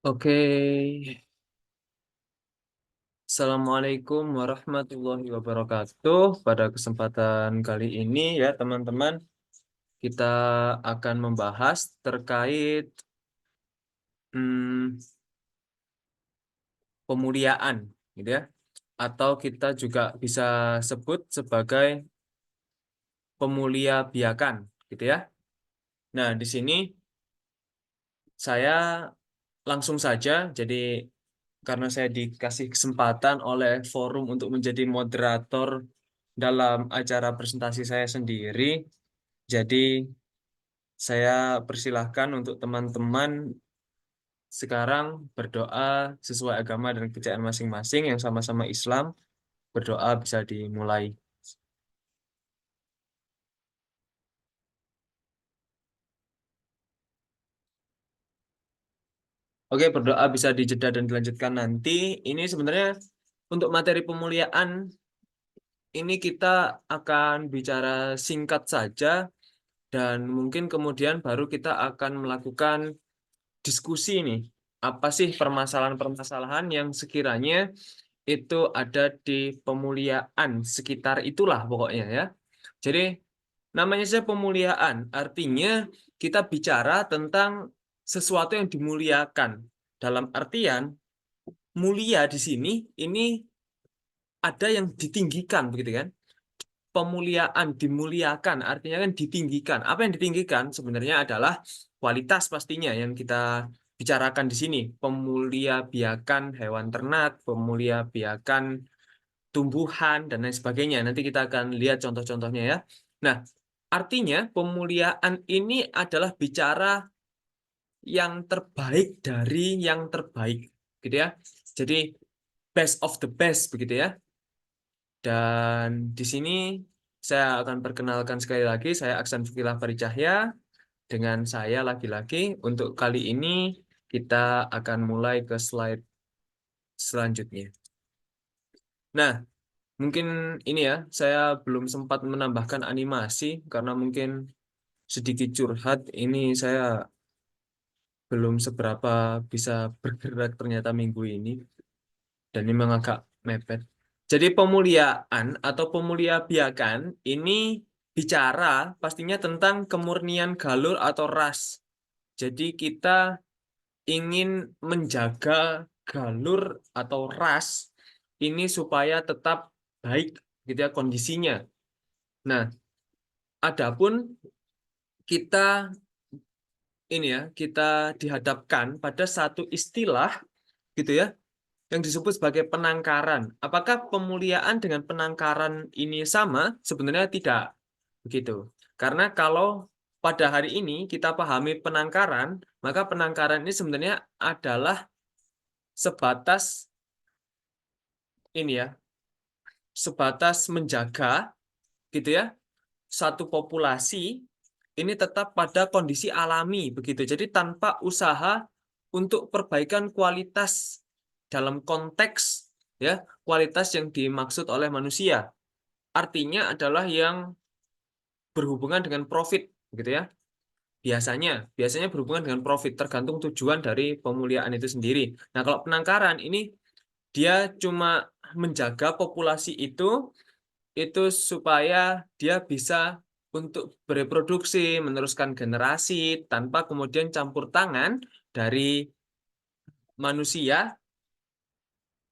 Oke, Assalamualaikum warahmatullahi wabarakatuh. Pada kesempatan kali ini ya teman-teman, kita akan membahas terkait hmm, pemuliaan, gitu ya. Atau kita juga bisa sebut sebagai pemulia biakan, gitu ya. Nah, di sini saya langsung saja, jadi karena saya dikasih kesempatan oleh forum untuk menjadi moderator dalam acara presentasi saya sendiri. Jadi saya persilahkan untuk teman-teman sekarang berdoa sesuai agama dan kepercayaan masing-masing yang sama-sama Islam. Berdoa bisa dimulai. Oke, berdoa bisa dijeda dan dilanjutkan nanti. Ini sebenarnya untuk materi pemuliaan ini kita akan bicara singkat saja dan mungkin kemudian baru kita akan melakukan diskusi nih. Apa sih permasalahan-permasalahan yang sekiranya itu ada di pemuliaan sekitar itulah pokoknya ya. Jadi namanya saja pemuliaan, artinya kita bicara tentang sesuatu yang dimuliakan. Dalam artian mulia di sini ini ada yang ditinggikan begitu kan? Pemuliaan dimuliakan artinya kan ditinggikan. Apa yang ditinggikan sebenarnya adalah kualitas pastinya yang kita bicarakan di sini. Pemulia biakan hewan ternak, pemulia biakan tumbuhan dan lain sebagainya. Nanti kita akan lihat contoh-contohnya ya. Nah, artinya pemuliaan ini adalah bicara yang terbaik dari yang terbaik, gitu ya. Jadi best of the best begitu ya. Dan di sini saya akan perkenalkan sekali lagi, saya Aksan Fukilah Cahya dengan saya lagi-lagi. Untuk kali ini kita akan mulai ke slide selanjutnya. Nah, mungkin ini ya, saya belum sempat menambahkan animasi karena mungkin sedikit curhat. Ini saya belum seberapa bisa bergerak ternyata minggu ini dan ini memang agak mepet. Jadi pemuliaan atau pemulia biakan ini bicara pastinya tentang kemurnian galur atau ras. Jadi kita ingin menjaga galur atau ras ini supaya tetap baik gitu ya kondisinya. Nah, adapun kita ini ya, kita dihadapkan pada satu istilah gitu ya yang disebut sebagai penangkaran. Apakah pemuliaan dengan penangkaran ini sama? Sebenarnya tidak begitu. Karena kalau pada hari ini kita pahami penangkaran, maka penangkaran ini sebenarnya adalah sebatas ini ya, sebatas menjaga gitu ya, satu populasi ini tetap pada kondisi alami begitu. Jadi tanpa usaha untuk perbaikan kualitas dalam konteks ya, kualitas yang dimaksud oleh manusia. Artinya adalah yang berhubungan dengan profit gitu ya. Biasanya berhubungan dengan profit tergantung tujuan dari pemuliaan itu sendiri. Nah, kalau penangkaran ini dia cuma menjaga populasi itu supaya dia bisa untuk bereproduksi, meneruskan generasi tanpa kemudian campur tangan dari manusia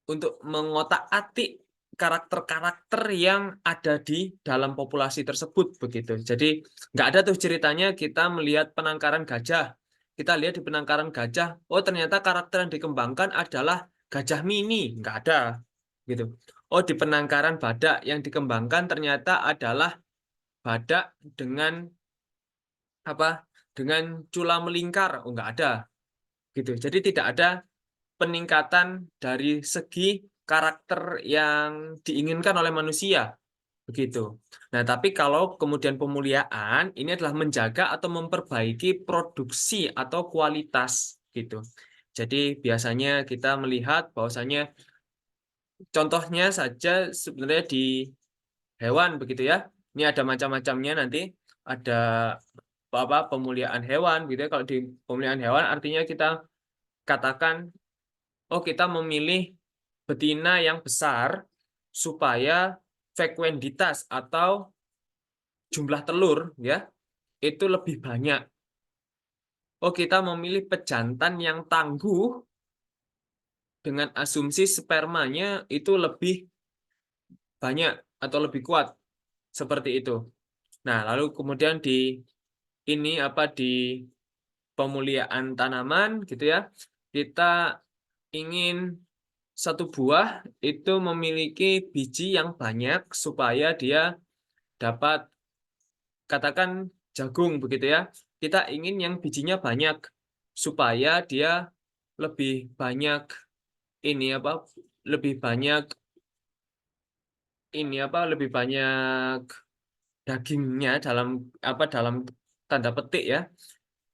untuk mengotak-atik karakter-karakter yang ada di dalam populasi tersebut begitu. Jadi nggak ada tuh ceritanya kita melihat penangkaran gajah. Kita lihat di penangkaran gajah, oh ternyata karakter yang dikembangkan adalah gajah mini, nggak ada gitu. Oh di penangkaran badak yang dikembangkan ternyata adalah badak dengan apa? Dengan cula melingkar, oh nggak ada gitu. Jadi tidak ada peningkatan dari segi karakter yang diinginkan oleh manusia begitu. Nah, tapi kalau kemudian pemuliaan ini adalah menjaga atau memperbaiki produksi atau kualitas gitu. Jadi biasanya kita melihat bahwasanya contohnya saja sebenarnya di hewan begitu ya. Ini ada macam-macamnya nanti ada apa pemuliaan hewan gitu ya. Kalau di pemuliaan hewan artinya kita katakan, oh kita memilih betina yang besar supaya frekuensitas atau jumlah telur ya itu lebih banyak. Oh kita memilih pejantan yang tangguh dengan asumsi spermanya itu lebih banyak atau lebih kuat seperti itu. Nah, lalu kemudian di ini apa di pemuliaan tanaman gitu ya. Kita ingin satu buah itu memiliki biji yang banyak supaya dia dapat katakan jagung begitu ya. Kita ingin yang bijinya banyak supaya dia lebih banyak ini apa lebih banyak ini apa lebih banyak dagingnya dalam tanda petik ya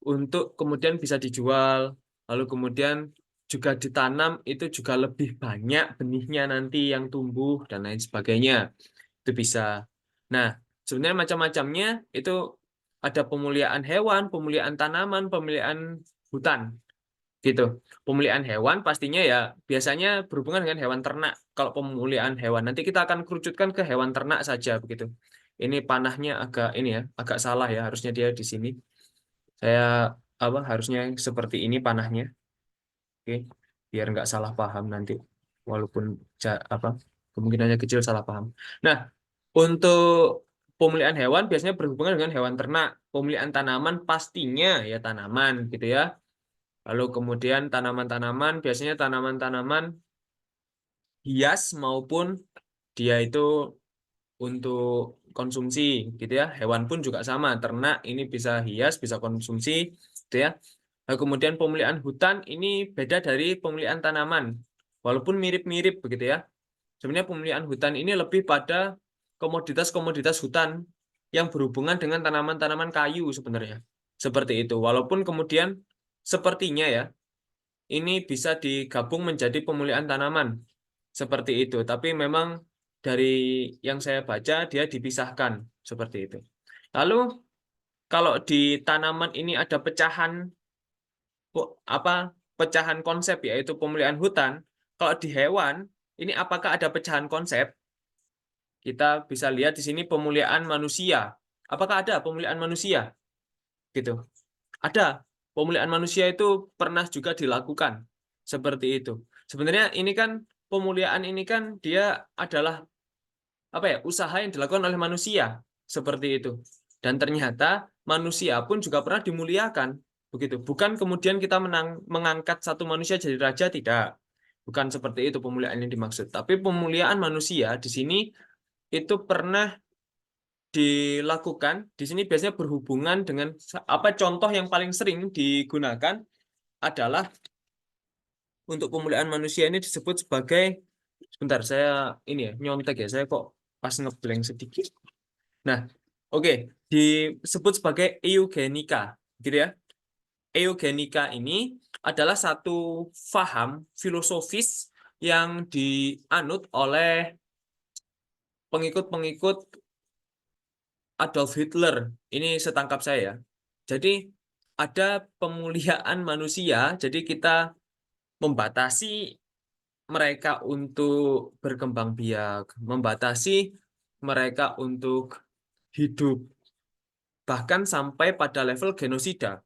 untuk kemudian bisa dijual lalu kemudian juga ditanam itu juga lebih banyak benihnya nanti yang tumbuh dan lain sebagainya itu bisa. Nah, sebenarnya macam-macamnya itu ada pemuliaan hewan, pemuliaan tanaman, pemuliaan hutan gitu. Pemuliaan hewan pastinya ya biasanya berhubungan dengan hewan ternak. Kalau pemuliaan hewan nanti kita akan kerucutkan ke hewan ternak saja begitu. Ini panahnya agak ini ya, agak salah ya, harusnya dia di sini. Saya apa harusnya seperti ini panahnya. Oke, biar nggak salah paham nanti. Walaupun apa kemungkinannya kecil salah paham. Nah, untuk pemulihan hewan biasanya berhubungan dengan hewan ternak. Pemulihan tanaman pastinya ya tanaman gitu ya. Lalu kemudian tanaman-tanaman, biasanya tanaman-tanaman hias maupun dia itu untuk konsumsi gitu ya. Hewan pun juga sama, ternak ini bisa hias, bisa konsumsi gitu ya. Lalu kemudian pemulihan hutan ini beda dari pemulihan tanaman. Walaupun mirip-mirip begitu ya. Sebenarnya pemulihan hutan ini lebih pada komoditas-komoditas hutan yang berhubungan dengan tanaman-tanaman kayu sebenarnya. Seperti itu. Walaupun kemudian sepertinya ya ini bisa digabung menjadi pemulihan tanaman seperti itu. Tapi memang dari yang saya baca dia dipisahkan seperti itu. Lalu kalau di tanaman ini ada pecahan apa pecahan konsep yaitu pemulihan hutan, kalau di hewan ini apakah ada pecahan konsep? Kita bisa lihat di sini pemuliaan manusia. Apakah ada pemuliaan manusia? Gitu. Ada. Pemuliaan manusia itu pernah juga dilakukan seperti itu. Sebenarnya ini kan pemuliaan ini kan dia adalah apa ya usaha yang dilakukan oleh manusia seperti itu. Dan ternyata manusia pun juga pernah dimuliakan begitu. Bukan kemudian kita mengangkat satu manusia jadi raja tidak. Bukan seperti itu pemuliaan yang dimaksud. Tapi pemuliaan manusia di sini itu pernah dilakukan. Di sini biasanya berhubungan dengan apa contoh yang paling sering digunakan adalah untuk pemuliaan manusia ini disebut sebagai sebentar saya ini ya nyontek ya saya kok pas ngeblank sedikit. Nah, oke, disebut sebagai eugenika, gitu ya. Eugenika ini adalah satu faham filosofis yang dianut oleh pengikut-pengikut Adolf Hitler. Ini setangkap saya. Jadi ada pemuliaan manusia, jadi kita membatasi mereka untuk berkembang biak, membatasi mereka untuk hidup, bahkan sampai pada level genosida.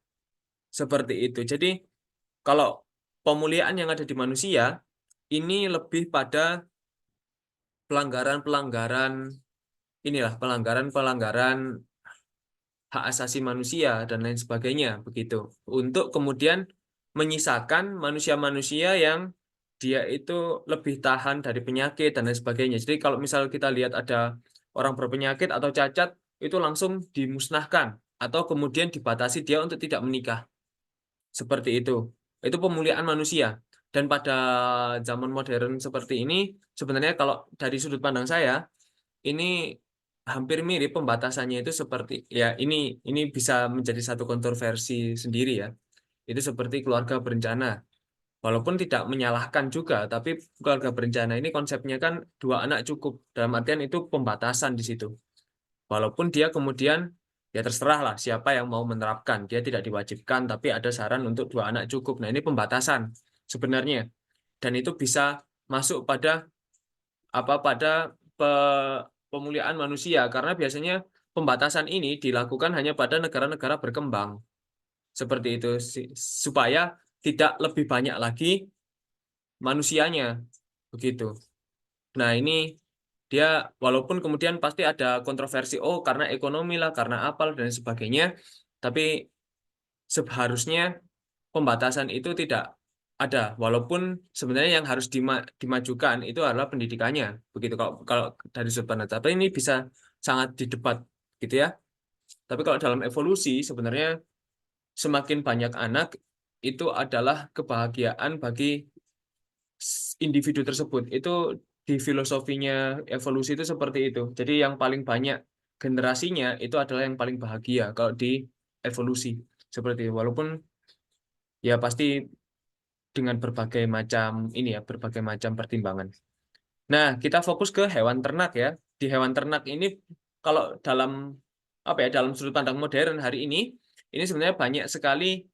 Seperti itu. Jadi kalau pemuliaan yang ada di manusia, ini lebih pada pelanggaran-pelanggaran, inilah pelanggaran-pelanggaran hak asasi manusia dan lain sebagainya begitu untuk kemudian menyisakan manusia-manusia yang dia itu lebih tahan dari penyakit dan lain sebagainya. Jadi kalau misal kita lihat ada orang berpenyakit atau cacat itu langsung dimusnahkan atau kemudian dibatasi dia untuk tidak menikah. Seperti itu. Itu pemuliaan manusia. Dan pada zaman modern seperti ini sebenarnya kalau dari sudut pandang saya ini hampir mirip pembatasannya itu seperti ya ini bisa menjadi satu kontroversi sendiri ya. Itu seperti keluarga berencana. Walaupun tidak menyalahkan juga, tapi keluarga berencana ini konsepnya kan dua anak cukup. Dalam artian itu pembatasan di situ. Walaupun dia kemudian Ya terserah lah siapa yang mau menerapkan. Dia tidak diwajibkan, tapi ada saran untuk 2 anak cukup. Nah, ini pembatasan sebenarnya. Dan itu bisa masuk pada pemuliaan manusia karena biasanya pembatasan ini dilakukan hanya pada negara-negara berkembang. Seperti itu supaya tidak lebih banyak lagi manusianya. Begitu. Nah, ini dia walaupun kemudian pasti ada kontroversi, oh karena ekonomi lah, karena apa dan sebagainya, tapi seharusnya pembatasan itu tidak ada, walaupun sebenarnya yang harus dimajukan itu adalah pendidikannya, begitu kalau dari sudut pandang. Tapi ini bisa sangat didebat, gitu ya. Tapi kalau dalam evolusi sebenarnya semakin banyak anak itu adalah kebahagiaan bagi individu tersebut. Itu di filosofinya evolusi itu seperti itu. Jadi yang paling banyak generasinya itu adalah yang paling bahagia kalau di evolusi seperti itu. Walaupun ya pasti dengan berbagai macam ini ya, berbagai macam pertimbangan. Nah, kita fokus ke hewan ternak ya. Di hewan ternak ini kalau dalam apa ya, dalam sudut pandang modern hari ini sebenarnya banyak sekali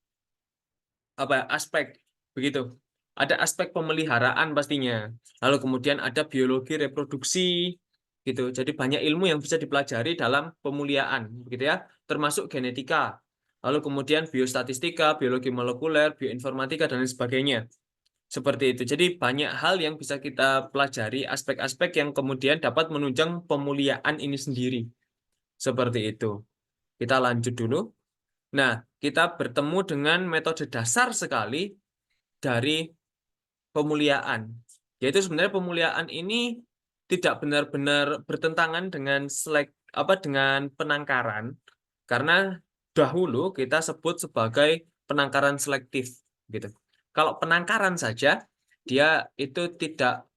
aspek begitu. Ada aspek pemeliharaan pastinya. Lalu kemudian ada biologi reproduksi gitu. Jadi banyak ilmu yang bisa dipelajari dalam pemuliaan begitu ya, termasuk genetika. Lalu kemudian biostatistika, biologi molekuler, bioinformatika dan lain sebagainya. Seperti itu. Jadi banyak hal yang bisa kita pelajari, aspek-aspek yang kemudian dapat menunjang pemuliaan ini sendiri. Seperti itu. Kita lanjut dulu. Nah, kita bertemu dengan metode dasar sekali dari pemuliaan. Yaitu sebenarnya pemuliaan ini tidak benar-benar bertentangan dengan dengan penangkaran, karena dahulu kita sebut sebagai penangkaran selektif gitu. Kalau penangkaran saja dia itu tidak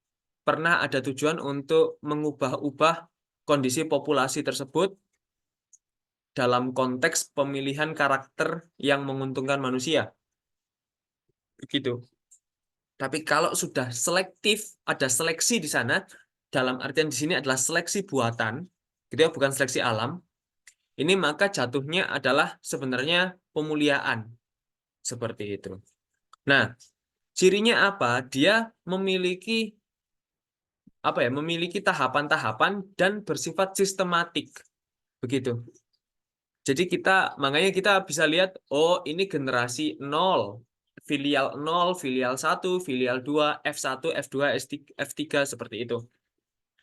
pernah ada tujuan untuk mengubah-ubah kondisi populasi tersebut dalam konteks pemilihan karakter yang menguntungkan manusia. Begitu. Tapi kalau sudah selektif, ada seleksi di sana, dalam artian di sini adalah seleksi buatan, gitu ya, bukan seleksi alam. Ini maka jatuhnya adalah sebenarnya pemuliaan. Seperti itu. Nah, cirinya apa? Dia memiliki tahapan-tahapan dan bersifat sistematik. Begitu. Jadi makanya kita bisa lihat, oh ini generasi 0, filial 1, filial 2, F1, F2, F3, seperti itu.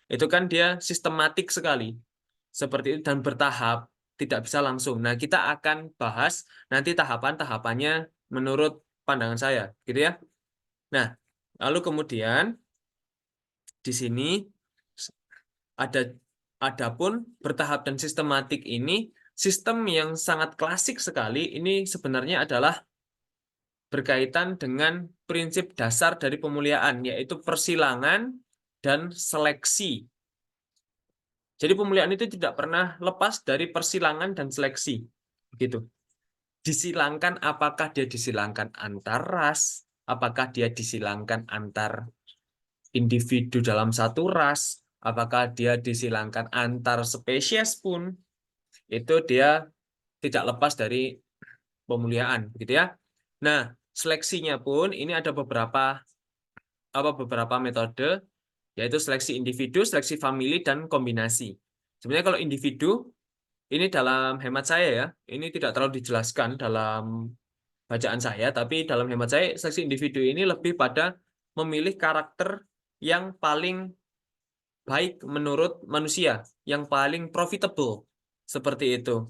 Itu kan dia sistematik sekali. Seperti itu dan bertahap, tidak bisa langsung. Nah, kita akan bahas nanti tahapan-tahapannya menurut pandangan saya, gitu ya. Nah, lalu kemudian di sini ada adapun bertahap dan sistematik ini sistem yang sangat klasik sekali ini sebenarnya adalah berkaitan dengan prinsip dasar dari pemuliaan, yaitu persilangan dan seleksi. Jadi pemuliaan itu tidak pernah lepas dari persilangan dan seleksi. Begitu. Disilangkan, apakah dia disilangkan antar ras, apakah dia disilangkan antar individu dalam satu ras, apakah dia disilangkan antar spesies pun, itu dia tidak lepas dari pemuliaan, begitu ya. Nah, seleksinya pun ini ada beberapa metode, yaitu seleksi individu, seleksi famili, dan kombinasi. Sebenarnya kalau individu, ini dalam hemat saya ya, ini tidak terlalu dijelaskan dalam bacaan saya, tapi dalam hemat saya, seleksi individu ini lebih pada memilih karakter yang paling baik menurut manusia, yang paling profitable, seperti itu.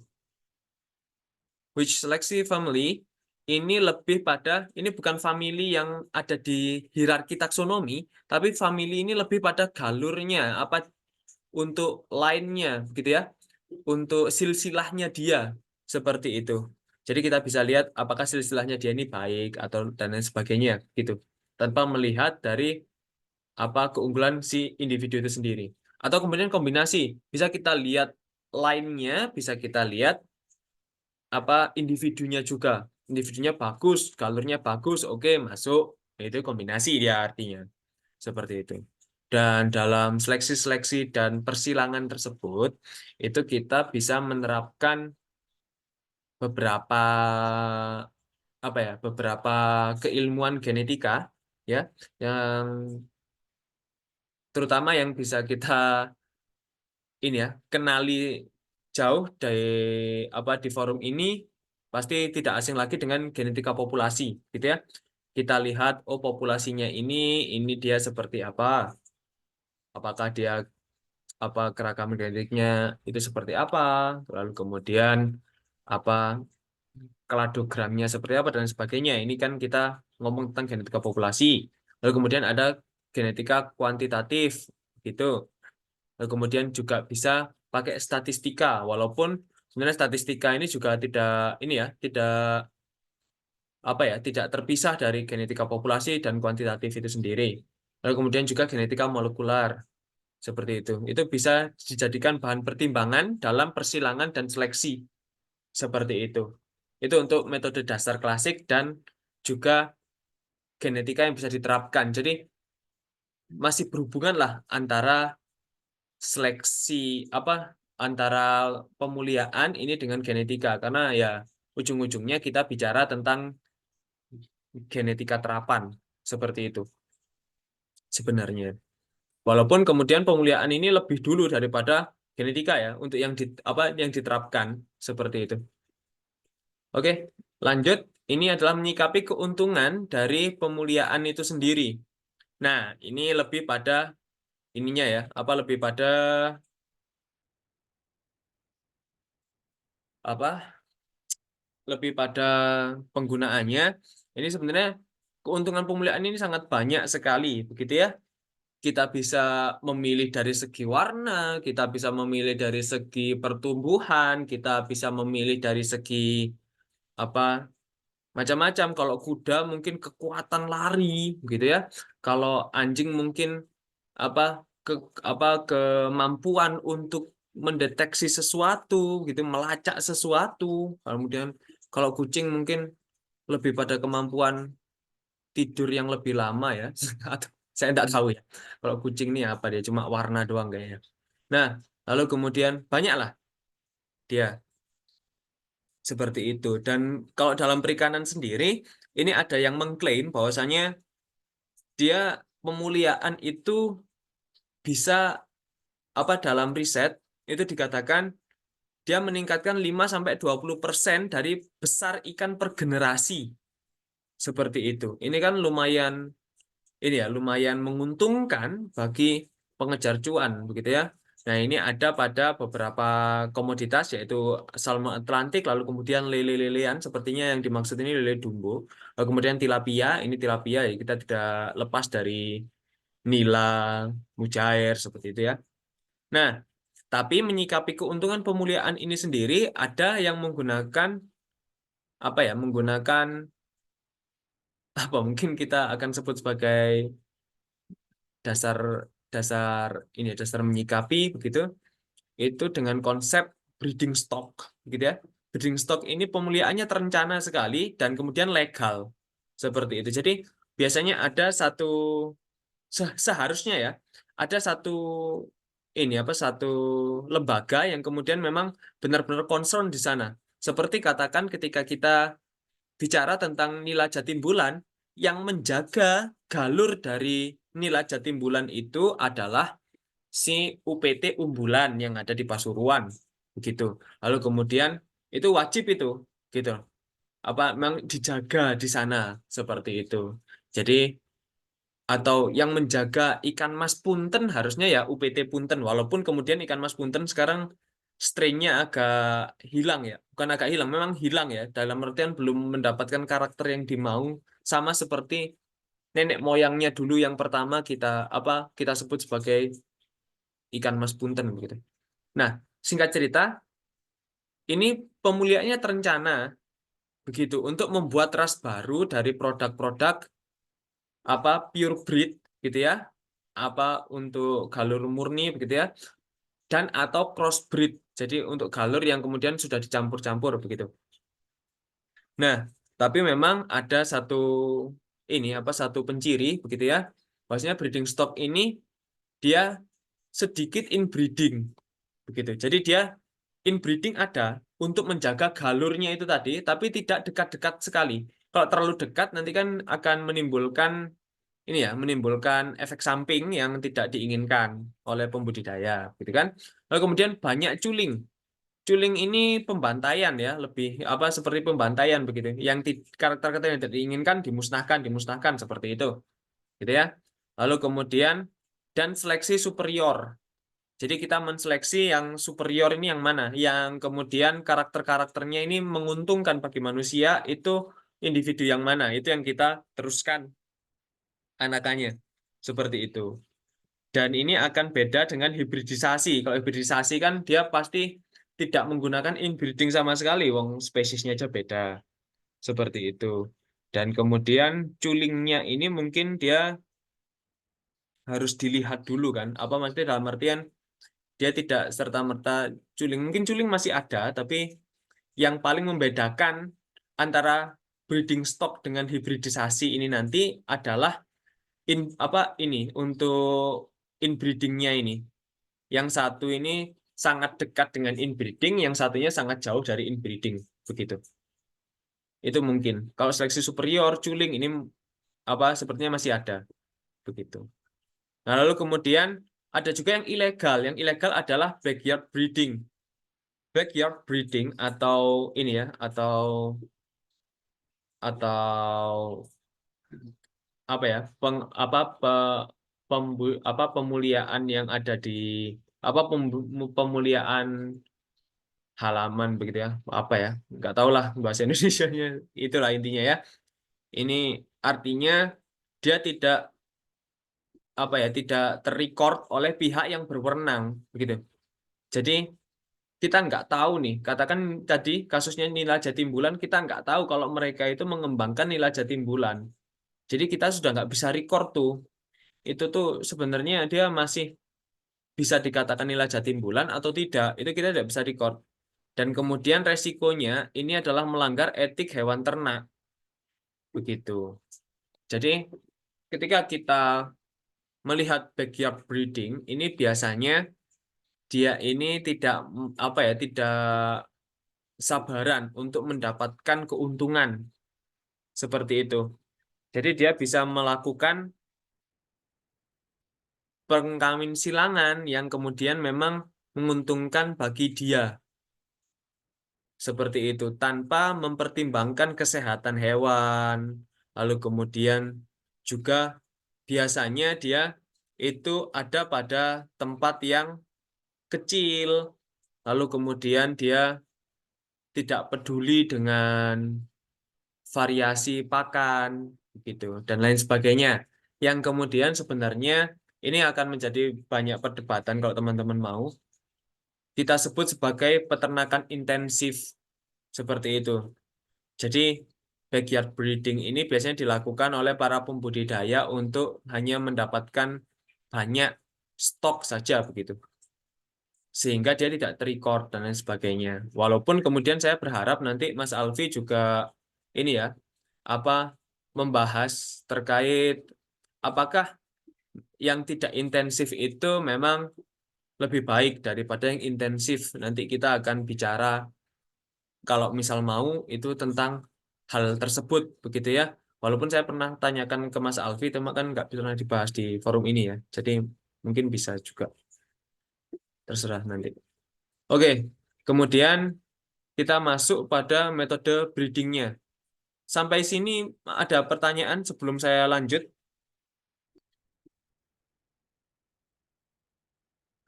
Which seleksi family ini lebih pada, ini bukan family yang ada di hierarki taksonomi, tapi family ini lebih pada galurnya, untuk lainnya, gitu ya, untuk silsilahnya dia, seperti itu. Jadi kita bisa lihat apakah silsilahnya dia ini baik atau dan lain sebagainya, gitu, tanpa melihat dari keunggulan si individu itu sendiri. Atau kemudian kombinasi, bisa kita lihat lainnya, bisa kita lihat individunya juga. Individunya bagus, galurnya bagus, oke masuk. Itu kombinasi dia artinya. Seperti itu. Dan dalam seleksi-seleksi dan persilangan tersebut, itu kita bisa menerapkan beberapa apa ya, beberapa keilmuan genetika ya, yang terutama yang bisa kita ini ya kenali jauh dari apa di forum ini, pasti tidak asing lagi dengan genetika populasi gitu ya. Kita lihat oh populasinya ini dia seperti apa, apakah dia apa keragaman genetiknya itu seperti apa, lalu kemudian apa kladogramnya seperti apa dan sebagainya. Ini kan kita ngomong tentang genetika populasi. Lalu kemudian ada genetika kuantitatif gitu. Lalu kemudian juga bisa pakai statistika, walaupun sebenarnya statistika ini juga tidak ini ya, tidak apa ya, tidak terpisah dari genetika populasi dan kuantitatif itu sendiri. Lalu kemudian juga genetika molekular seperti itu. Itu bisa dijadikan bahan pertimbangan dalam persilangan dan seleksi seperti itu. Itu untuk metode dasar klasik dan juga genetika yang bisa diterapkan. Jadi masih berhubungan lah antara seleksi apa antara pemuliaan ini dengan genetika karena ya ujung-ujungnya kita bicara tentang genetika terapan seperti itu sebenarnya. Walaupun kemudian pemuliaan ini lebih dulu daripada genetika ya untuk yang apa yang diterapkan seperti itu. Oke, lanjut. Ini adalah menyikapi keuntungan dari pemuliaan itu sendiri. Nah, ini lebih pada ininya ya, apa lebih pada apa? Lebih pada penggunaannya. Ini sebenarnya keuntungan pemuliaan ini sangat banyak sekali, begitu ya. Kita bisa memilih dari segi warna, kita bisa memilih dari segi pertumbuhan, kita bisa memilih dari segi apa macam-macam. Kalau kuda mungkin kekuatan lari, gitu ya. Kalau anjing mungkin apa ke apa kemampuan untuk mendeteksi sesuatu, gitu, melacak sesuatu. Kemudian kalau kucing mungkin lebih pada kemampuan tidur yang lebih lama ya. Atau saya tidak tahu ya. Kalau kucing ini apa dia? Cuma warna doang kayaknya. Nah, lalu kemudian banyaklah dia seperti itu. Dan kalau dalam perikanan sendiri, ini ada yang mengklaim bahwasanya dia pemuliaan itu bisa apa dalam riset itu dikatakan dia meningkatkan 5-20% dari besar ikan per generasi seperti itu. Ini kan lumayan ini ya lumayan menguntungkan bagi pengejar cuan begitu ya. Nah, ini ada pada beberapa komoditas yaitu salmon Atlantik, lalu kemudian lele-lelean sepertinya yang dimaksud ini lele dumbo. Lalu kemudian tilapia, ini tilapia ya kita tidak lepas dari nila, mujair seperti itu ya. Nah, tapi menyikapi keuntungan pemuliaan ini sendiri ada yang menggunakan apa ya? Menggunakan apa mungkin kita akan sebut sebagai dasar dasar ini ya, dasar menyikapi begitu itu dengan konsep breeding stock gitu ya. Breeding stock ini pemuliaannya terencana sekali dan kemudian legal seperti itu. Jadi biasanya ada satu seharusnya ya ada satu ini apa satu lembaga yang kemudian memang benar-benar concern di sana. Seperti katakan ketika kita bicara tentang nila Jatim Bulan, yang menjaga galur dari nila Jatim Bulan itu adalah si UPT Umbulan yang ada di Pasuruan, begitu. Lalu kemudian itu wajib itu, gitu. Apa memang dijaga di sana seperti itu. Jadi atau yang menjaga ikan mas punten harusnya ya UPT Punten, walaupun kemudian ikan mas punten sekarang strainnya agak hilang ya, bukan agak hilang, memang hilang ya, dalam artian belum mendapatkan karakter yang dimau sama seperti nenek moyangnya dulu yang pertama kita apa kita sebut sebagai ikan mas punten begitu. Nah, singkat cerita, ini pemuliaannya terencana begitu untuk membuat ras baru dari produk-produk apa pure breed gitu ya, apa untuk galur murni begitu ya, dan atau crossbreed. Jadi untuk galur yang kemudian sudah dicampur-campur begitu. Nah, tapi memang ada satu ini apa satu penciri begitu ya. Maksudnya breeding stock ini dia sedikit inbreeding begitu. Jadi dia inbreeding ada, untuk menjaga galurnya itu tadi, tapi tidak dekat-dekat sekali. Kalau terlalu dekat nanti kan akan menimbulkan ini ya, menimbulkan efek samping yang tidak diinginkan oleh pembudidaya, gitu kan? Lalu kemudian banyak culing. Culing ini pembantaian ya, lebih apa seperti pembantaian begitu. Yang karakter-karakter yang tidak diinginkan dimusnahkan, dimusnahkan seperti itu, gitu ya. Lalu kemudian dan seleksi superior. Jadi kita menseleksi yang superior ini yang mana? Yang kemudian karakter-karakternya ini menguntungkan bagi manusia itu individu yang mana? Itu yang kita teruskan anakannya. Seperti itu. Dan ini akan beda dengan hibridisasi. Kalau hibridisasi kan dia pasti tidak menggunakan inbreeding sama sekali, wong spesiesnya aja beda. Seperti itu. Dan kemudian culingnya ini mungkin dia harus dilihat dulu kan. Apa maksudnya dalam artian dia tidak serta-merta culing. Mungkin culing masih ada, tapi yang paling membedakan antara breeding stock dengan hibridisasi ini nanti adalah apa ini untuk inbreedingnya ini. Yang satu ini sangat dekat dengan inbreeding, yang satunya sangat jauh dari inbreeding, begitu. Itu mungkin. Kalau seleksi superior, culing ini apa sepertinya masih ada, begitu. Nah, lalu kemudian ada juga yang ilegal. Yang ilegal adalah backyard breeding. Backyard breeding atau ini ya, atau apa ya, pemuliaan yang ada di pemuliaan halaman begitu ya, apa ya, nggak tahu lah bahasa Indonesianya, itulah intinya ya. Ini artinya dia tidak apa ya, tidak terrecord oleh pihak yang berwenang begitu. Jadi kita nggak tahu nih, katakan tadi kasusnya Nila Jatimbulan, kita nggak tahu kalau mereka itu mengembangkan Nila Jatimbulan. Jadi kita sudah nggak bisa record tuh. Itu tuh sebenarnya dia masih bisa dikatakan Nila Jatimbulan atau tidak. Itu kita tidak bisa record. Dan kemudian resikonya ini adalah melanggar etik hewan ternak. Begitu. Jadi ketika kita melihat backyard breeding, ini biasanya dia ini tidak apa ya, tidak sabaran untuk mendapatkan keuntungan seperti itu. Jadi dia bisa melakukan perkawin silangan yang kemudian memang menguntungkan bagi dia seperti itu tanpa mempertimbangkan kesehatan hewan. Lalu kemudian juga biasanya dia itu ada pada tempat yang kecil. Lalu kemudian dia tidak peduli dengan variasi pakan gitu dan lain sebagainya. Yang kemudian sebenarnya ini akan menjadi banyak perdebatan kalau teman-teman mau. Kita sebut sebagai peternakan intensif seperti itu. Jadi backyard breeding ini biasanya dilakukan oleh para pembudidaya untuk hanya mendapatkan banyak stok saja begitu. Sehingga dia tidak terrecord dan lain sebagainya. Walaupun kemudian saya berharap nanti Mas Alfi juga ini ya, apa membahas terkait apakah yang tidak intensif itu memang lebih baik daripada yang intensif. Nanti kita akan bicara kalau misal mau itu tentang hal tersebut begitu ya. Walaupun saya pernah tanyakan ke Mas Alfi, tapi kan nggak pernah dibahas di forum ini ya. Jadi mungkin bisa juga terserah nanti. Oke, kemudian kita masuk pada metode breedingnya. Sampai sini ada pertanyaan sebelum saya lanjut?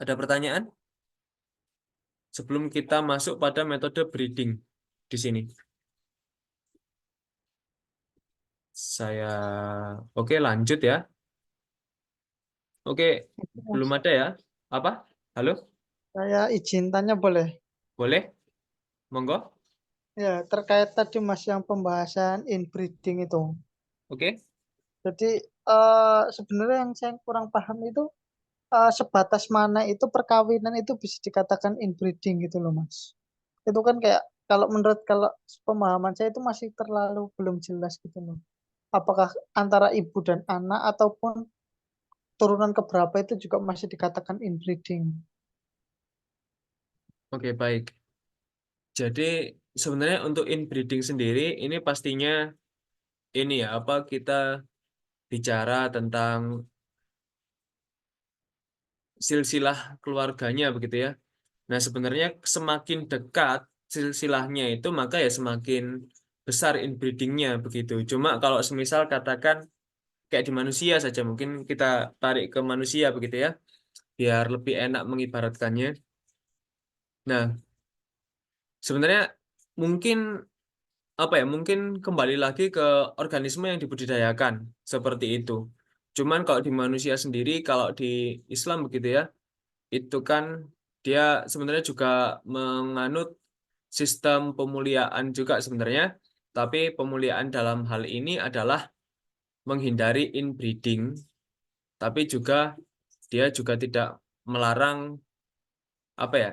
Ada pertanyaan? Sebelum kita masuk pada metode breeding di sini. Saya oke lanjut ya. Oke, belum Mas, ada ya? Apa? Halo? saya izin tanya boleh? Boleh? Monggo. Ya, terkait tadi Mas yang pembahasan inbreeding itu. Oke. Jadi sebenarnya yang saya kurang paham itu sebatas mana itu perkawinan itu bisa dikatakan inbreeding gitu loh Mas. Itu kan kayak kalau pemahaman saya itu masih terlalu belum jelas gitu loh. Apakah antara ibu dan anak ataupun turunan keberapa itu juga masih dikatakan inbreeding. Oke, baik. Jadi sebenarnya untuk inbreeding sendiri ini pastinya ini ya apa kita bicara tentang silsilah keluarganya begitu ya. Nah, sebenarnya semakin dekat silsilahnya itu maka ya semakin besar inbreedingnya begitu. Cuma kalau semisal katakan kayak di manusia saja mungkin kita tarik ke manusia begitu ya, biar lebih enak mengibaratkannya. Nah, sebenarnya mungkin apa ya? Mungkin kembali lagi ke organisme yang dibudidayakan seperti itu. Cuman kalau di manusia sendiri, kalau di Islam begitu ya, itu kan dia sebenarnya juga menganut sistem pemuliaan juga sebenarnya, tapi pemuliaan dalam hal ini adalah menghindari inbreeding, tapi juga dia juga tidak melarang apa ya,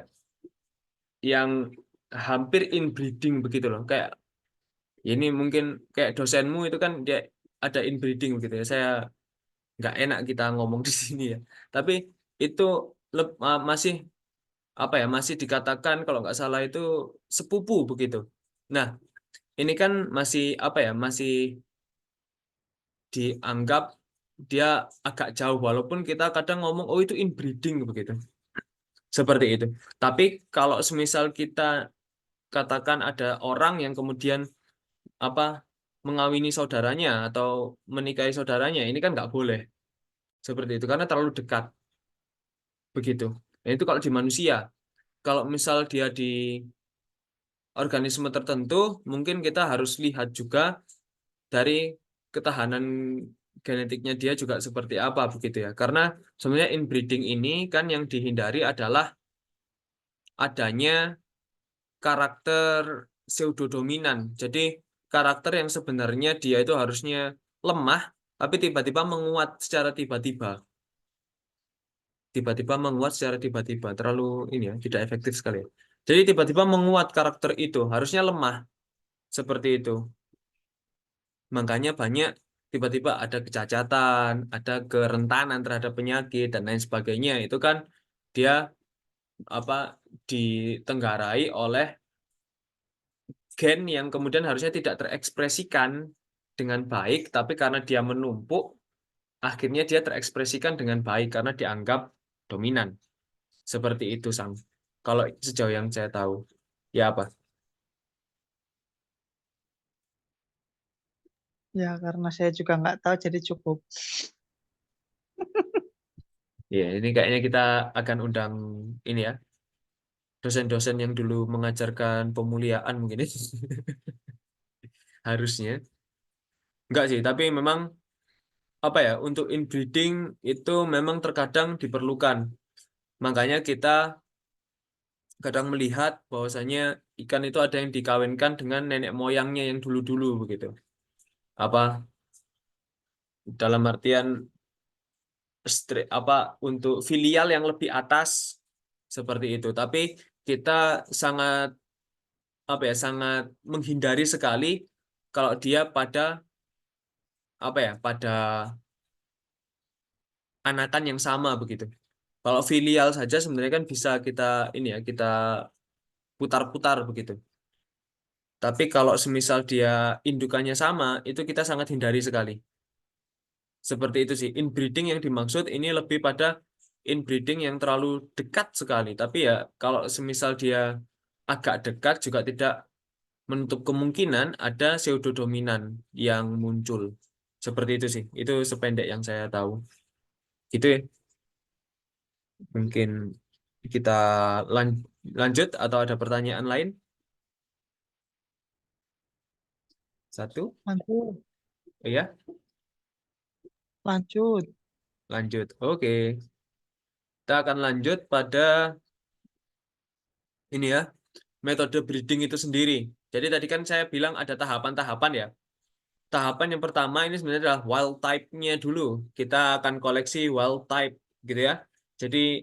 yang hampir inbreeding begitu loh. Kayak ini mungkin kayak dosenmu itu kan dia ada inbreeding begitu ya. Saya nggak enak kita ngomong di sini ya. Tapi itu masih apa ya masih dikatakan kalau nggak salah itu sepupu begitu. Nah, ini kan masih apa ya masih dianggap dia agak jauh walaupun kita kadang ngomong oh itu inbreeding begitu. Seperti itu. Tapi kalau semisal kita katakan ada orang yang kemudian apa mengawini saudaranya atau menikahi saudaranya, ini kan nggak boleh seperti itu karena terlalu dekat begitu. Nah, itu kalau di manusia. Kalau misal dia di organisme tertentu, mungkin kita harus lihat juga dari ketahanan genetiknya dia juga seperti apa begitu ya. Karena sebenarnya inbreeding ini kan yang dihindari adalah adanya karakter pseudodominan. Jadi karakter yang sebenarnya dia itu harusnya lemah, tapi tiba-tiba menguat secara tiba-tiba. Tiba-tiba menguat secara tiba-tiba. Terlalu ini ya, tidak efektif sekali ya. Jadi tiba-tiba menguat karakter itu, harusnya lemah seperti itu. Makanya banyak tiba-tiba ada kecacatan, ada kerentanan terhadap penyakit dan lain sebagainya. Itu kan dia apa ditenggarai oleh gen yang kemudian harusnya tidak terekspresikan dengan baik, tapi karena dia menumpuk, akhirnya dia terekspresikan dengan baik karena dianggap dominan. Seperti itu, Sang. Kalau sejauh yang saya tahu. Ya apa? Ya, karena saya juga nggak tahu, jadi cukup. Ya, ini kayaknya kita akan undang ini ya, dosen-dosen yang dulu mengajarkan pemuliaan mungkin ya. Harusnya. Enggak sih, tapi memang apa ya, untuk inbreeding itu memang terkadang diperlukan. Makanya kita kadang melihat bahwasanya ikan itu ada yang dikawinkan dengan nenek moyangnya yang dulu-dulu begitu. Apa dalam artian apa untuk filial yang lebih atas seperti itu. Tapi kita sangat apa ya sangat menghindari sekali kalau dia pada apa ya pada anakan yang sama begitu. Kalau filial saja sebenarnya kan bisa kita ini ya kita putar-putar begitu. Tapi kalau semisal dia indukannya sama, itu kita sangat hindari sekali. Seperti itu sih. Inbreeding yang dimaksud ini lebih pada inbreeding yang terlalu dekat sekali. Tapi ya kalau semisal dia agak dekat juga tidak menutup kemungkinan ada pseudodominan yang muncul. Seperti itu sih. Itu sependek yang saya tahu. Gitu ya. Mungkin kita lanjut atau ada pertanyaan lain? Satu? Lanjut, Iya, lanjut. lanjut. Oke. Kita akan lanjut pada ini ya, metode breeding itu sendiri. Jadi tadi kan saya bilang ada tahapan-tahapan ya. Tahapan yang pertama ini sebenarnya adalah wild type-nya dulu. Kita akan koleksi wild type gitu ya. Jadi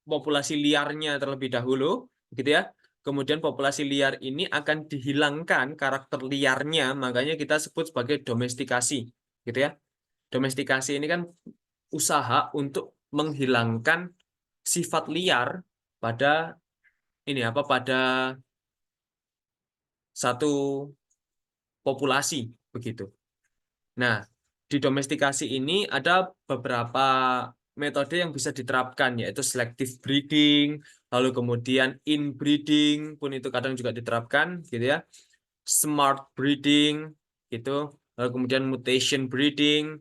populasi liarnya terlebih dahulu gitu ya. Kemudian populasi liar ini akan dihilangkan karakter liarnya, makanya kita sebut sebagai domestikasi gitu ya. Domestikasi ini kan usaha untuk menghilangkan sifat liar pada ini apa pada satu populasi begitu. Nah, di domestikasi ini ada beberapa metode yang bisa diterapkan, yaitu selective breeding, lalu kemudian inbreeding pun itu kadang juga diterapkan, gitu ya. Smart breeding, gitu. Lalu kemudian mutation breeding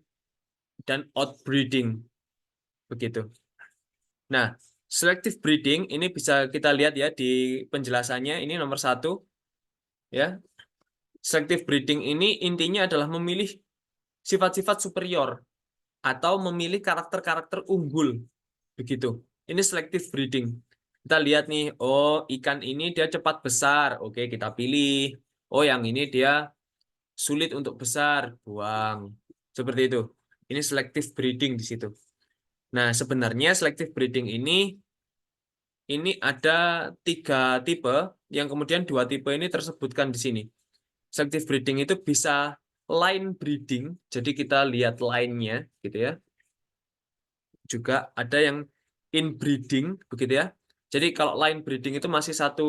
dan outbreeding, begitu. Nah, selective breeding ini bisa kita lihat ya di penjelasannya. Ini nomor 1, ya. Selective breeding ini intinya adalah memilih sifat-sifat superior atau memilih karakter-karakter unggul, begitu. Ini selective breeding. Kita lihat nih, oh ikan ini dia cepat besar, oke kita pilih. Oh yang ini dia sulit untuk besar, buang. Seperti itu. Ini selective breeding di situ. Nah sebenarnya selective breeding ini ada 3 tipe, yang kemudian 2 tipe ini tersebutkan di sini. Selective breeding itu bisa line breeding, jadi kita lihat line-nya, gitu ya. Juga ada yang inbreeding, begitu ya. Jadi kalau line breeding itu masih satu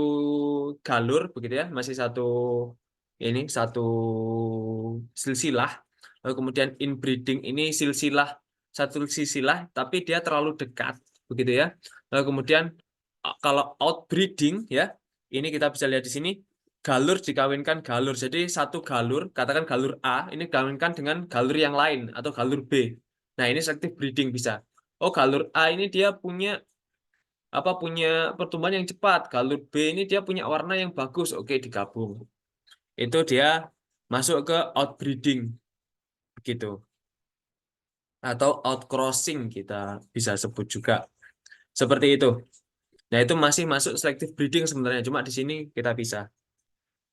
galur, begitu ya, masih satu silsilah. Lalu kemudian inbreeding ini satu silsilah, tapi dia terlalu dekat, begitu ya. Lalu kemudian kalau outbreeding ya, ini kita bisa lihat di sini galur dikawinkan galur. Jadi satu galur, katakan galur A, ini dikawinkan dengan galur yang lain atau galur B. Nah, ini selective breeding bisa. Oh, galur A ini dia punya pertumbuhan yang cepat. Galur B ini dia punya warna yang bagus. Oke, digabung. Itu dia masuk ke outbreeding begitu. Atau outcrossing kita bisa sebut juga. Seperti itu. Nah, itu masih masuk selective breeding sebenarnya, cuma di sini kita bisa.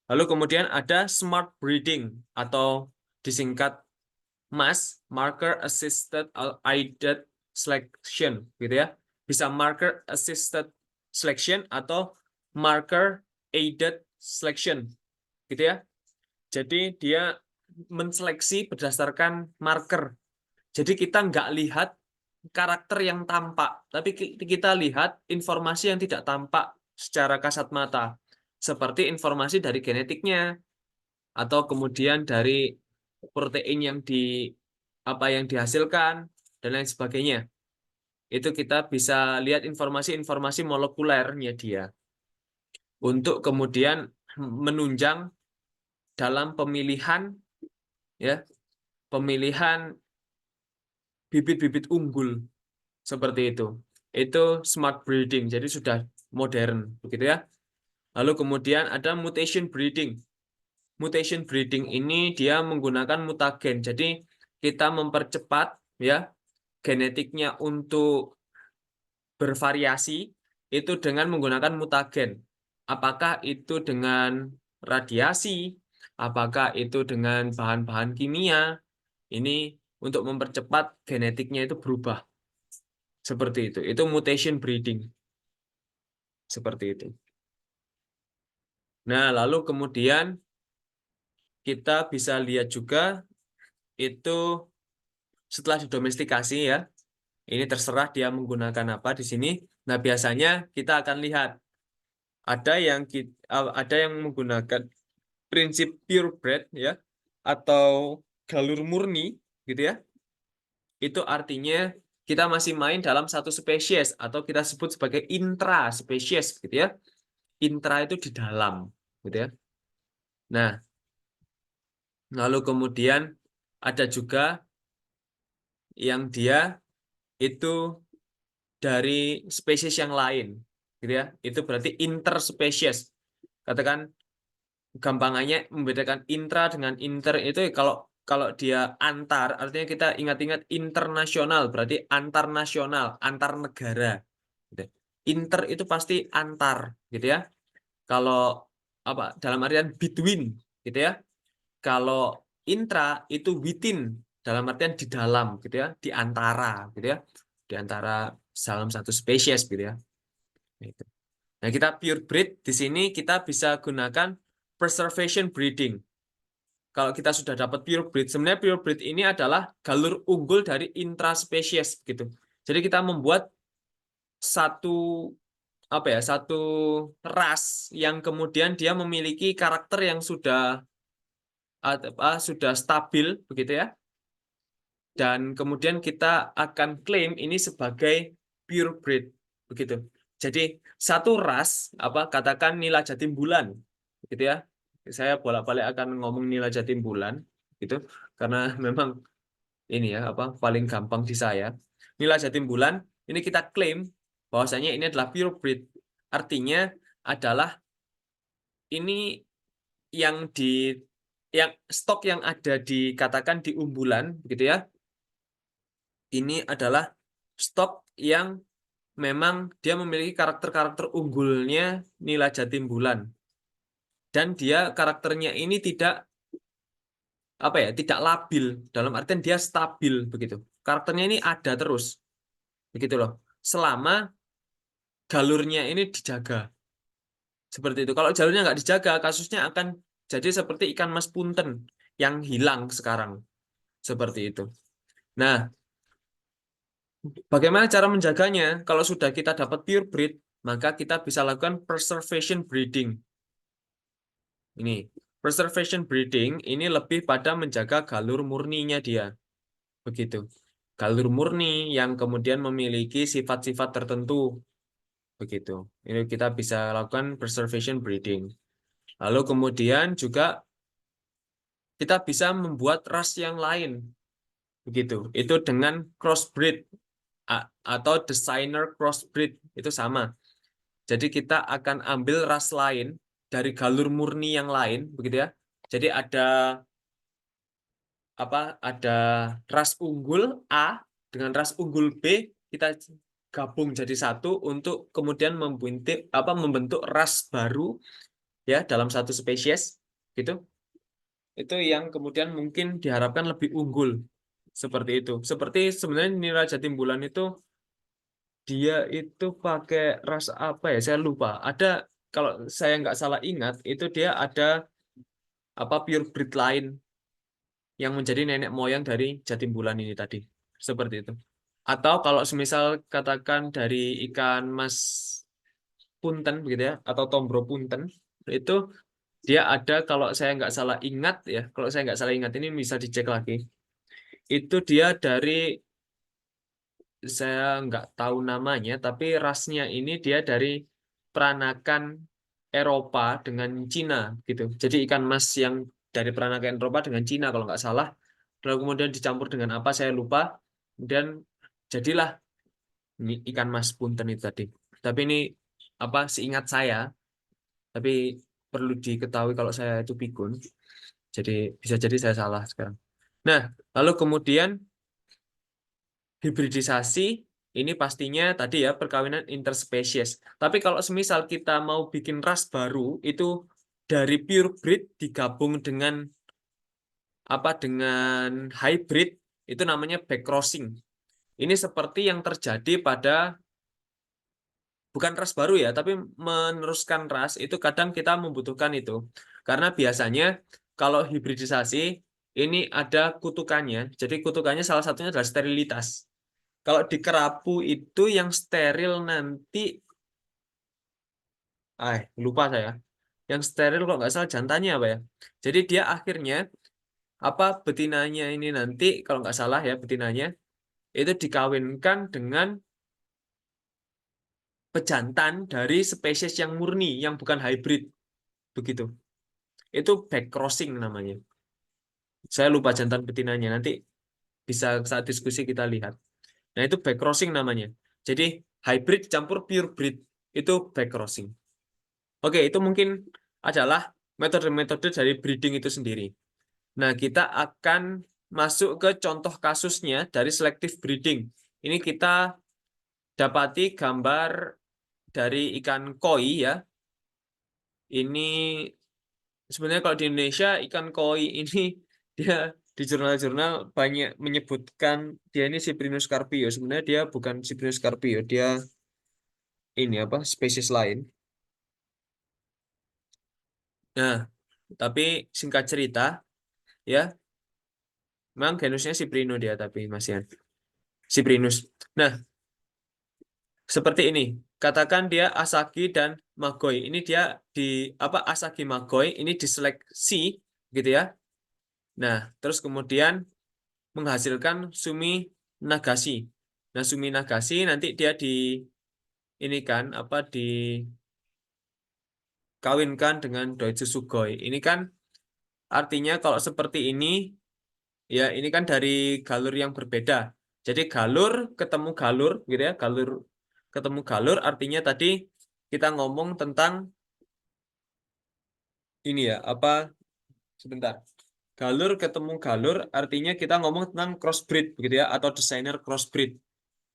Lalu kemudian ada smart breeding atau disingkat MAS, Marker Assisted Aided Selection, gitu ya. Bisa Marker Assisted Selection atau Marker Aided Selection, gitu ya. Jadi dia menseleksi berdasarkan marker. Jadi kita nggak lihat karakter yang tampak, tapi kita lihat informasi yang tidak tampak secara kasat mata, seperti informasi dari genetiknya atau kemudian dari protein yang dihasilkan dan lain sebagainya. Itu kita bisa lihat informasi-informasi molekulernya dia untuk kemudian menunjang dalam pemilihan ya, pemilihan bibit-bibit unggul seperti itu. Itu smart breeding, jadi sudah modern begitu ya. Lalu kemudian ada mutation breeding. Mutation breeding ini dia menggunakan mutagen. Jadi kita mempercepat ya genetiknya untuk bervariasi itu dengan menggunakan mutagen. Apakah itu dengan radiasi, apakah itu dengan bahan-bahan kimia, ini untuk mempercepat genetiknya itu berubah. Seperti itu. Itu mutation breeding. Seperti itu. Nah, lalu kemudian kita bisa lihat juga itu setelah didomestikasi ya. Ini terserah dia menggunakan apa di sini. Nah, biasanya kita akan lihat ada yang menggunakan prinsip purebred ya atau galur murni gitu ya. Itu artinya kita masih main dalam satu spesies atau kita sebut sebagai intra spesies gitu ya. Intra itu di dalam gitu ya. Nah, lalu kemudian ada juga yang dia itu dari spesies yang lain gitu ya. Itu berarti interspesies. Katakan gampangannya membedakan intra dengan inter itu kalau kalau dia antar artinya kita ingat-ingat internasional berarti antar nasional, antar negara. Gitu. Inter itu pasti antar gitu ya. Kalau apa dalam artian between gitu ya. Kalau intra itu within dalam artian di dalam gitu ya, di antara gitu ya. Di antara dalam satu spesies gitu ya. Gitu. Nah, kita pure breed di sini kita bisa gunakan preservation breeding. Kalau kita sudah dapat pure breed, sebenarnya pure breed ini adalah galur unggul dari intraspesies gitu. Jadi kita membuat satu apa ya, satu ras yang kemudian dia memiliki karakter yang sudah stabil begitu ya, dan kemudian kita akan klaim ini sebagai purebred begitu. Jadi satu ras, apa, katakan nila Jatim Bulan gitu ya, saya bolak-balik akan ngomong nila Jatim Bulan gitu karena memang ini ya, apa, paling gampang di saya. Nila Jatim Bulan ini kita klaim bahwasanya ini adalah purebred, artinya adalah ini yang yang stok yang ada dikatakan di Umbulan gitu ya, ini adalah stok yang memang dia memiliki karakter-karakter unggulnya nila Jatim Bulan, dan dia karakternya ini tidak, apa ya, tidak labil, dalam artian dia stabil begitu, karakternya ini ada terus begitu loh, selama galurnya ini dijaga seperti itu. Kalau jalurnya nggak dijaga, kasusnya akan jadi seperti ikan mas punten yang hilang sekarang seperti itu. Nah, bagaimana cara menjaganya? Kalau sudah kita dapat pure breed, maka kita bisa lakukan preservation breeding. Ini, preservation breeding ini lebih pada menjaga galur murninya dia. Begitu. Galur murni yang kemudian memiliki sifat-sifat tertentu. Begitu. Ini kita bisa lakukan preservation breeding. Lalu kemudian juga kita bisa membuat ras yang lain. Begitu. Itu dengan crossbreed atau designer crossbreed. Itu sama. Jadi kita akan ambil ras lain dari galur murni yang lain, begitu ya. Jadi ada ras unggul A dengan ras unggul B, kita gabung jadi satu untuk kemudian membentuk ras baru ya dalam satu spesies gitu. Itu yang kemudian mungkin diharapkan lebih unggul seperti itu. Seperti sebenarnya nira Jatim Bulan itu dia itu pakai ras apa ya? Saya lupa. Ada, kalau saya nggak salah ingat, itu dia ada apa, pure breed lain yang menjadi nenek moyang dari Jatim Bulan ini tadi. Seperti itu. Atau kalau semisal katakan dari ikan mas punten begitu ya, atau tombro punten, itu dia ada, kalau saya nggak salah ingat ya, kalau saya nggak salah ingat, ini bisa dicek lagi. Itu dia dari, saya nggak tahu namanya, tapi rasnya ini dia dari peranakan Eropa dengan Cina gitu. Jadi ikan mas yang dari peranakan Eropa dengan Cina kalau nggak salah. Lalu kemudian dicampur dengan apa saya lupa. Kemudian jadilah ini ikan mas punten itu tadi. Tapi ini apa, seingat saya. Tapi perlu diketahui kalau saya itu pikun. Jadi bisa jadi saya salah sekarang. Nah, lalu kemudian hibridisasi ini pastinya tadi ya perkawinan interspesies. Tapi kalau semisal kita mau bikin ras baru itu dari pure breed digabung dengan dengan hybrid, itu namanya backcrossing. Ini seperti yang terjadi pada, bukan ras baru ya, tapi meneruskan ras itu kadang kita membutuhkan itu. Karena biasanya kalau hibridisasi ini ada kutukannya. Jadi kutukannya salah satunya adalah sterilitas. Kalau di kerapu itu yang steril nanti, lupa saya. Yang steril kalau nggak salah jantannya apa ya. Jadi dia akhirnya betinanya ini nanti kalau nggak salah ya, betinanya itu dikawinkan dengan pejantan dari spesies yang murni, yang bukan hybrid begitu. Itu back crossing namanya. Saya lupa jantan betinanya. Nanti bisa saat diskusi kita lihat. Nah, itu back crossing namanya. Jadi hybrid campur pure breed itu back crossing. Oke, itu mungkin adalah metode-metode dari breeding itu sendiri. Nah, kita akan masuk ke contoh kasusnya dari selective breeding. Ini kita dapati gambar dari ikan koi ya. Ini sebenarnya kalau di Indonesia ikan koi ini dia di jurnal-jurnal banyak menyebutkan dia ini Cyprinus carpio. Sebenarnya dia bukan Cyprinus carpio, dia ini apa, spesies lain. Nah, tapi singkat cerita ya, memang genusnya Cyprino dia tapi masih Cyprinus. Nah, seperti ini. katakan dia Asagi dan Magoi. Ini dia di apa Asagi Magoi ini diseleksi gitu ya. Nah, terus kemudian menghasilkan Sumi Nagashi. Nah, Sumi Nagashi nanti dia di ini kan apa dikawinkan dengan Doitsu Sugoi. Ini kan artinya kalau seperti ini ya ini kan dari galur yang berbeda. Jadi galur ketemu galur gitu ya. Galur ketemu galur artinya tadi kita ngomong tentang ini ya, apa sebentar. Galur ketemu galur artinya kita ngomong tentang crossbreed begitu ya atau desainer crossbreed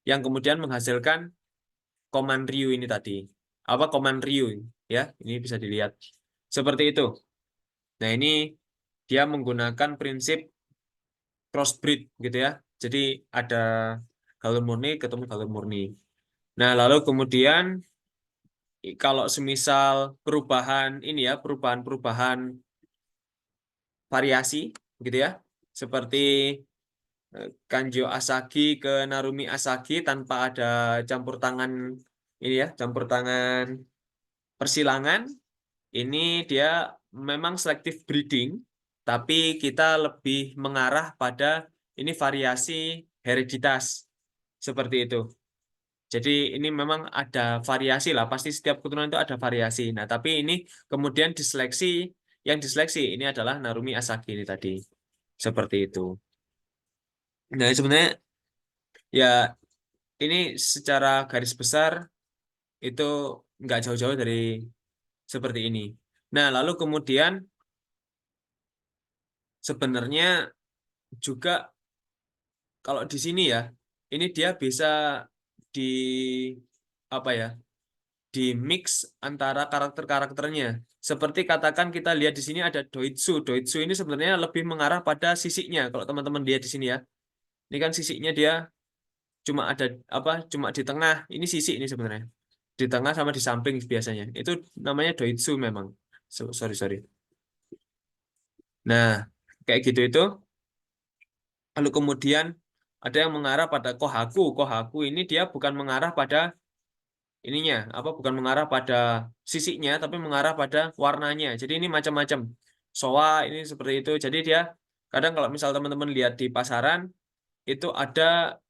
yang kemudian menghasilkan command Ryu ini tadi. Apa command Ryu ya? Ini bisa dilihat. Seperti itu. Nah, ini dia menggunakan prinsip crossbreed gitu ya. Jadi ada galur murni ketemu galur murni. Nah, lalu kemudian kalau semisal perubahan ini ya, perubahan-perubahan variasi gitu ya. Seperti Kanjo Asagi ke Narumi Asagi tanpa ada campur tangan ini ya, campur tangan persilangan. Ini dia memang selective breeding, tapi kita lebih mengarah pada ini variasi hereditas seperti itu. Jadi ini memang ada variasi lah, pasti setiap keturunan itu ada variasi. Nah, tapi ini kemudian diseleksi, yang diseleksi ini adalah Narumi Asagi ini tadi. Seperti itu. Nah, sebenarnya ya ini secara garis besar itu nggak jauh-jauh dari seperti ini. Nah, lalu kemudian sebenarnya juga kalau di sini ya, ini dia bisa di apa ya, di mix antara karakter-karakternya. Seperti katakan kita lihat di sini ada Doitsu. Doitsu ini sebenarnya lebih mengarah pada sisiknya. Kalau teman-teman lihat di sini ya, ini kan sisiknya dia cuma ada apa? Cuma di tengah. Ini sisik ini sebenarnya. Di tengah sama di samping biasanya. Itu namanya Doitsu memang. Sorry sorry. Nah, kayak gitu itu. Lalu kemudian ada yang mengarah pada Kohaku. Kohaku ini dia bukan mengarah pada ininya, apa bukan mengarah pada sisiknya, tapi mengarah pada warnanya. Jadi ini macam-macam. Soa ini seperti itu. Jadi dia kadang kalau misal teman-teman lihat di pasaran itu ada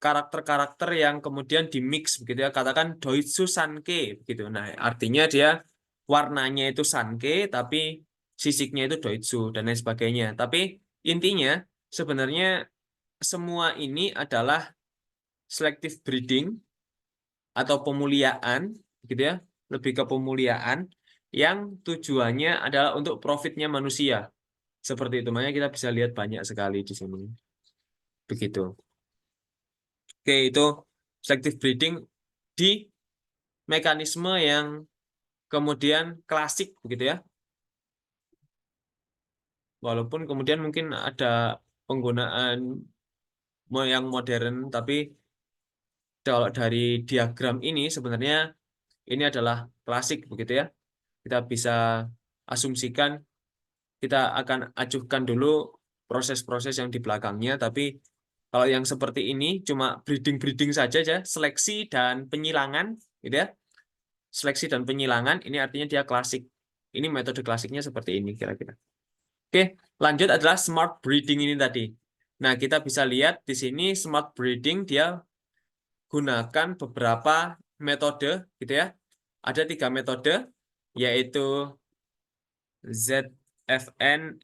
karakter-karakter yang kemudian di mix begitu ya. Katakan Doitsu Sanke begitu. Nah, artinya dia warnanya itu Sanke tapi sisiknya itu Doitsu dan lain sebagainya. Tapi intinya sebenarnya semua ini adalah selective breeding atau pemuliaan gitu ya, lebih ke pemuliaan yang tujuannya adalah untuk profitnya manusia. Seperti itu, makanya kita bisa lihat banyak sekali di sini. Begitu. Oke, itu selective breeding di mekanisme yang kemudian klasik begitu ya. Walaupun kemudian mungkin ada penggunaan yang modern, tapi kalau dari diagram ini sebenarnya ini adalah klasik begitu ya. Kita bisa asumsikan kita akan acuhkan dulu proses-proses yang di belakangnya, tapi kalau yang seperti ini cuma breeding-breeding saja ya, seleksi dan penyilangan, gitu ya. Seleksi dan penyilangan ini artinya dia klasik. Ini metode klasiknya seperti ini kira-kira. Oke, lanjut adalah smart breeding ini tadi. Nah, kita bisa lihat di sini smart breeding dia gunakan beberapa metode, gitu ya. Ada 3 metode, yaitu ZFN,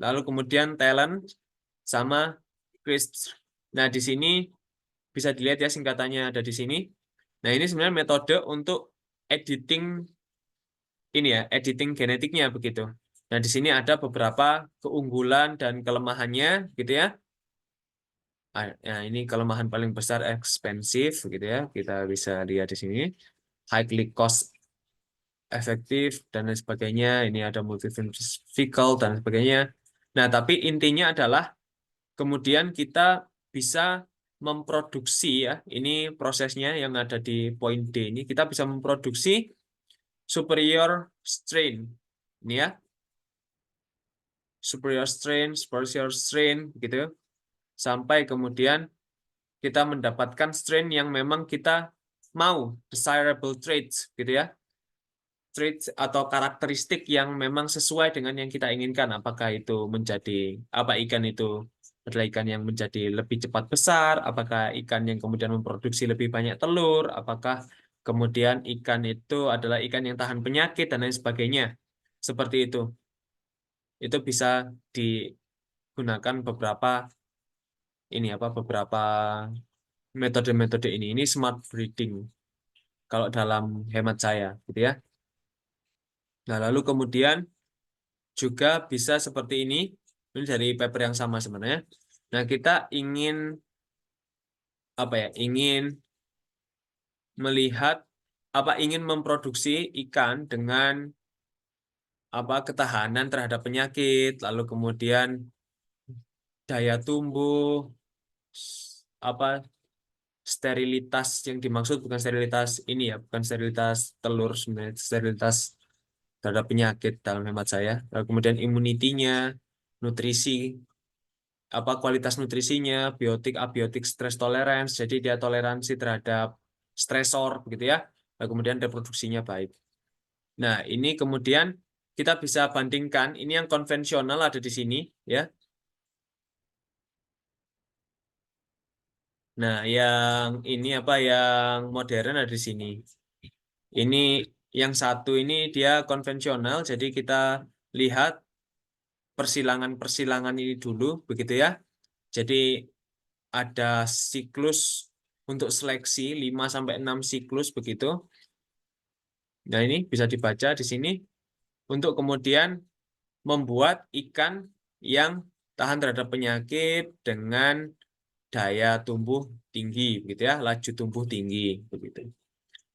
lalu kemudian talent, sama crisp. Nah, di sini bisa dilihat ya singkatannya ada di sini. Nah, ini sebenarnya metode untuk editing ini ya, editing genetiknya begitu. Nah, di sini ada beberapa keunggulan dan kelemahannya gitu ya. Nah, ini kelemahan paling besar ekspensif gitu ya. Kita bisa lihat di sini. Highly cost efektif dan lain sebagainya. Ini ada multifunksional dan sebagainya. Nah, tapi intinya adalah kemudian kita bisa memproduksi ya, ini prosesnya yang ada di poin D ini, kita bisa memproduksi superior strain. Ini ya, superior strain gitu. Sampai kemudian kita mendapatkan strain yang memang kita mau desirable traits gitu ya, traits atau karakteristik yang memang sesuai dengan yang kita inginkan. Apakah itu menjadi apa, ikan itu adalah ikan yang menjadi lebih cepat besar, apakah ikan yang kemudian memproduksi lebih banyak telur, apakah kemudian ikan itu adalah ikan yang tahan penyakit dan lain sebagainya. Seperti itu. Itu bisa digunakan beberapa metode-metode ini. Ini smart breeding kalau dalam hemat saya gitu ya. Nah, lalu kemudian juga bisa seperti ini dari paper yang sama sebenarnya. Nah, kita ingin apa ya? Ingin melihat ingin memproduksi ikan dengan ketahanan terhadap penyakit, lalu kemudian daya tumbuh, apa sterilitas yang dimaksud bukan sterilitas ini ya, bukan sterilitas telur sebenarnya, sterilitas terhadap penyakit dalam hemat saya. Lalu kemudian imunitinya, nutrisi, kualitas nutrisinya, biotik, abiotik, stress tolerance, jadi dia toleransi terhadap stresor begitu ya. Lalu kemudian reproduksinya baik. Nah, ini kemudian kita bisa bandingkan, ini yang konvensional ada di sini ya. Nah, yang ini yang modern ada di sini. Ini yang satu ini dia konvensional, jadi kita lihat persilangan-persilangan ini dulu, begitu ya. Jadi ada siklus untuk seleksi 5 sampai 6 siklus begitu. Nah, ini bisa dibaca di sini untuk kemudian membuat ikan yang tahan terhadap penyakit dengan daya tumbuh tinggi, begitu ya, laju tumbuh tinggi, begitu.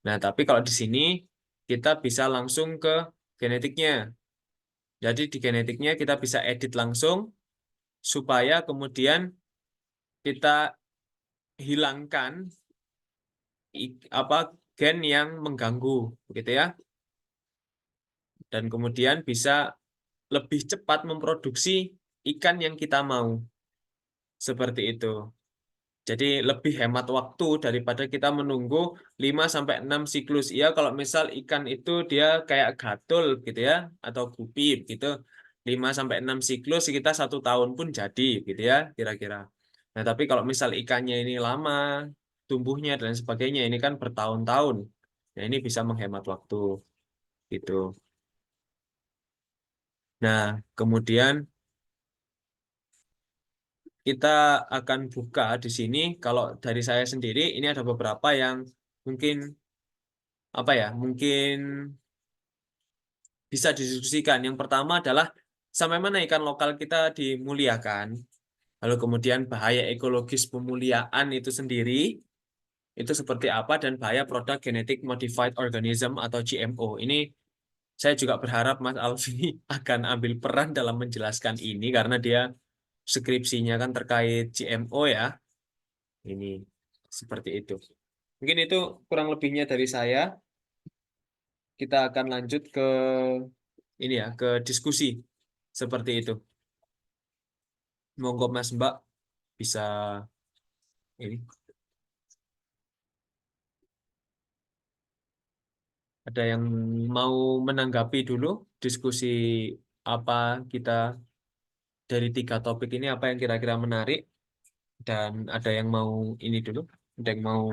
Nah, tapi kalau di sini kita bisa langsung ke genetiknya. Jadi di genetiknya kita bisa edit langsung supaya kemudian kita hilangkan gen yang mengganggu, begitu ya. Dan kemudian bisa lebih cepat memproduksi ikan yang kita mau. Seperti itu. Jadi lebih hemat waktu daripada kita menunggu 5 sampai 6 siklus. Ya, kalau misal ikan itu dia kayak gatul gitu ya, atau gupi gitu. 5 sampai 6 siklus kita 1 tahun pun jadi gitu ya, kira-kira. Nah, tapi kalau misal ikannya ini lama, tumbuhnya dan sebagainya, ini kan bertahun-tahun. Nah, ini bisa menghemat waktu gitu. Nah, kemudian kita akan buka di sini. Kalau dari saya sendiri, ini ada beberapa yang mungkin mungkin bisa didiskusikan. Yang pertama adalah sampai mana ikan lokal kita dimuliakan. Lalu kemudian bahaya ekologis pemuliaan itu sendiri, itu seperti apa, dan bahaya produk genetic modified organism atau GMO. Ini saya juga berharap Mas Alfi akan ambil peran dalam menjelaskan ini karena dia skripsinya kan terkait GMO ya. Ini seperti itu. Mungkin itu kurang lebihnya dari saya. Kita akan lanjut ke ini ya, ke diskusi seperti itu. Monggo Mas Mbak bisa ini. Ada yang mau menanggapi dulu diskusi apa kita dari 3 topik ini apa yang kira-kira menarik, dan ada yang mau ini dulu, ada yang mau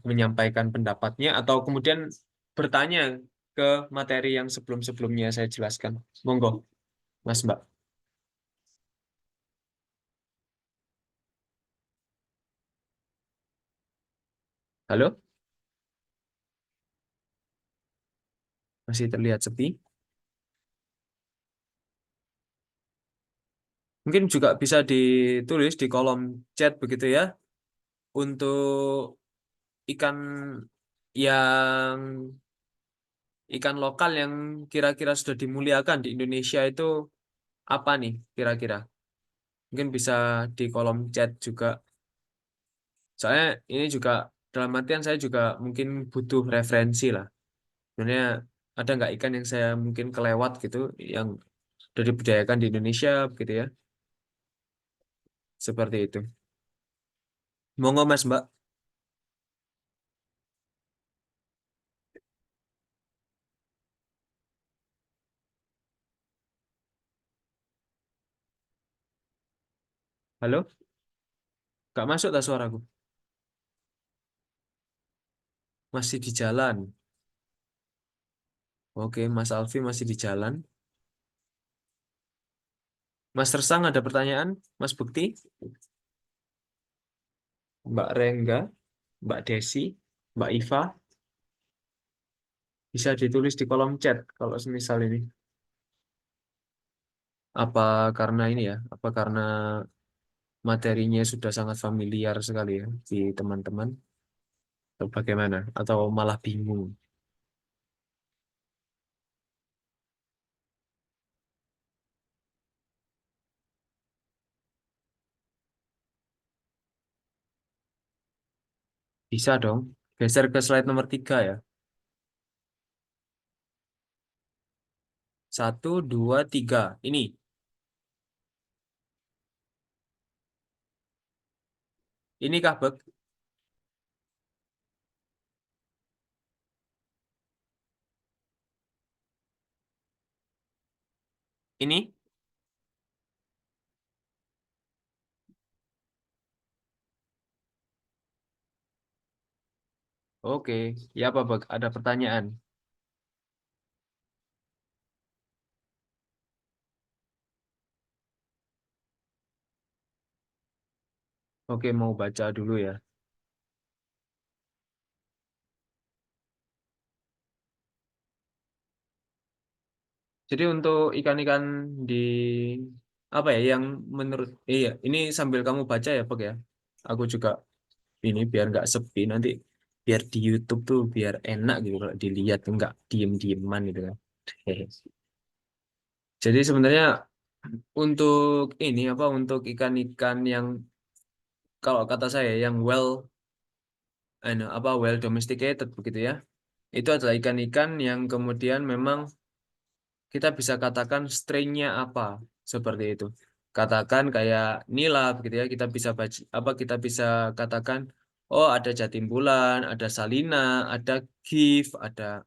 menyampaikan pendapatnya atau kemudian bertanya ke materi yang sebelum-sebelumnya saya jelaskan. Monggo Mas Mbak. Halo? Masih terlihat sepi. Mungkin juga bisa ditulis di kolom chat begitu ya. Untuk ikan yang ikan lokal yang kira-kira sudah dimuliakan di Indonesia itu apa nih kira-kira? Mungkin bisa di kolom chat juga. Soalnya ini juga dalam artian saya juga mungkin butuh referensi lah. Sebenarnya ada nggak ikan yang saya mungkin kelewat gitu yang sudah dibudidayakan di Indonesia begitu ya. Seperti itu. Monggo Mas Mbak. Halo? Gak masuk tak suaraku? Masih di jalan. Oke, Mas Alfi masih di jalan. Mas Tersang ada pertanyaan? Mas Bukti? Mbak Rengga? Mbak Desi? Mbak Iva? Bisa ditulis di kolom chat kalau semisal ini. Apa karena ini ya? Apa karena materinya sudah sangat familiar sekali ya di teman-teman? Atau bagaimana? Atau malah bingung? Bisa dong. Geser ke slide nomor 3 ya. 1, 2, 3. Ini kah, Bek? Ini? Oke. Ya, apa, Bek? Ada pertanyaan? Oke, mau baca dulu ya. Jadi untuk ikan-ikan di apa ya yang menurut iya ini sambil kamu baca ya Pak ya. Aku juga ini biar nggak sepi nanti biar di YouTube tuh biar enak gitu kalau dilihat nggak diem-dieman gitu kan. Hehe. Jadi sebenarnya untuk ini apa untuk ikan-ikan yang kalau kata saya yang well domesticated begitu ya. Itu adalah ikan-ikan yang kemudian memang kita bisa katakan strain-nya apa seperti itu. Katakan kayak nila begitu ya, kita bisa baca apa kita bisa katakan oh ada Jatim Bulan, ada Salina, ada Gift, ada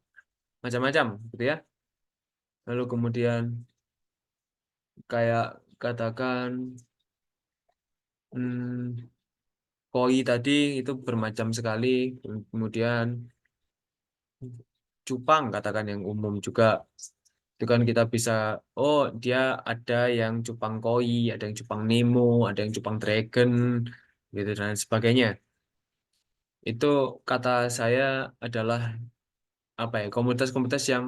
macam-macam gitu ya. Lalu kemudian kayak katakan hmm, koi tadi itu bermacam sekali. Kemudian cupang katakan yang umum juga itu kan kita bisa oh dia ada yang cupang koi ada yang cupang Nemo ada yang cupang dragon gitu dan sebagainya itu kata saya adalah apa ya komunitas-komunitas yang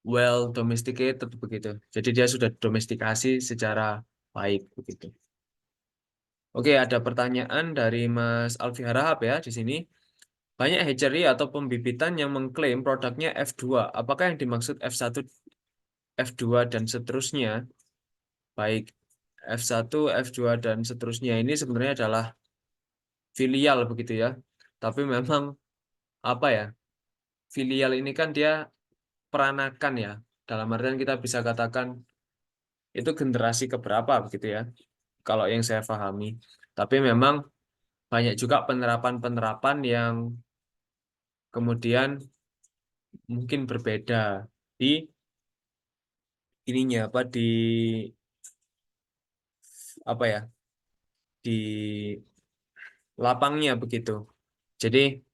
well domesticated begitu jadi dia sudah domestikasi secara baik begitu. Oke, ada pertanyaan dari Mas Alfi Harahap ya di sini. Banyak hatchery atau pembibitan yang mengklaim produknya F2. Apakah yang dimaksud F1, F2 dan seterusnya? Baik F1, F2 dan seterusnya ini sebenarnya adalah filial begitu ya. Tapi memang apa ya? Filial ini kan dia peranakan ya. Dalam artian kita bisa katakan itu generasi keberapa begitu ya. Kalau yang saya pahami. Tapi memang banyak juga penerapan-penerapan yang kemudian mungkin berbeda di ininya apa di apa ya? Di lapangnya begitu. Jadi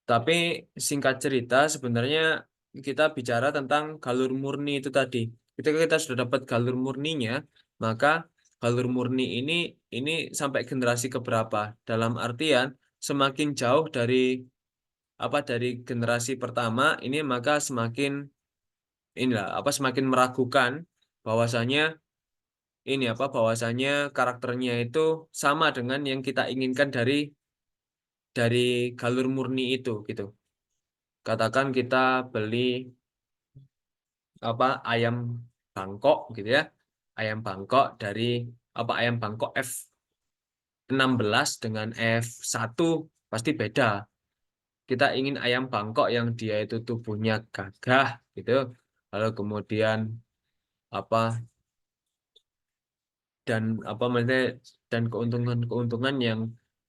tapi singkat cerita sebenarnya kita bicara tentang galur murni itu tadi. Ketika kita sudah dapat galur murninya, maka galur murni ini sampai generasi keberapa? Dalam artian semakin jauh dari apa dari generasi pertama ini maka semakin inilah apa semakin meragukan bahwasanya ini apa bahwasanya karakternya itu sama dengan yang kita inginkan dari galur murni itu gitu. Katakan kita beli apa ayam Bangkok gitu ya. Ayam Bangkok dari apa ayam Bangkok F16 dengan F1 pasti beda. Kita ingin ayam Bangkok yang dia itu tubuhnya gagah gitu. Lalu kemudian apa dan apa maksudnya dan keuntungan-keuntungan yang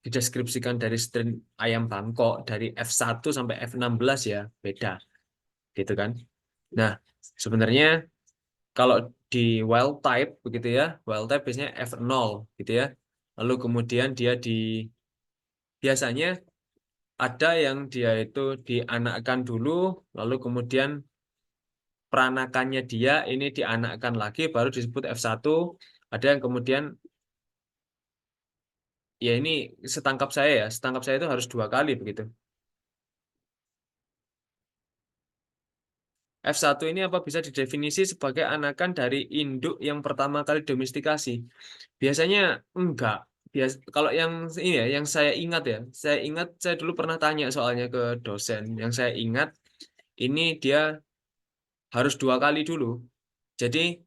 dideskripsikan dari strain ayam Bangkok dari F1 sampai F16 ya beda gitu kan. Nah, sebenarnya Kalau di wild type begitu ya, wild type biasanya F0 gitu ya. Lalu kemudian dia biasanya ada yang dia itu dianakkan dulu, lalu kemudian peranakannya dia ini dianakkan lagi baru disebut F1. Ada yang kemudian ya ini setangkap saya itu harus 2 kali begitu. F1 ini apa bisa didefinisi sebagai anakan dari induk yang pertama kali domestikasi? Biasanya enggak. Kalau yang ini ya, yang saya ingat saya dulu pernah tanya soalnya ke dosen. Yang saya ingat ini dia harus 2 kali dulu. Jadi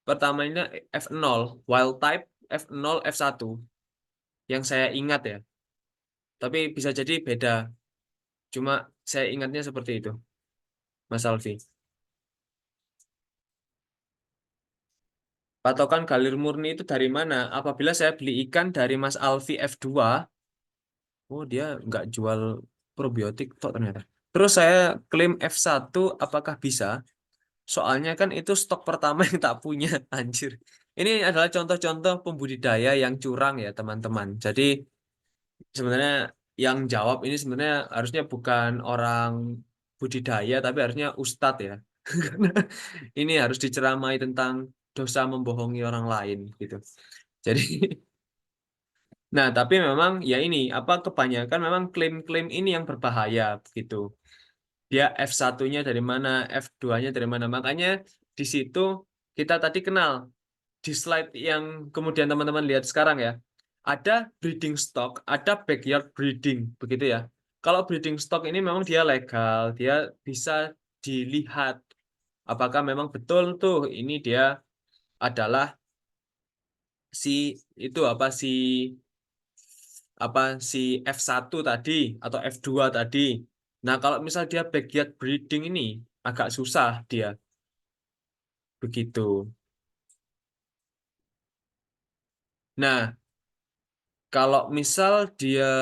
pertamanya F0, wild type F0 F1 yang saya ingat ya. Tapi bisa jadi beda. Cuma saya ingatnya seperti itu, Mas Alfi. Patokan galir murni itu dari mana? Apabila saya beli ikan dari Mas Alfi F2, oh dia nggak jual probiotik toh ternyata. Terus saya klaim F1, apakah bisa? Soalnya kan itu stok pertama yang tak punya, anjir. Ini adalah contoh-contoh pembudidaya yang curang ya, teman-teman. Jadi sebenarnya yang jawab ini sebenarnya harusnya bukan orang budidaya, tapi harusnya ustadz ya. Karena ini harus diceramai tentang dosa membohongi orang lain gitu. Jadi, nah tapi memang ya ini apa kebanyakan memang klaim-klaim ini yang berbahaya gitu. Dia F1-nya dari mana, F2-nya dari mana. Makanya di situ kita tadi kenal di slide yang kemudian teman-teman lihat sekarang ya. Ada breeding stock, ada backyard breeding, begitu ya. Kalau breeding stock ini memang dia legal, dia bisa dilihat apakah memang betul tuh ini dia adalah si itu apa si F1 tadi atau F2 tadi. Nah, kalau misal dia backyard breeding ini agak susah dia begitu. Nah, kalau misal dia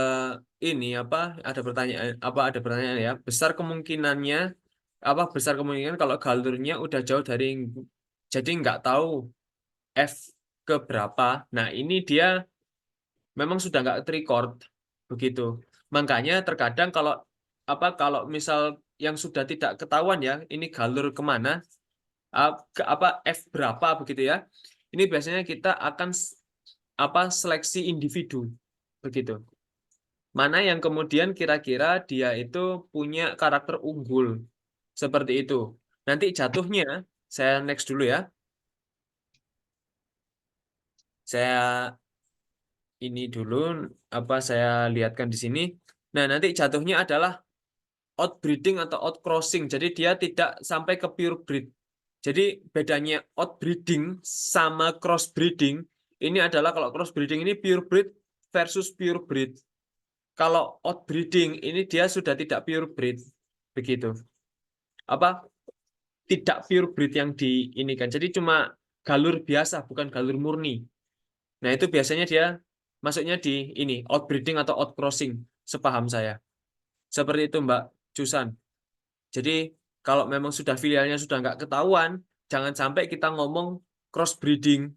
ini ada pertanyaan ya, besar kemungkinan kalau galurnya udah jauh dari jadi nggak tahu F ke berapa. Nah, ini dia memang sudah nggak record begitu. Makanya terkadang kalau misal yang sudah tidak ketahuan ya, ini galur kemana, apa F berapa begitu ya. Ini biasanya kita akan seleksi individu begitu. Mana yang kemudian kira-kira dia itu punya karakter unggul seperti itu. Nanti jatuhnya saya next dulu ya. Saya ini dulu saya lihatkan di sini. Nah, nanti jatuhnya adalah outbreeding atau outcrossing. Jadi dia tidak sampai ke pure breed. Jadi bedanya outbreeding sama crossbreeding ini adalah kalau crossbreeding ini pure breed versus pure breed. Kalau outbreeding ini dia sudah tidak pure breed. Begitu. Apa? Tidak pure breed yang diinikan. Jadi cuma galur biasa, bukan galur murni. Nah, itu biasanya dia masuknya di ini, outbreeding atau outcrossing, sepaham saya. Seperti itu, Mbak Jusan. Jadi kalau memang sudah filialnya sudah nggak ketahuan, jangan sampai kita ngomong crossbreeding.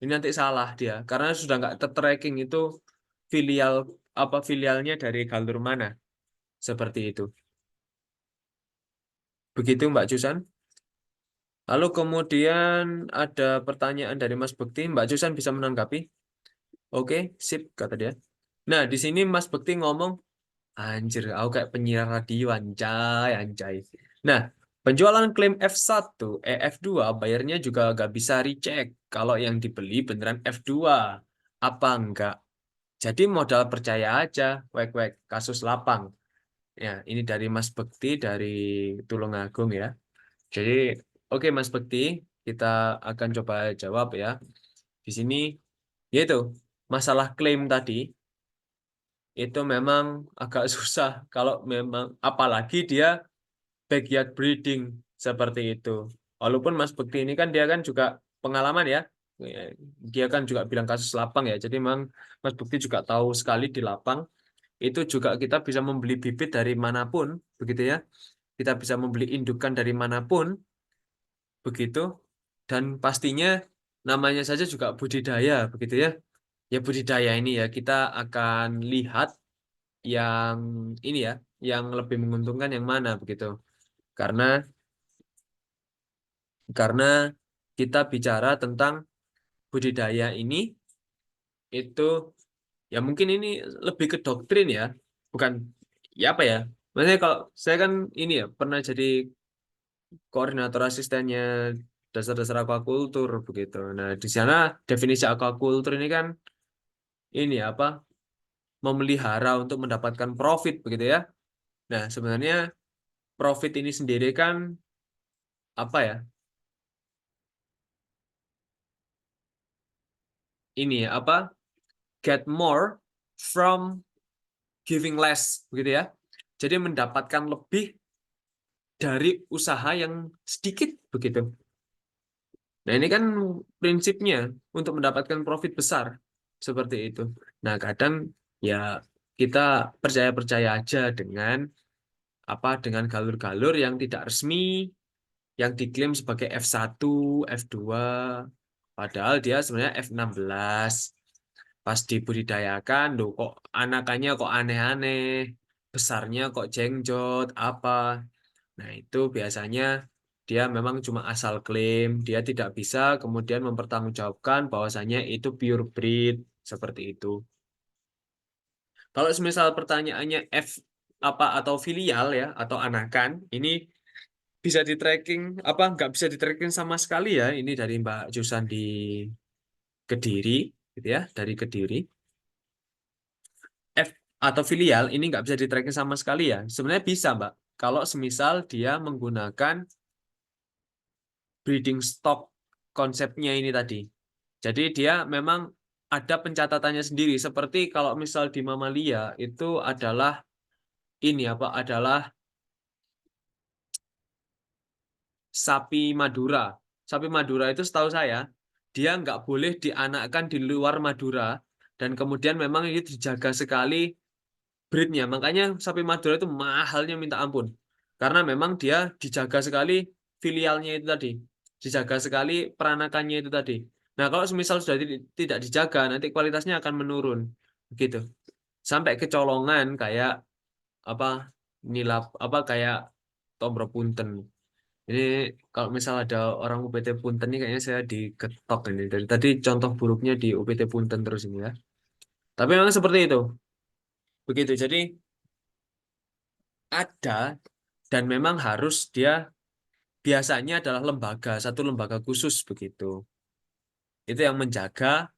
Ini nanti salah dia, karena sudah nggak ter-tracking itu filial filialnya dari galur mana. Seperti itu. Begitu Mbak Jusan. Lalu kemudian ada pertanyaan dari Mas Bekti. Mbak Jusan bisa menanggapi? Oke, sip, kata dia. Nah, di sini Mas Bekti ngomong, anjir, aku kayak penyiar radio, anjay, anjay. Nah, penjualan klaim F1, F2, bayarnya juga nggak bisa recheck kalau yang dibeli beneran F2. Apa enggak? Jadi modal percaya aja, wek-wek, kasus lapang. Ya, ini dari Mas Bekti, dari Tulungagung ya. Jadi, oke Mas Bekti, kita akan coba jawab ya. Di sini, yaitu masalah klaim tadi, itu memang agak susah kalau memang apalagi dia backyard breeding seperti itu. Walaupun Mas Bekti ini kan dia kan juga pengalaman ya. Dia kan juga bilang kasus lapang ya. Jadi memang Mas Bekti juga tahu sekali di lapang itu juga kita bisa membeli bibit dari manapun begitu ya. Kita bisa membeli indukan dari manapun begitu. Dan pastinya namanya saja juga budidaya, begitu ya. Ya budidaya ini ya kita akan lihat yang ini ya, yang lebih menguntungkan yang mana begitu. Karena karena kita bicara tentang budidaya ini itu ya mungkin ini lebih ke doktrin ya, bukan ya apa ya. Maksudnya kalau saya kan ini ya pernah jadi koordinator asistennya dasar-dasar aquacultur begitu. Nah, di sana definisi aquacultur ini kan ini apa? Memelihara untuk mendapatkan profit begitu ya. Nah, sebenarnya profit ini sendiri kan apa ya? Ini ya, apa? Get more from giving less begitu ya. Jadi mendapatkan lebih dari usaha yang sedikit begitu. Nah, ini kan prinsipnya untuk mendapatkan profit besar seperti itu. Nah, kadang ya kita percaya-percaya aja dengan apa dengan galur-galur yang tidak resmi yang diklaim sebagai F1, F2, padahal dia sebenarnya F16. Pas dibudidayakan, loh kok anakannya kok aneh-aneh, besarnya kok jenggot, apa. Nah, itu biasanya dia memang cuma asal klaim, dia tidak bisa kemudian mempertanggungjawabkan bahwasanya itu pure breed, seperti itu. Kalau semisal pertanyaannya F apa atau filial ya, atau anakan, ini bisa di tracking, apa nggak bisa di tracking sama sekali ya, ini dari Mbak Jusan di Kediri, gitu ya, dari Kediri. F atau filial ini nggak bisa di tracking sama sekali ya. Sebenarnya bisa, Mbak. Kalau semisal dia menggunakan breeding stock konsepnya ini tadi. Jadi dia memang ada pencatatannya sendiri. Seperti kalau misal di mamalia itu adalah ini apa? Adalah sapi Madura. Sapi Madura itu setahu saya dia nggak boleh dianakkan di luar Madura dan kemudian memang ini dijaga sekali breednya. Makanya sapi Madura itu mahalnya minta ampun. Karena memang dia dijaga sekali filialnya itu tadi. Dijaga sekali peranakannya itu tadi. Nah, kalau semisal sudah tidak dijaga, nanti kualitasnya akan menurun. Begitu. Sampai kecolongan kayak apa nilap apa kayak Tombro Punten. Ini kalau misal ada orang UPT Punten ini kayaknya saya diketok ini. Dari tadi contoh buruknya di UPT Punten terus ini ya. Tapi memang seperti itu. Begitu. Jadi ada dan memang harus dia biasanya adalah lembaga, satu lembaga khusus begitu. Itu yang menjaga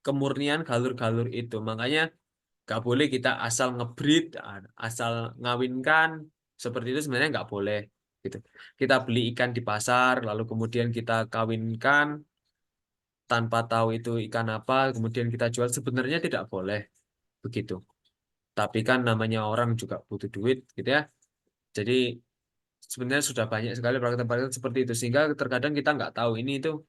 kemurnian galur-galur itu. Makanya nggak boleh kita asal ngebreed, asal ngawinkan seperti itu sebenarnya nggak boleh. Gitu. Kita beli ikan di pasar, lalu kemudian kita kawinkan tanpa tahu itu ikan apa, kemudian kita jual sebenarnya tidak boleh begitu. Tapi kan namanya orang juga butuh duit, gitu ya. Jadi sebenarnya sudah banyak sekali praktek-praktek seperti itu sehingga terkadang kita nggak tahu ini itu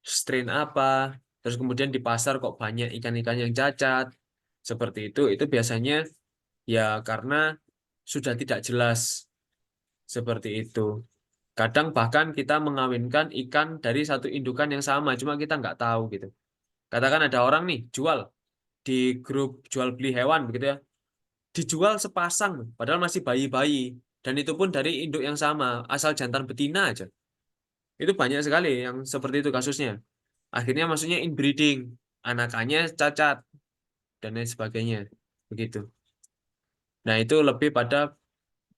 strain apa, terus kemudian di pasar kok banyak ikan-ikan yang cacat seperti itu biasanya ya karena sudah tidak jelas seperti itu. Kadang bahkan kita mengawinkan ikan dari satu indukan yang sama cuma kita nggak tahu gitu. Katakan ada orang nih jual di grup jual beli hewan begitu ya, dijual sepasang padahal masih bayi-bayi dan itu pun dari induk yang sama asal jantan betina aja. Itu banyak sekali yang seperti itu kasusnya. Akhirnya maksudnya inbreeding, anakannya cacat dan lain sebagainya. Begitu. Nah, itu lebih pada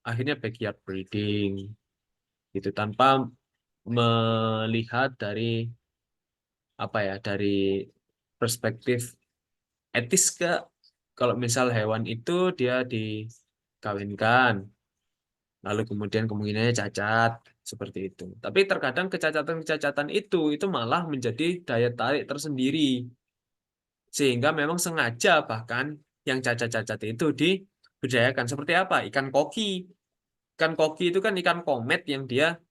akhirnya backyard breeding gitu tanpa melihat dari apa ya, dari perspektif etis ke kalau misal hewan itu dia dikawinkan lalu kemudian kemungkinannya cacat seperti itu. Tapi terkadang kecacatan-kecacatan itu malah menjadi daya tarik tersendiri sehingga memang sengaja bahkan yang cacat-cacat itu diberdayakan seperti apa? Ikan koki. Ikan koki itu kan ikan komet yang dia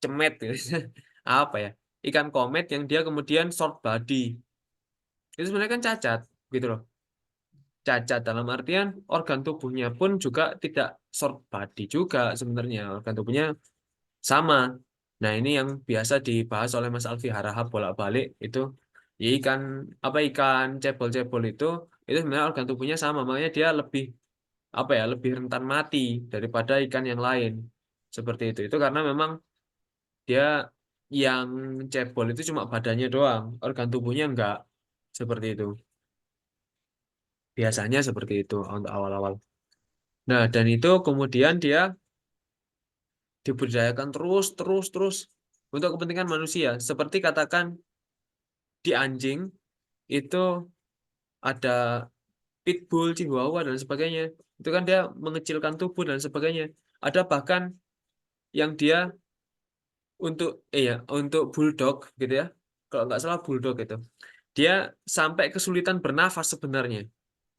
cemet gitu. Apa ya? Ikan komet yang dia kemudian short body. Itu sebenarnya kan cacat gitu loh. Cacat dalam artian organ tubuhnya pun juga tidak short body juga sebenarnya. Organ tubuhnya sama. Nah, ini yang biasa dibahas oleh Mas Alfi Harahap bolak-balik itu, ya ikan cebol-cebol itu sebenarnya organ tubuhnya sama, makanya dia lebih lebih rentan mati daripada ikan yang lain. Seperti itu. Itu karena memang dia yang cebol itu cuma badannya doang, organ tubuhnya enggak. Seperti itu. Biasanya seperti itu untuk awal-awal. Nah, dan itu kemudian dia diberdayakan terus, terus, terus untuk kepentingan manusia. Seperti katakan di anjing itu ada pitbull, chihuahua dan sebagainya. Itu kan dia mengecilkan tubuh dan sebagainya. Ada bahkan yang dia untuk bulldog gitu ya. Kalau nggak salah bulldog itu. Dia sampai kesulitan bernafas sebenarnya.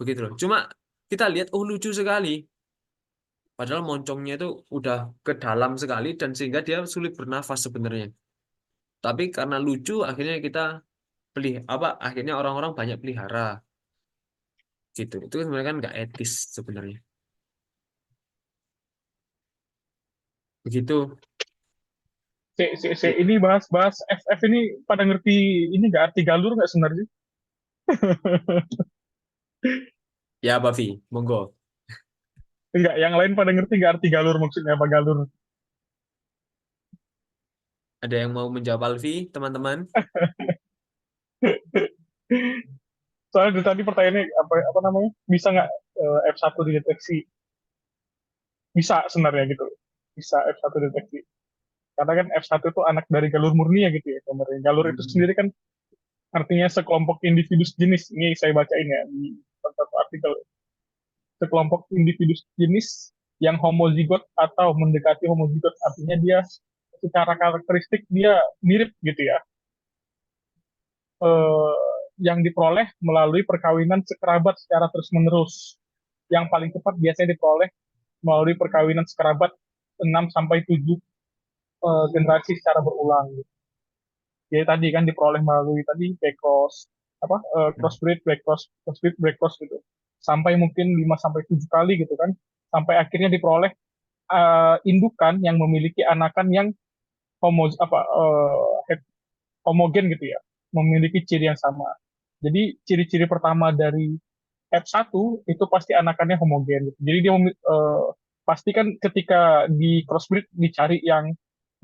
Begitu loh. Cuma kita lihat lucu sekali. Padahal moncongnya itu udah ke dalam sekali dan sehingga dia sulit bernafas sebenarnya. Tapi karena lucu akhirnya kita akhirnya orang-orang banyak pelihara gitu. Itu sebenarnya kan nggak etis sebenarnya. Begitu. Ini bahas-bahas FF ini pada ngerti ini nggak arti galur nggak sebenarnya? Ya, Bavi, monggo. Enggak, yang lain pada ngerti nggak arti galur maksudnya apa galur? Ada yang mau menjawab Alfi, teman-teman? Soalnya dari tadi pertanyaannya apa namanya? Bisa nggak F1 dideteksi? Bisa sebenarnya gitu. Bisa F1 deteksi. Karena kan F1 itu anak dari galur murni ya gitu ya. Sebenarnya galur itu Hmm. sendiri kan artinya sekelompok individu jenis. Ini saya bacain ya di satu artikel. Sekelompok individu jenis yang homozigot atau mendekati homozigot. Artinya dia secara karakteristik dia mirip gitu ya. eh, yang diperoleh melalui perkawinan sekerabat secara terus-menerus. Yang paling cepat biasanya diperoleh melalui perkawinan sekerabat 6 sampai 7 generasi secara berulang. Jadi tadi kan diperoleh melalui tadi back cross apa crossbreed, back cross gitu. Sampai mungkin 5 sampai 7 kali gitu kan. Sampai akhirnya diperoleh indukan yang memiliki anakan yang homogen gitu ya, memiliki ciri yang sama. Jadi ciri-ciri pertama dari F1 itu pasti anakannya homogen gitu. Jadi dia pasti kan ketika di crossbreed dicari yang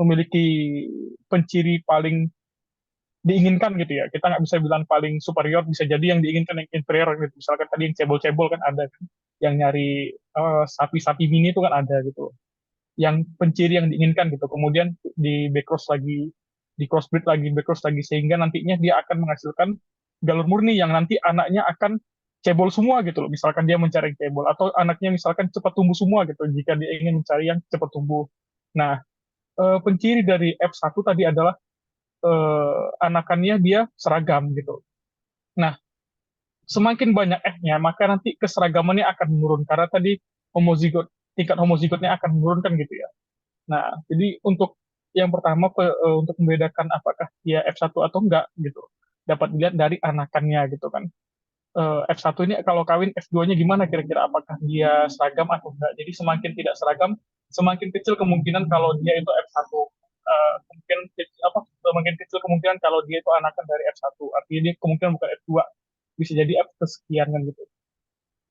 memiliki penciri paling diinginkan gitu ya. Kita nggak bisa bilang paling superior, bisa jadi yang diinginkan yang inferior gitu. Misalkan tadi yang cebol-cebol kan ada kan, yang nyari sapi-sapi mini itu kan ada gitu. Yang penciri yang diinginkan gitu. Kemudian di backcross lagi, di crossbreed lagi, backcross lagi, sehingga nantinya dia akan menghasilkan galur murni yang nanti anaknya akan cebol semua gitu loh. Misalkan dia mencari cebol atau anaknya misalkan cepat tumbuh semua gitu jika dia ingin mencari yang cepat tumbuh. Nah, penciri dari F1 tadi adalah anakannya dia seragam gitu. Nah, semakin banyak F-nya, maka nanti keseragamannya akan menurun karena tadi homozigot tingkat homozigotnya akan menurunkan gitu ya. Nah, jadi untuk yang pertama untuk membedakan apakah dia F1 atau enggak gitu. Dapat dilihat dari anakannya gitu kan. F1 ini kalau kawin F2-nya gimana kira-kira apakah dia seragam atau enggak. Jadi semakin tidak seragam, semakin kecil kemungkinan kalau dia itu F1. Kemungkinan kecil, semakin kecil kemungkinan kalau dia itu anakan dari F1. Artinya dia kemungkinan bukan F2. Bisa jadi F kesekian kan gitu.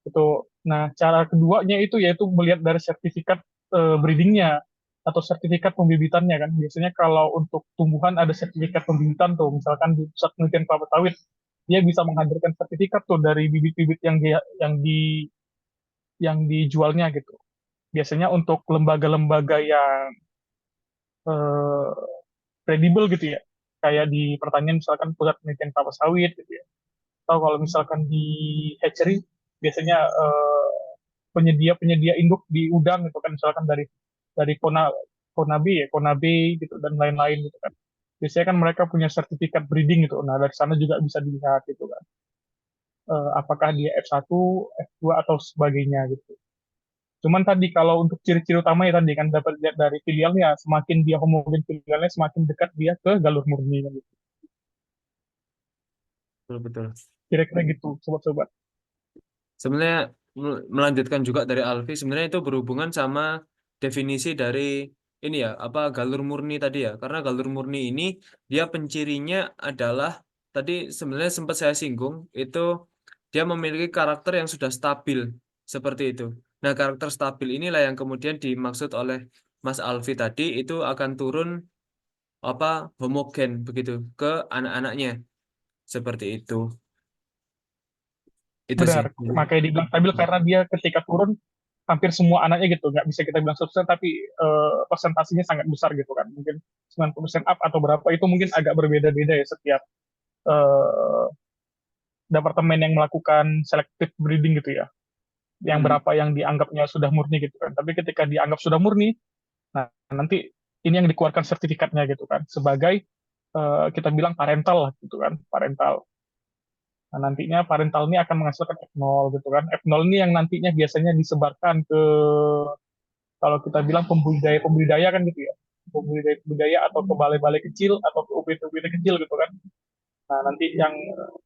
Itu. Nah, cara keduanya itu yaitu melihat dari sertifikat breedingnya atau sertifikat pembibitannya kan. Biasanya kalau untuk tumbuhan ada sertifikat pembibitan tuh, misalkan di pusat penelitian kelapa sawit, dia bisa menghadirkan sertifikat tuh dari bibit-bibit yang dijualnya gitu. Biasanya untuk lembaga-lembaga yang eh, kredibel gitu ya, kayak di pertanian misalkan pusat penelitian kelapa sawit gitu ya. Atau kalau misalkan di hatchery biasanya penyedia-penyedia induk di udang gitu kan misalkan dari Konabe gitu dan lain-lain gitu kan. Biasanya kan mereka punya sertifikat breeding gitu. Nah, dari sana juga bisa dilihat gitu kan. Apakah dia F1, F2 atau sebagainya gitu. Cuman tadi kalau untuk ciri-ciri utamanya tadi kan dapat lihat dari filialnya, semakin dia homogen filialnya semakin dekat dia ke galur murni kan gitu. Betul, betul. Kira-kira gitu sobat-sobat. Sebenarnya melanjutkan juga dari Alfi, sebenarnya itu berhubungan sama definisi dari ini ya apa galur murni tadi ya. Karena galur murni ini dia pencirinya adalah tadi sebenarnya sempat saya singgung itu dia memiliki karakter yang sudah stabil seperti itu. Nah, karakter stabil inilah yang kemudian dimaksud oleh Mas Alfi tadi itu akan turun apa homogen begitu ke anak-anaknya seperti itu. Itu sih. Benar, makanya dibilang stabil karena dia ketika turun hampir semua anaknya gitu, nggak bisa kita bilang 100% tapi presentasinya sangat besar gitu kan, mungkin 90% up atau berapa itu mungkin agak berbeda-beda ya setiap eh, departemen yang melakukan selective breeding gitu ya, yang Hmm. berapa yang dianggapnya sudah murni gitu kan, tapi ketika dianggap sudah murni, nah nanti ini yang dikeluarkan sertifikatnya gitu kan, sebagai kita bilang parental lah gitu kan, parental. Nah, nantinya parental ini akan menghasilkan F0 gitu kan. F0 ini yang nantinya biasanya disebarkan ke kalau kita bilang pembudidaya-pembudidaya kan gitu ya. Pembudidaya atau ke balai-balai kecil atau ke UPT-UPT kecil gitu kan. Nah, nanti yang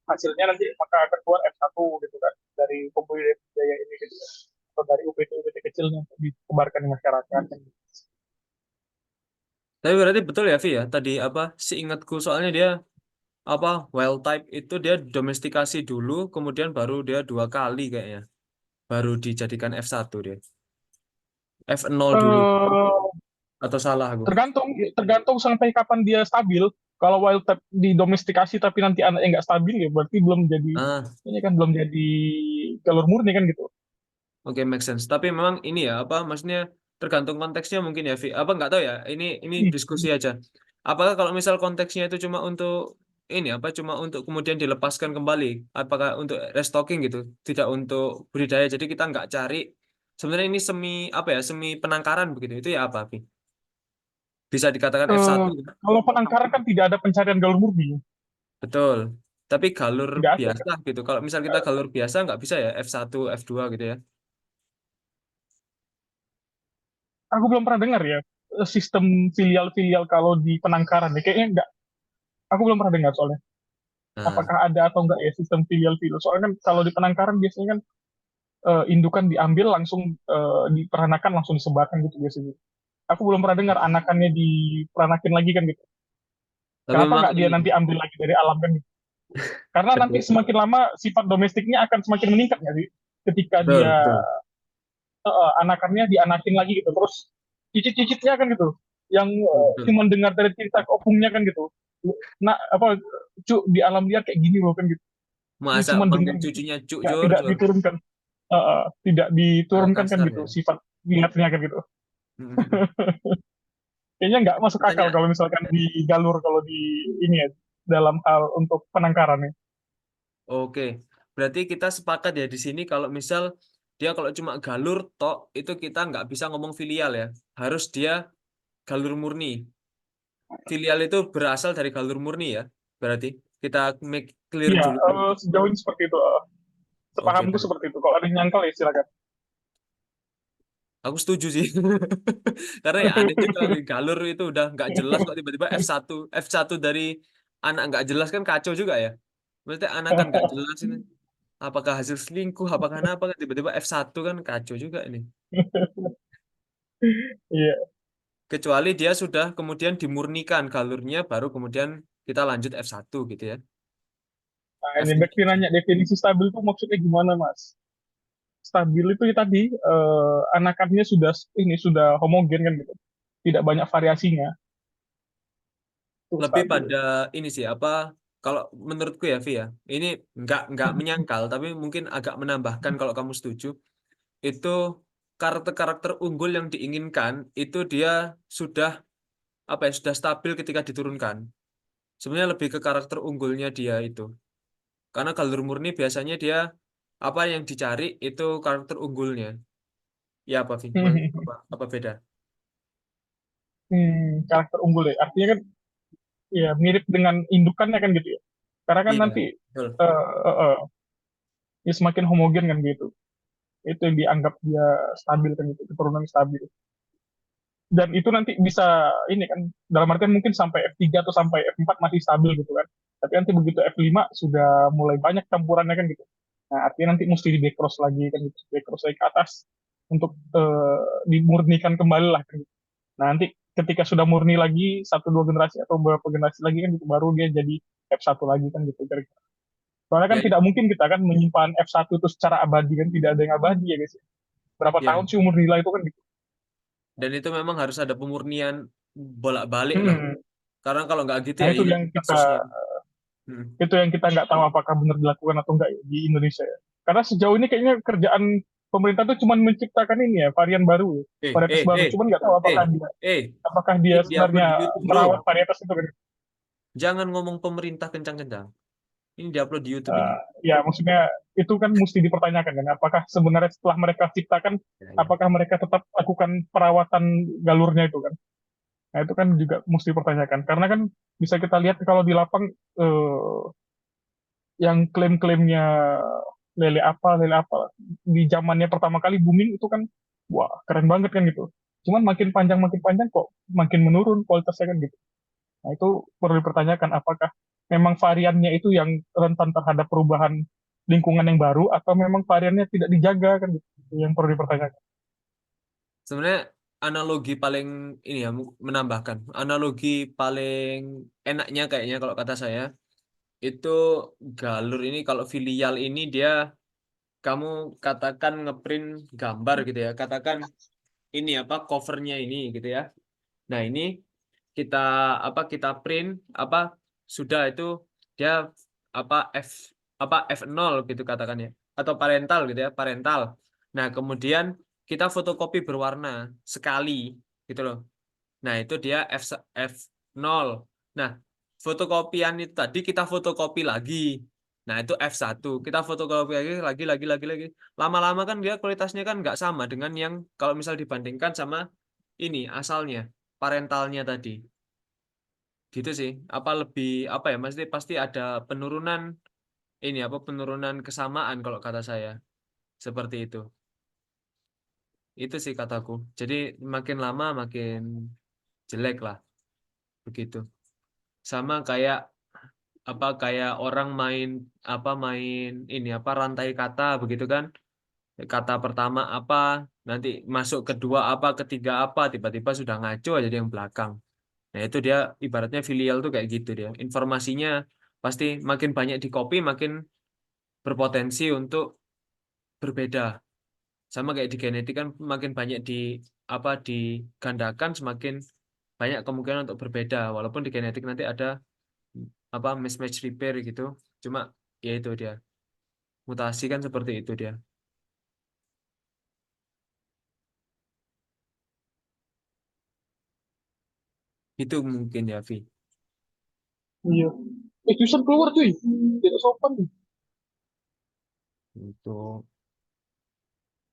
hasilnya nanti maka akan keluar F1 gitu kan dari pembudidaya ini gitu kan. Atau dari UPT-UPT kecilnya untuk disebarkan di masyarakat. Tapi berarti betul ya Vi ya tadi apa seingatku soalnya dia apa wild type itu dia domestikasi dulu kemudian baru dia 2 kali kayaknya baru dijadikan F1 dia. F0 dulu Eh, atau salah aku. tergantung tergantung sampai kapan dia stabil. Kalau wild type didomestikasi tapi nanti anaknya nggak stabil ya berarti belum jadi Ah, ini kan belum jadi galur murni kan gitu. oke make sense. Tapi memang ini ya apa maksudnya tergantung konteksnya mungkin ya Vi. Apa nggak tahu ya. Ini diskusi aja. Apakah kalau misal konteksnya itu cuma untuk ini apa cuma untuk kemudian dilepaskan kembali? Apakah untuk restocking gitu? Tidak untuk budidaya. Jadi kita nggak cari sebenarnya ini semi apa ya semi penangkaran begitu. Itu ya apa Vi? Bisa dikatakan Eh, F1 kalau penangkaran kan tidak ada pencarian galur murni, betul. Tapi galur tidak ada kan. biasa gitu. Kalau misal kita galur biasa nggak bisa ya F1, F2 gitu ya. Aku belum pernah dengar ya sistem filial-filial kalau di penangkaran ya. Kayaknya enggak. Aku belum pernah dengar soalnya. Nah, Apakah ada atau enggak ya sistem filial-filial. Soalnya kan kalau di penangkaran biasanya kan indukan diambil langsung diperanakan langsung disebarkan gitu biasanya. Aku belum pernah dengar anakannya diperanakin lagi kan gitu. tapi Kenapa memang nggak dia ini nanti ambil lagi dari alam kan gitu. Karena nanti betul, semakin lama sifat domestiknya akan semakin meningkat nggak sih? Ketika betul, dia betul, anakannya dianakin lagi gitu terus cicit-cicitnya kan gitu yang betul. cuma dengar dari cerita opungnya kan gitu nah apa di alam liar kayak gini loh kan gitu dia Masa cuma dengar manggil gitu cucunya cuk nggak jor tidak jor, diturunkan. Tidak agak diturunkan kan kasar gitu ya. sifat niatnya kan gitu Mm-mm. kayaknya nggak masuk akal Pertanyaan, kalau misalkan di galur kalau di ini ya dalam hal untuk penangkaran ya. oke. Berarti kita sepakat ya di sini kalau misal dia kalau cuma galur tok itu kita nggak bisa ngomong filial ya. Harus dia galur murni. Filial itu berasal dari galur murni ya. Berarti kita make clear Iya, dulu. sejauh ini seperti itu. Oke, Sepahamku baik. seperti itu. Kalau ada yang nyangkal ya silakan. Aku setuju sih. Karena ya aneh juga galur itu udah nggak jelas kok tiba-tiba F1 dari anak nggak jelas kan kacau juga ya. Maksudnya anak kan nggak jelas ini. Apakah hasil selingkuh, apakah apa kan tiba-tiba F1 kan kacau juga ini. Iya. Kecuali dia sudah kemudian dimurnikan galurnya baru kemudian kita lanjut F1 gitu ya. Nah, ini F0. Bekti nanya definisi stabil itu maksudnya gimana, Mas? Stabil itu ya tadi anakannya sudah homogen kan gitu. Tidak banyak variasinya. Itu Lebih stabil. pada ini sih apa kalau menurutku ya Vi ya. Ini nggak menyangkal tapi mungkin agak menambahkan kalau kamu setuju. Itu karakter-karakter unggul yang diinginkan itu dia sudah apa ya sudah stabil ketika diturunkan. Sebenarnya lebih ke karakter unggulnya dia itu. Karena galur murni biasanya dia apa yang dicari itu karakter unggulnya. Ya apa Vi? Apa beda? Karakter unggul ya. Artinya kan ya mirip dengan indukannya kan gitu ya. Karena kan Iya, nanti betul. eh, eh, eh, ya semakin homogen kan gitu. Itu yang dianggap dia stabil kan gitu, keturunan stabil. Dan itu nanti bisa ini kan dalam artian mungkin sampai F3 atau sampai F4 masih stabil gitu kan. Tapi nanti begitu F5 sudah mulai banyak campurannya kan gitu. Nah, artinya nanti mesti di backcross lagi kan gitu, backcross lagi ke atas untuk dimurnikan kembali lah kan gitu. Nah, nanti ketika sudah murni lagi 1-2 generasi atau beberapa generasi lagi kan gitu, baru dia jadi F1 lagi kan gitu kira-kira. Soalnya kan Ya, tidak mungkin kita kan menyimpan F1 itu secara abadi kan, tidak ada yang abadi ya guys. Berapa ya. tahun sih umur nilai itu kan gitu. Dan itu memang harus ada pemurnian bolak-balik lah. Hmm. Karena kalau nggak gitu Nah ya itu hilang yang kita kasusnya. Hmm. itu yang kita nggak tahu apakah benar dilakukan atau enggak ya di Indonesia ya. Karena sejauh ini kayaknya kerjaan pemerintah tuh cuma menciptakan ini ya varian baru, Eh, varietas eh, baru. eh, Cuman nggak tahu eh, eh. apakah Ini dia diupload sebenarnya di YouTube, bro. merawat varietas itu kan. Jangan ngomong pemerintah kencang-kencang. Ini diupload di YouTube ini. Ya maksudnya itu kan mesti dipertanyakan kan, apakah sebenarnya setelah mereka ciptakan, Ya, ya. apakah mereka tetap lakukan perawatan galurnya itu kan. Nah itu kan juga mesti dipertanyakan karena kan bisa kita lihat kalau di lapang yang klaim-klaimnya lele apa di zamannya pertama kali booming itu kan wah keren banget kan gitu. Cuman makin panjang kok makin menurun kualitasnya kan gitu. Nah itu perlu dipertanyakan apakah memang variannya itu yang rentan terhadap perubahan lingkungan yang baru atau memang variannya tidak dijaga kan gitu. Itu yang perlu dipertanyakan. Sebenarnya analogi paling ini ya menambahkan analogi paling enaknya kayaknya kalau kata saya itu galur ini kalau filial ini dia kamu katakan ngeprint gambar gitu ya katakan ini apa covernya ini gitu ya. Nah ini kita kita print apa sudah itu dia apa F F0 gitu katakan ya atau parental gitu ya parental. Nah kemudian kita fotokopi berwarna sekali gitu loh. Nah itu dia F0. Nah fotokopian itu tadi kita fotokopi lagi. Nah itu F1 kita fotokopi lagi. Lama-lama kan dia kualitasnya kan nggak sama dengan yang kalau misal dibandingkan sama ini asalnya parentalnya tadi gitu sih apa lebih apa ya pasti pasti ada penurunan ini apa penurunan kesamaan kalau kata saya seperti itu sih kataku jadi makin lama makin jelek lah begitu sama kayak kayak orang main main ini rantai kata begitu kan kata pertama apa nanti masuk kedua apa ketiga apa tiba-tiba sudah ngaco aja di yang belakang. Nah, itu dia ibaratnya filial tuh kayak gitu dia. Informasinya pasti makin banyak di copy, makin berpotensi untuk berbeda. Sama kayak di genetik kan makin banyak digandakan, semakin banyak kemungkinan untuk berbeda. Walaupun di genetik nanti ada mismatch repair gitu. Cuma ya itu dia. Mutasi kan seperti itu dia. Itu mungkin ya, Vi. Iya. Juicer keluar cuy. Tidak sopan nih. Itu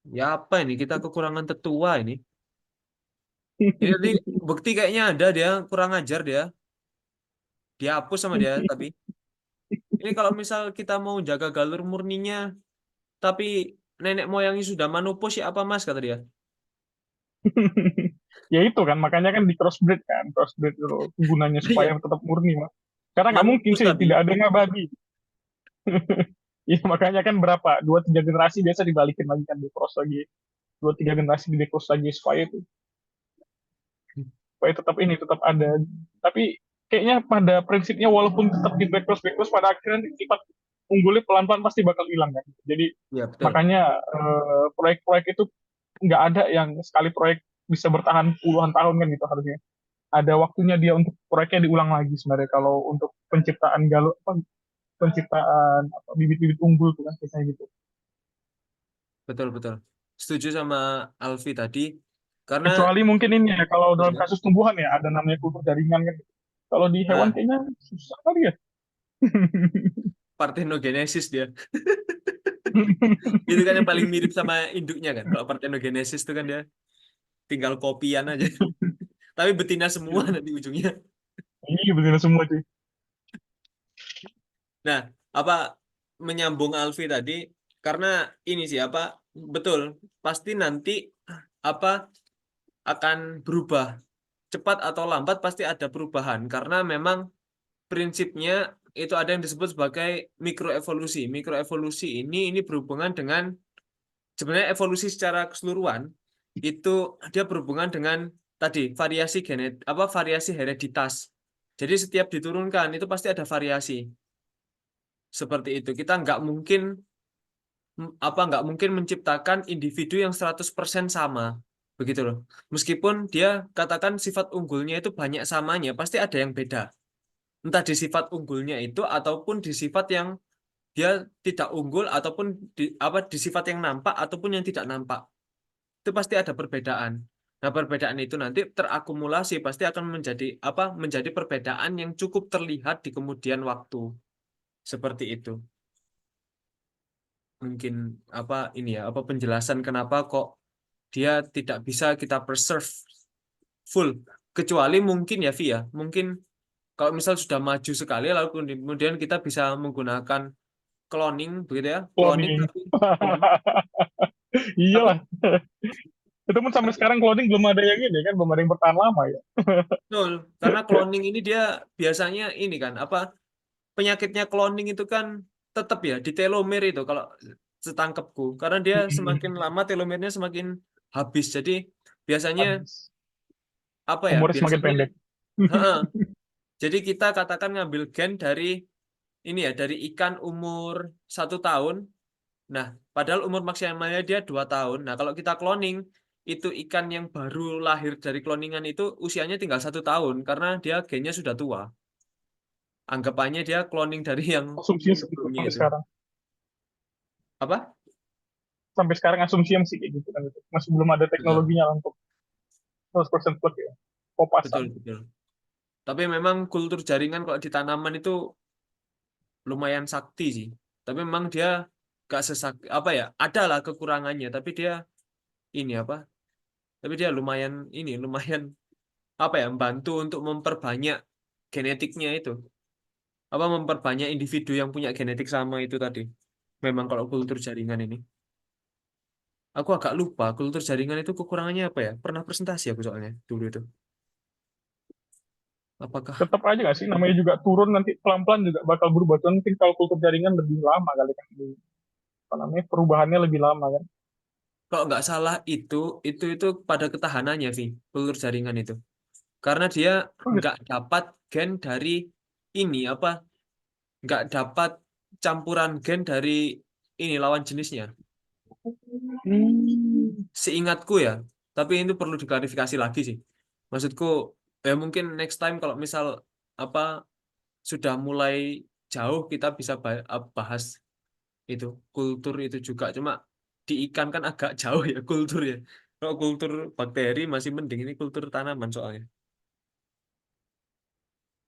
ya apa ini kita kekurangan tetua ini. Ini tadi bukti kayaknya ada dia kurang ajar dia. Dihapus sama dia tapi ini kalau misal kita mau jaga galur murninya tapi nenek moyangnya sudah manupus ya apa mas kata dia. Ya itu kan makanya kan di crossbreed itu gunanya supaya Iya, tetap murni mas. Karena nggak mungkin manupus sih tapi tidak ada yang abadi. Ya makanya kan berapa 2-3 generasi biasa dibalikin lagi kan di cross lagi 2-3 generasi di cross lagi supaya tetap ada. Tapi kayaknya pada prinsipnya walaupun tetap di back cross pada akhirnya sifat unggulnya pelan-pelan pasti bakal hilang kan. Jadi ya betul makanya proyek-proyek itu nggak ada yang sekali proyek bisa bertahan puluhan tahun kan gitu harusnya. Ada waktunya dia untuk proyeknya diulang lagi sebenarnya kalau untuk penciptaan bibit-bibit unggul tuh kan biasanya gitu. betul betul setuju sama Alfi tadi karena Kecuali mungkin ini ya kalau dalam kasus tumbuhan ya ada namanya kultur jaringan kan. Kalau di hewan nah, kayaknya susah kali ya. partenogenesis dia itu kan yang paling mirip sama induknya kan kalau partenogenesis itu kan dia tinggal kopian aja tapi betina semua nanti ujungnya. Ini benar semua sih. Nah, apa menyambung Alfi tadi karena ini sih betul pasti nanti apa akan berubah cepat atau lambat pasti ada perubahan karena memang prinsipnya itu ada yang disebut sebagai mikroevolusi. Mikroevolusi ini berhubungan dengan sebenarnya evolusi secara keseluruhan itu dia berhubungan dengan tadi variasi hereditas. Jadi setiap diturunkan itu pasti ada variasi seperti itu. Kita nggak mungkin menciptakan individu yang 100% sama. Begitu loh. Meskipun dia katakan sifat unggulnya itu banyak samanya, pasti ada yang beda. Entah di sifat unggulnya itu ataupun di sifat yang dia tidak unggul ataupun di sifat yang nampak ataupun yang tidak nampak. Itu pasti ada perbedaan. Nah, perbedaan itu nanti terakumulasi pasti akan menjadi perbedaan yang cukup terlihat di kemudian waktu. Seperti itu. Mungkin penjelasan kenapa kok dia tidak bisa kita preserve full, kecuali mungkin ya Vi ya, mungkin kalau misal sudah maju sekali lalu kemudian kita bisa menggunakan cloning begitu ya, cloning Cloning. tapi tapi Iyalah. Itu pun sampai sekarang cloning belum ada yang ini kan, belum ada yang bertahan lama ya. betul, karena cloning ini dia biasanya ini kan penyakitnya cloning itu kan tetap ya di telomer itu kalau setangkepku, karena dia semakin lama telomernya semakin habis, jadi biasanya Habis. apa ya, Umurnya semakin biasanya pendek. heeh. Jadi kita katakan ngambil gen dari ini ya, dari ikan umur 1 tahun. Nah, padahal umur maksimalnya dia 2 tahun. Nah, kalau kita cloning, itu ikan yang baru lahir dari cloningan itu usianya tinggal 1 tahun karena dia gennya sudah tua. Anggapannya dia cloning dari yang Asumsinya segitu sebelumnya sampai itu. sekarang. Apa? Sampai sekarang asumsinya masih kayak gitu kan itu. Masih belum ada Betul, teknologinya untuk 100% plug ya. betul, Popasan. betul. Tapi memang kultur jaringan kalau di tanaman itu lumayan sakti sih. Tapi memang dia gak sesakti apa ya? Ada lah kekurangannya, tapi dia ini apa? Tapi dia lumayan apa ya? Membantu untuk memperbanyak genetiknya itu. Apa memperbanyak individu yang punya genetik sama itu tadi. Memang kalau kultur jaringan ini. Aku agak lupa kultur jaringan itu kekurangannya apa ya? Pernah presentasi aku soalnya dulu itu. Apakah Tetap aja nggak sih, namanya juga turun nanti pelan-pelan juga bakal berubah. Cuman mungkin kalau kultur jaringan lebih lama kali kan. Apa namanya, perubahannya lebih lama kan. kalau nggak salah itu pada ketahanannya, Vi, kultur jaringan itu. Karena dia Oh, gitu. nggak dapat gen dari ini nggak dapat campuran gen dari ini lawan jenisnya. Hmm. Seingatku ya, tapi itu perlu diklarifikasi lagi sih. Maksudku ya mungkin next time kalau misal apa sudah mulai jauh kita bisa bahas itu kultur itu juga. Cuma di ikan kan agak jauh ya kultur ya. Kalau kultur bakteri masih mending, ini kultur tanaman soalnya.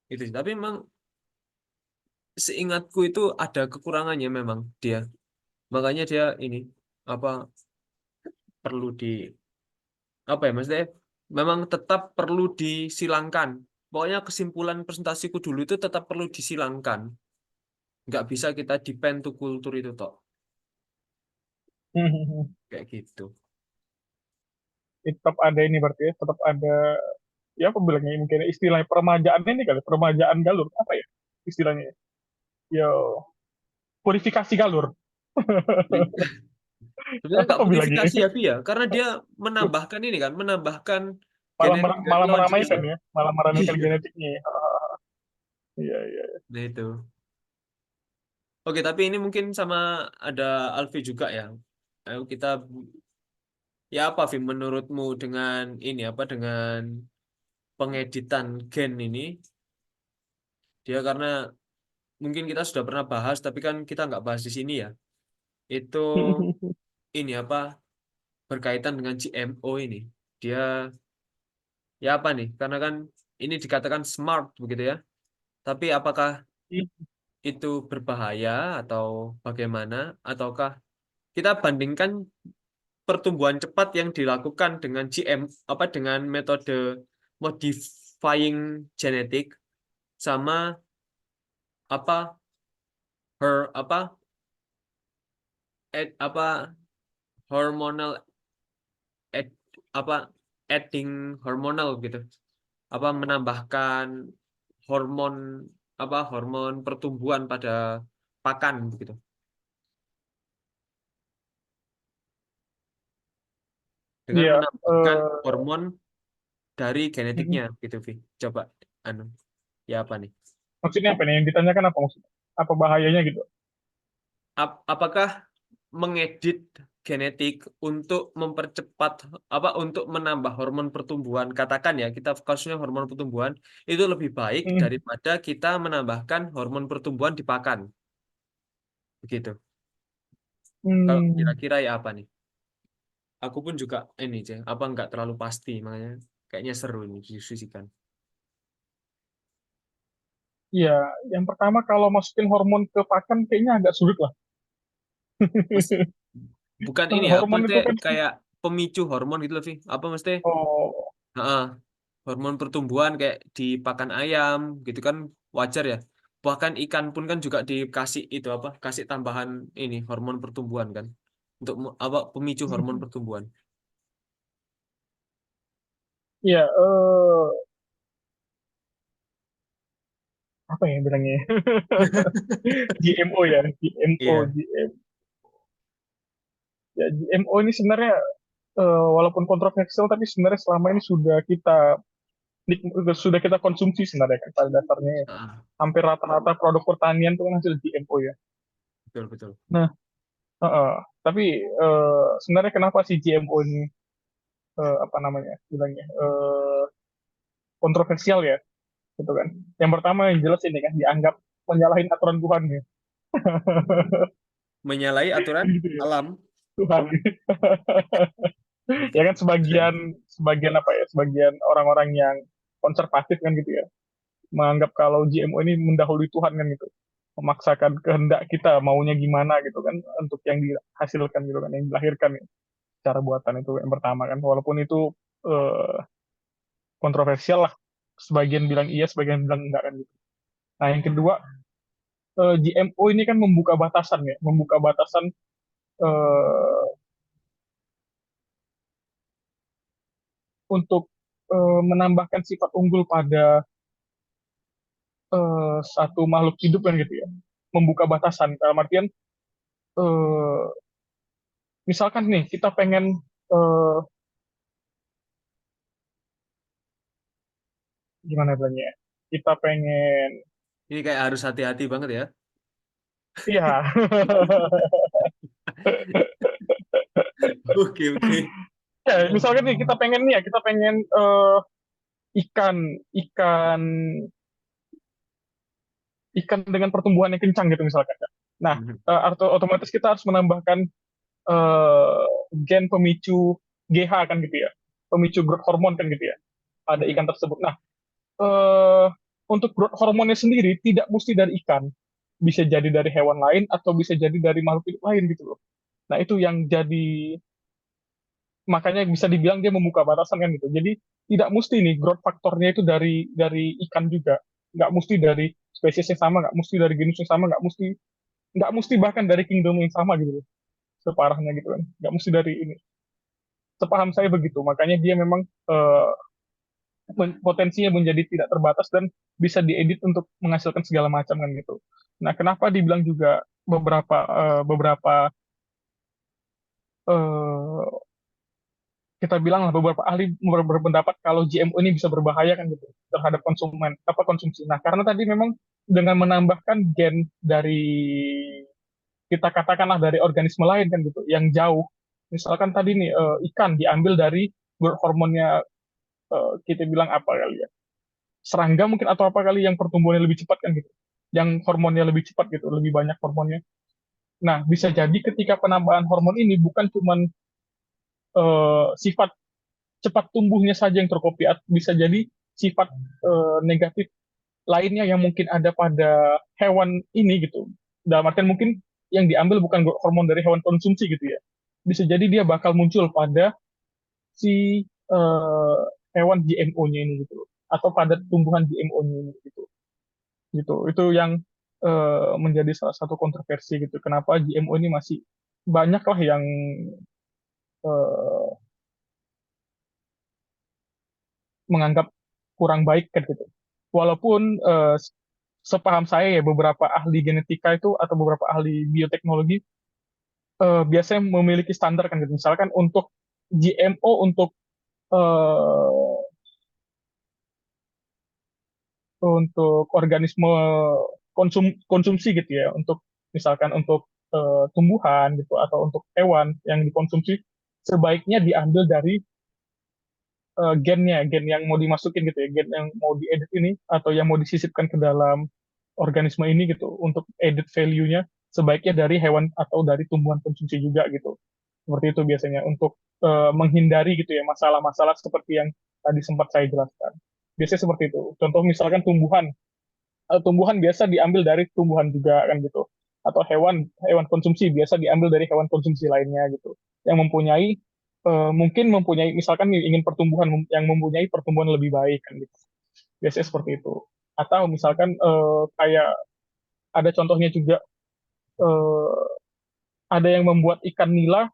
Itu sih. Tapi memang seingatku itu ada kekurangannya memang dia. Makanya dia ini apa perlu apa ya maksudnya memang tetap perlu disilangkan. Pokoknya kesimpulan presentasiku dulu itu tetap perlu disilangkan. Nggak bisa kita depend to kultur itu toh. Kayak gitu. Tetap ada ini berarti ya, tetap ada, ya aku bilangnya mungkin istilahnya peremajaan ini kali, peremajaan galur apa ya istilahnya ya? Yo, purifikasi galur. Sebenarnya Apa nggak bilangnya purifikasi ini? ya, Vi ya, karena dia menambahkan ini kan, menambahkan Malah genetik dari malah lawan jenis meramaikan kan. ya, malah meramaikan Iya. genetiknya ya. Iya, iya. Nah itu. Oke, tapi ini mungkin sama ada Alfi juga ya. Ayo kita ya apa, Vi, menurutmu dengan ini dengan pengeditan gen ini, dia karena mungkin kita sudah pernah bahas, tapi kan kita nggak bahas di sini ya. Itu ini berkaitan dengan GMO ini. Dia ya apa nih? Karena kan ini dikatakan smart begitu ya. Tapi apakah itu berbahaya atau bagaimana? Ataukah kita bandingkan pertumbuhan cepat yang dilakukan dengan dengan metode modifying genetik sama apa her apa hormonal add, apa adding hormonal gitu. Menambahkan hormon hormon pertumbuhan pada pakan gitu. Dengan Iya, menambahkan hormon dari Mm-mm. genetiknya gitu, Vi. Coba anu ya apa nih? Maksudnya apa nih? Yang ditanyakan apa maksudnya? Apa bahayanya gitu? Apakah mengedit genetik untuk mempercepat apa untuk menambah hormon pertumbuhan, katakan ya kita kasusnya hormon pertumbuhan itu lebih baik Mm. daripada kita menambahkan hormon pertumbuhan di pakan begitu. Kalau Hmm. kira-kira ya apa nih? Aku pun juga ini aja apa nggak terlalu pasti, makanya kayaknya seru ini didiskusikan. Iya, yang pertama kalau masukin hormon ke pakan kayaknya agak sulit lah. Mas- Bukan ini ya, apa Hormon mesti itu kan, kayak pemicu hormon gitu loh, Vi. Apa mesti oh, hormon pertumbuhan kayak di pakan ayam gitu kan wajar ya. Bahkan ikan pun kan juga dikasih itu apa? Kasih tambahan ini hormon pertumbuhan kan untuk apa pemicu hormon pertumbuhan. ya, apa ya bilangnya? GMO ya, GMO, Iya. GM. Ya, GMO ini sebenarnya walaupun kontroversial tapi sebenarnya selama ini sudah kita konsumsi sebenarnya kan pada dasarnya Ah, hampir rata-rata produk pertanian itu kan hasil GMO ya. betul betul. Nah, eh, tapi sebenarnya kenapa sih GMO ini apa namanya bilangnya kontroversial ya, gitu kan? Yang pertama yang jelas ini kan dianggap menyalahin aturan Tuhan ya. Menyalahi aturan Gitu ya, alam. Tuhan. Ya kan sebagian sebagian apa ya, sebagian orang-orang yang konservatif kan gitu ya, menganggap kalau GMO ini mendahului Tuhan kan gitu, memaksakan kehendak kita maunya gimana gitu kan untuk yang dihasilkan gitu kan, yang dilahirkan ya, cara buatan itu yang pertama kan, walaupun itu eh, kontroversial lah, sebagian bilang iya sebagian bilang enggak kan gitu. Nah yang kedua, GMO ini kan membuka batasan ya, membuka batasan eh, untuk menambahkan sifat unggul pada satu makhluk hidup kan gitu ya, membuka batasan dalam artian eh, misalkan nih kita pengen eh, gimana bilangnya ya? Kita pengen Ini kayak harus hati-hati banget ya. iya. Oke oke. Ya, misalkan nih kita pengen ikan ikan ikan dengan pertumbuhan yang kencang gitu misalkan ya. Nah, Mhm. otomatis kita harus menambahkan eh, gen pemicu GH kan gitu ya, pemicu growth hormone kan gitu ya pada Mhm. ikan tersebut. Nah, eh, untuk growth hormonnya sendiri tidak mesti dari ikan, bisa jadi dari hewan lain atau bisa jadi dari makhluk hidup lain gitu loh. Nah, itu yang jadi makanya bisa dibilang dia membuka batasan kan gitu. Jadi tidak mesti nih growth faktornya itu dari ikan juga, nggak mesti dari spesies yang sama, nggak mesti dari genus yang sama, nggak mesti bahkan dari kingdom yang sama gitu loh, separahnya gitu kan, nggak mesti dari ini. Sepaham saya begitu, makanya dia memang eh, potensinya menjadi tidak terbatas dan bisa diedit untuk menghasilkan segala macam kan gitu. Nah, kenapa dibilang juga beberapa eh, kita bilang lah beberapa ahli berpendapat kalau GMO ini bisa berbahaya kan gitu terhadap konsumen apa konsumsi. Nah, karena tadi memang dengan menambahkan gen dari kita katakanlah dari organisme lain kan gitu yang jauh. Misalkan tadi nih ikan diambil dari growth hormonnya kita bilang apa kali ya? Serangga mungkin atau apa kali yang pertumbuhannya lebih cepat kan gitu. Yang hormonnya lebih cepat gitu, lebih banyak hormonnya. Nah, bisa jadi ketika penambahan hormon ini bukan cuman sifat cepat tumbuhnya saja yang terkopi, bisa jadi sifat negatif lainnya yang mungkin ada pada hewan ini gitu. Dalam artian mungkin yang diambil bukan hormon dari hewan konsumsi gitu ya. Bisa jadi dia bakal muncul pada si hewan GMO-nya ini gitu, atau pada tumbuhan GMO-nya ini gitu. Gitu. Itu yang menjadi salah satu kontroversi gitu. Kenapa GMO ini masih banyak lah yang eh, menganggap kurang baik kan gitu. Walaupun sepaham saya ya beberapa ahli genetika itu atau beberapa ahli bioteknologi biasanya memiliki standar kan gitu. Misalkan untuk GMO untuk eh, untuk organisme konsumsi gitu ya, untuk misalkan untuk tumbuhan gitu atau untuk hewan yang dikonsumsi sebaiknya diambil dari gen yang mau dimasukin gitu ya, gen yang mau diedit ini atau yang mau disisipkan ke dalam organisme ini gitu untuk edit value-nya sebaiknya dari hewan atau dari tumbuhan konsumsi juga gitu. Seperti itu biasanya untuk menghindari gitu ya masalah-masalah seperti yang tadi sempat saya jelaskan. Biasanya seperti itu. Contoh misalkan tumbuhan biasa diambil dari tumbuhan juga kan gitu. Atau hewan hewan konsumsi biasa diambil dari hewan konsumsi lainnya gitu. Yang mungkin mempunyai misalkan ingin pertumbuhan yang mempunyai pertumbuhan lebih baik kan gitu. Biasanya seperti itu. Atau misalkan kayak ada contohnya juga eh, ada yang membuat ikan nila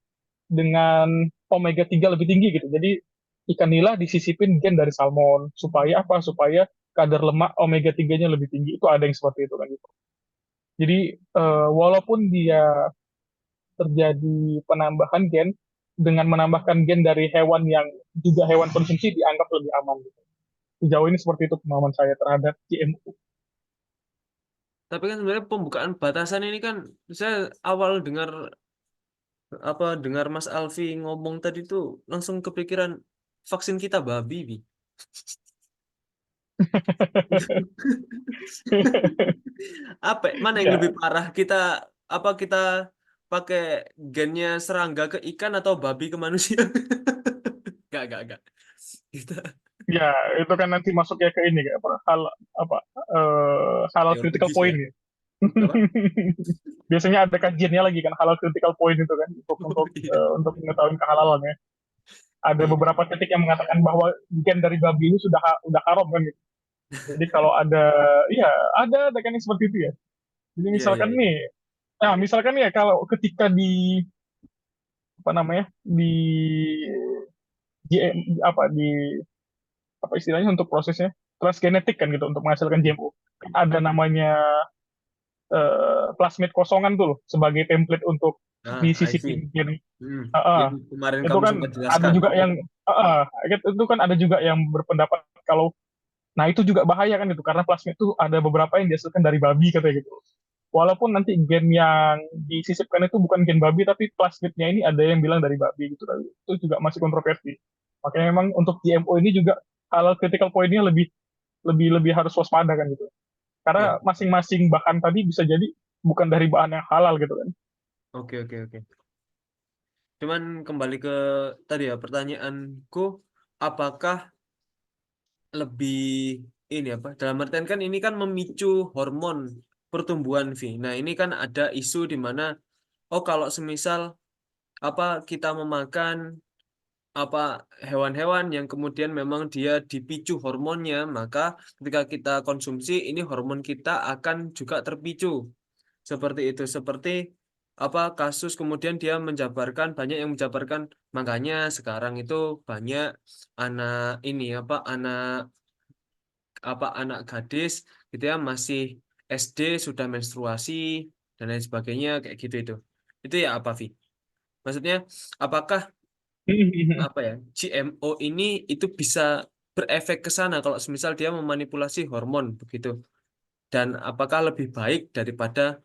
dengan omega 3 lebih tinggi gitu. Jadi ikan nila disisipin gen dari salmon supaya apa? Supaya kadar lemak omega 3-nya lebih tinggi. Itu ada yang seperti itu kan gitu. Jadi walaupun dia terjadi penambahan gen dengan menambahkan gen dari hewan yang juga hewan konsumsi dianggap lebih aman gitu. Sejauh ini seperti itu pemahaman saya terhadap GMO. Tapi kan sebenarnya pembukaan batasan ini kan saya awal dengar Mas Alfi ngomong tadi tuh langsung kepikiran vaksin kita babi, Bi. Apa mana yang Ya, lebih parah? Kita pakai gennya serangga ke ikan atau babi ke manusia? Gak. Kita ya itu kan nanti masuknya ke ini kayak apa halal critical teologis ya. point ya. Apa? Biasanya ada kajiannya lagi kan halal critical point itu kan untuk Oh, untuk iya. untuk mengetahui kehalalannya. Ada Iya. beberapa titik yang mengatakan bahwa gen dari babi ini udah haram kan gitu. Jadi kalau ada kan yang seperti itu ya. Jadi Iya, iya, misalkan iya. nih, nah misalkan ya kalau ketika di apa namanya di apa istilahnya untuk prosesnya transgenetik kan gitu untuk menghasilkan Hmm. GMO ada namanya plasmid kosongan tuh loh sebagai template untuk I see. disisipin gen. Hmm. Ah, ah. Yang kemarin Itu kamu kan sempat ada jelaskan. juga yang itu kan ada juga yang berpendapat kalau nah itu juga bahaya kan gitu karena plasmid itu ada beberapa yang dihasilkan dari babi katanya gitu. Walaupun nanti gen yang disisipkan itu bukan gen babi tapi plasmidnya ini ada yang bilang dari babi gitu. Tapi itu juga masih kontroversi. Makanya memang untuk GMO ini juga halal critical point-nya lebih lebih lebih harus waspada kan gitu. Ya. Karena masing-masing bahan tadi bisa jadi bukan dari bahan yang halal gitu kan. Oke. Cuman kembali ke tadi ya pertanyaanku, apakah lebih ini apa? Dalam artian kan ini kan memicu hormon pertumbuhan, Vi. Nah, ini kan ada isu di mana oh kalau semisal apa kita memakan apa hewan-hewan yang kemudian memang dia dipicu hormonnya, maka ketika kita konsumsi ini hormon kita akan juga terpicu. Seperti itu, seperti apa kasus kemudian dia menjabarkan banyak yang menjabarkan makanya sekarang itu banyak anak ini anak gadis gitu ya masih SD sudah menstruasi dan lain sebagainya kayak gitu itu. Itu ya apa Vi? Maksudnya apakah apa ya GMO ini itu bisa berefek ke sana kalau semisal dia memanipulasi hormon begitu dan apakah lebih baik daripada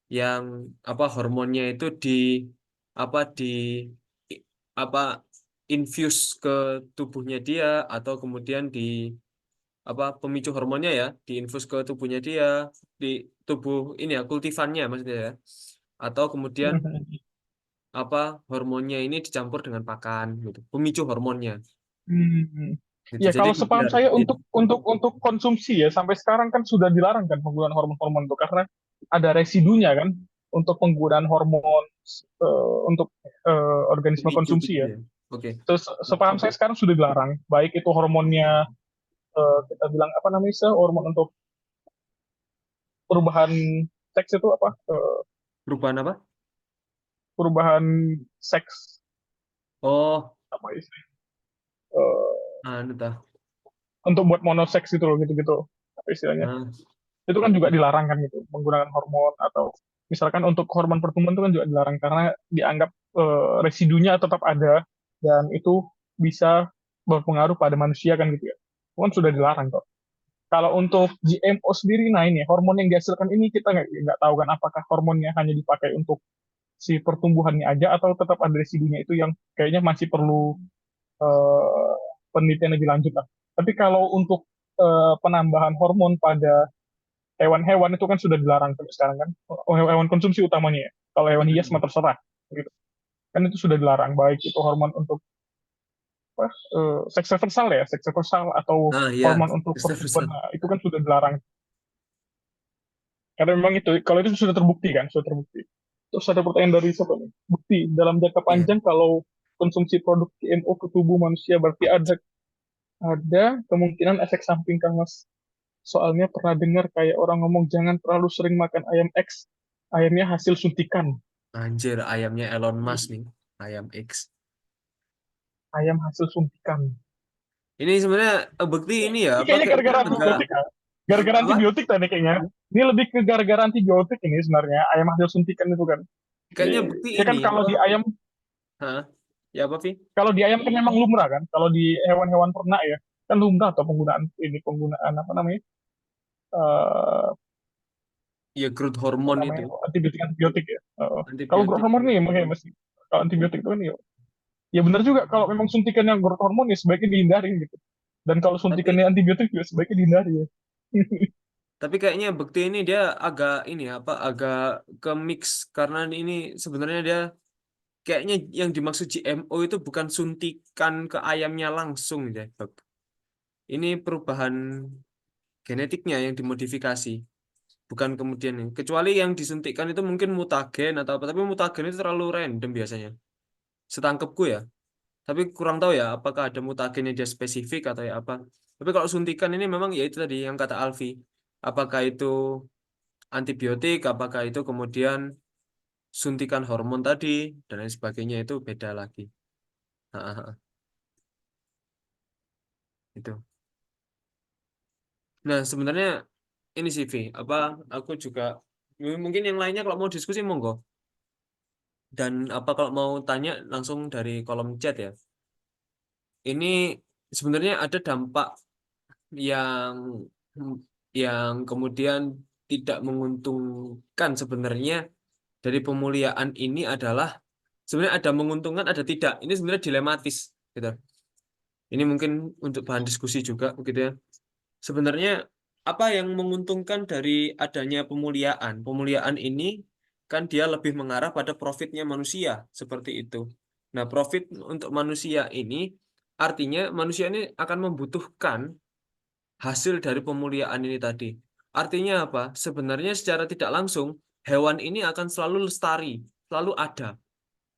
yang apa hormonnya itu di i- apa infuse ke tubuhnya dia atau kemudian di apa pemicu hormonnya ya diinfus ke tubuhnya dia di tubuh ini ya kultifannya maksudnya ya atau kemudian apa hormonnya ini dicampur dengan pakan gitu pemicu hormonnya Hmm. gitu Ya jadi kalau sepaham biar saya untuk konsumsi ya sampai sekarang kan sudah dilarang kan penggunaan hormon-hormon itu karena ada residunya kan untuk penggunaan hormon untuk organisme pemicu konsumsi gitu ya. ya oke. Terus sepaham saya sekarang sudah dilarang baik itu hormonnya kita bilang apa namanya hormon untuk perubahan seks itu apa Perubahan apa perubahan seks oh apa istilahnya eh, anu tah untuk buat monoseks gitu loh gitu-gitu apa istilahnya nah, itu kan juga dilarang kan gitu menggunakan hormon atau misalkan untuk hormon pertumbuhan itu kan juga dilarang karena dianggap residunya tetap ada dan itu bisa berpengaruh pada manusia kan gitu ya. Itu kan sudah dilarang kok. Kalau untuk GMO sendiri, nah ini hormon yang dihasilkan ini kita nggak tahu kan apakah hormonnya hanya dipakai untuk si pertumbuhannya aja atau tetap ada residunya itu yang kayaknya masih perlu eh, penelitian lebih lanjut lah. Tapi kalau untuk penambahan hormon pada hewan-hewan itu kan sudah dilarang sampai sekarang kan. Oh, hewan konsumsi utamanya ya. Kalau hewan hias mah Mm-mm. terserah gitu. Kan itu sudah dilarang baik itu hormon untuk apa, seks reversal ya, seks reversal atau Nah, ya, hormon untuk Christopher pertumbuhan, Sun. nah, itu kan sudah dilarang. Karena memang itu, kalau itu sudah terbukti kan, sudah terbukti. Terus ada pertanyaan dari siapa nih? Bukti dalam jangka Iya, panjang kalau konsumsi produk GMO ke tubuh manusia berarti ada kemungkinan efek samping kan Mas. Soalnya pernah dengar kayak orang ngomong jangan terlalu sering makan ayam X, ayamnya hasil suntikan. anjir ayamnya Elon Musk nih, ayam X. Ayam hasil suntikan. Ini sebenarnya bukti ini ya, Ini apa kayaknya kayaknya gara-gara agak antibiotik ya. Gara-gara apa? antibiotik tadi kayaknya. Ini lebih ke gara-gara antibiotik ini sebenarnya. Ayam hasil suntikan itu kan. Kayaknya Ini, bukti ya ini kan kalau apa? di ayam, Hah? Ya apa, Vi? kan memang lumrah kan. Kalau di hewan-hewan ternak ya, kan lumrah atau penggunaan apa namanya? eh Ya growth apa hormon itu, namanya? Antibiotik ya. Kalau growth antibiotik. hormon nih makanya masih kalau antibiotik itu kan ya, ya benar juga kalau memang suntikan yang growth hormon ya sebaiknya dihindari gitu. Dan kalau Tapi suntikannya antibiotik juga sebaiknya dihindari ya. tapi kayaknya bukti ini dia agak ini apa? Agak ke mix karena ini sebenarnya dia kayaknya yang dimaksud GMO itu bukan suntikan ke ayamnya langsung deh, Bab. Ini perubahan genetiknya yang dimodifikasi, bukan kemudian ini. Kecuali yang disuntikkan itu mungkin mutagen atau apa, tapi mutagen itu terlalu random biasanya. Setangkepku ya. Tapi kurang tahu ya apakah ada mutagennya dia spesifik atau ya apa. Tapi kalau suntikan ini memang ya itu tadi yang kata Alfi. Apakah itu antibiotik, apakah itu kemudian suntikan hormon tadi dan lain sebagainya itu beda lagi. Ha, ha, ha. Itu. Nah, sebenarnya ini sih Vi, apa aku juga mungkin yang lainnya kalau mau diskusi monggo. Dan apa kalau mau tanya langsung dari kolom chat ya. Ini sebenarnya ada dampak yang yang kemudian tidak menguntungkan sebenarnya dari pemuliaan ini adalah sebenarnya ada menguntungkan ada tidak. Ini sebenarnya dilematis gitu. Ini mungkin untuk bahan diskusi juga begitu ya. Sebenarnya apa yang menguntungkan dari adanya pemuliaan? Pemuliaan ini kan dia lebih mengarah pada profitnya manusia seperti itu. Nah, profit untuk manusia ini artinya manusia ini akan membutuhkan hasil dari pemuliaan ini tadi. Artinya apa? Sebenarnya secara tidak langsung hewan ini akan selalu lestari, selalu ada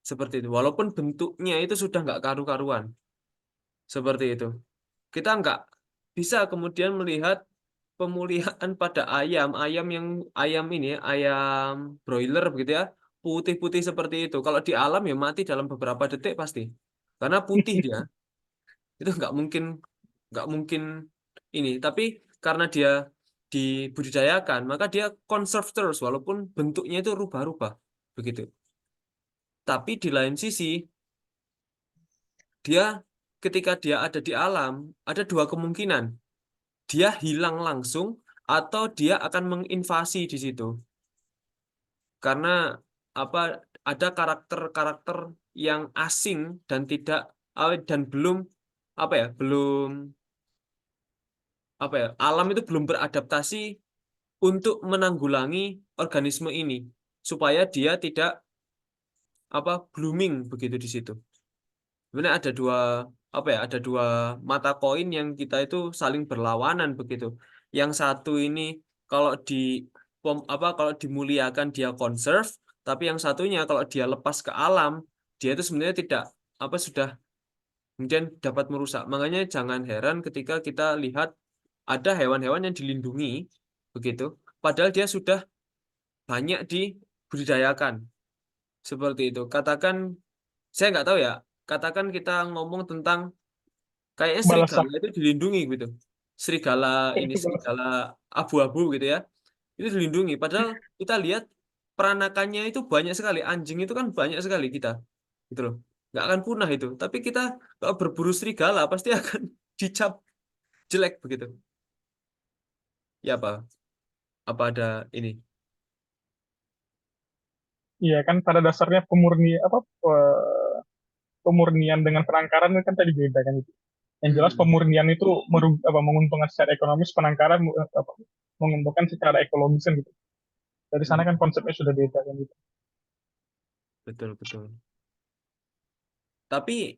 seperti itu. Walaupun bentuknya itu sudah nggak karu-karuan seperti itu. Kita nggak bisa kemudian melihat pemulihaan pada ayam yang ayam ini ayam broiler begitu ya, putih-putih seperti itu. Kalau di alam ya mati dalam beberapa detik pasti. Karena putih dia, itu nggak mungkin ini. Tapi karena dia dibudidayakan, maka dia conserve terus walaupun bentuknya itu rubah-rubah begitu. Tapi di lain sisi, dia ketika dia ada di alam, ada dua kemungkinan. Dia hilang langsung atau dia akan menginvasi di situ. Karena apa ada karakter-karakter yang asing dan tidak dan belum apa ya, belum apa ya, alam itu belum beradaptasi untuk menanggulangi organisme ini supaya dia tidak apa blooming begitu di situ. Sebenarnya ada dua apa ya, ada dua mata koin yang kita itu saling berlawanan begitu. Yang satu ini kalau kalau dimuliakan dia conserve, tapi yang satunya kalau dia lepas ke alam, dia itu sebenarnya tidak apa sudah kemudian dapat merusak. Makanya jangan heran ketika kita lihat ada hewan-hewan yang dilindungi begitu, padahal dia sudah banyak dibudidayakan seperti itu. Katakan saya nggak tahu ya, katakan kita ngomong tentang kayaknya Balasak. serigala itu dilindungi gitu. Serigala ini serigala abu-abu gitu ya. Itu dilindungi. Padahal kita lihat peranakannya itu banyak sekali. Anjing itu kan banyak sekali kita. Gitu loh. Nggak akan punah itu. Tapi kita kalau berburu serigala pasti akan dicap jelek begitu. Ya apa? Apa ada ini? Iya kan pada dasarnya pemurnian dengan penangkaran kan tadi beda kan itu. Yang jelas Hmm, pemurnian itu menguntungkan secara ekonomis, penangkaran menguntungkan secara ekologis kan gitu. Dari sana kan hmm, konsepnya sudah beda kan gitu. betul betul. Tapi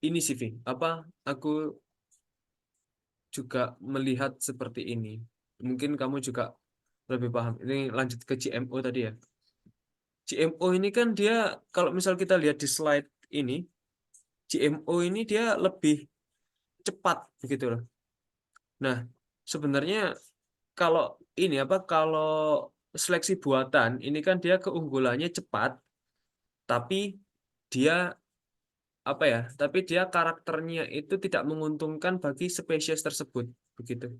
ini sih, Vi, apa aku juga melihat seperti ini. Mungkin kamu juga lebih paham. Ini lanjut ke GMO tadi ya. GMO ini kan dia kalau misal kita lihat di slide ini, GMO ini dia lebih cepat begitu loh. Nah, sebenarnya kalau ini apa kalau seleksi buatan ini kan dia keunggulannya cepat, tapi dia apa ya? Tapi dia karakternya itu tidak menguntungkan bagi spesies tersebut begitu.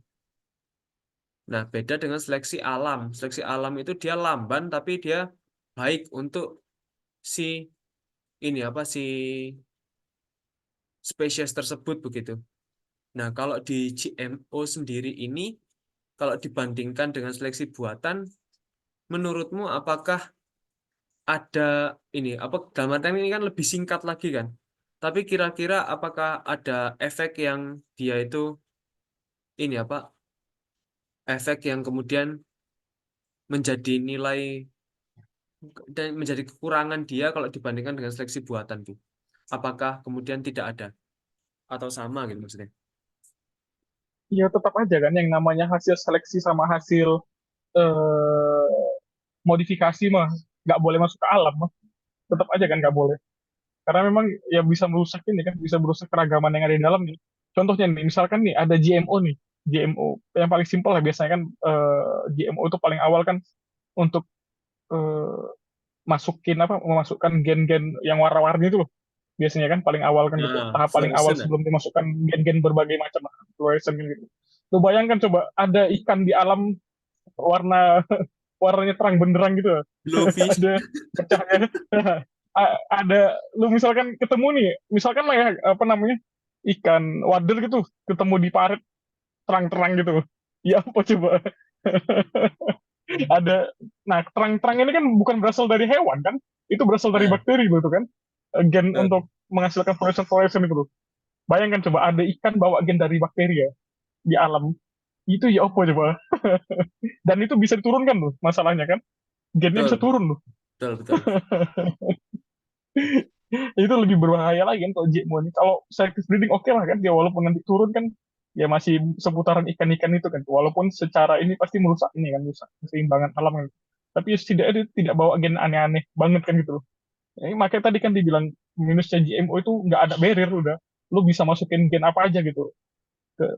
Nah, beda dengan seleksi alam. Seleksi alam itu dia lamban tapi dia baik untuk si ini apa si spesies tersebut begitu. Nah, kalau di GMO sendiri ini kalau dibandingkan dengan seleksi buatan, menurutmu apakah ada ini apa dalam artian ini kan lebih singkat lagi kan? Tapi kira-kira apakah ada efek yang dia itu ini apa efek yang kemudian menjadi nilai dan menjadi kekurangan dia kalau dibandingkan dengan seleksi buatan tuh? Apakah kemudian tidak ada atau sama gitu maksudnya? Iya tetap aja kan yang namanya hasil seleksi sama hasil eh, modifikasi mah nggak boleh masuk ke alam mah. Tetap aja kan nggak boleh. Karena memang ya bisa merusak ini kan, bisa merusak keragaman yang ada di dalam nih. Contohnya nih, misalkan nih ada GMO nih, GMO yang paling simpel lah biasanya kan GMO itu paling awal kan untuk eh, memasukkan gen-gen yang warna-warni itu loh. Biasanya kan paling awal kan gitu. Nah, Tahap paling awal fluorescent ya? sebelum dimasukkan gen-gen berbagai macam fluorescent gitu. Lu bayangkan coba ada ikan di alam warna warnanya terang benderang gitu. Blowfish. Ada pecahnya. Ada lu misalkan ketemu nih, misalkan lah ya apa namanya? Ikan wader gitu ketemu di parit terang-terang gitu. Ya apa coba? Ada nah terang-terang ini kan bukan berasal dari hewan kan? Itu berasal dari Nah, bakteri gitu kan. Gen betul. untuk menghasilkan fluorescent itu. Bayangkan coba ada ikan bawa gen dari bakteri ya di alam. Itu ya apa coba? Dan itu bisa diturunkan loh masalahnya kan. Gennya bisa Betul, turun loh. betul, betul. Itu lebih berbahaya lagi kan kalau GMO ini. Kalau selective breeding oke lah kan, ya walaupun nanti turun kan, ya masih seputaran ikan-ikan itu kan. Walaupun secara ini pasti merusak ini kan, merusak keseimbangan alam kan. Tapi setidaknya dia tidak bawa gen aneh-aneh banget kan gitu loh. Ya, makanya tadi kan dibilang minusnya GMO itu nggak ada barrier udah. Lu bisa masukin gen apa aja gitu.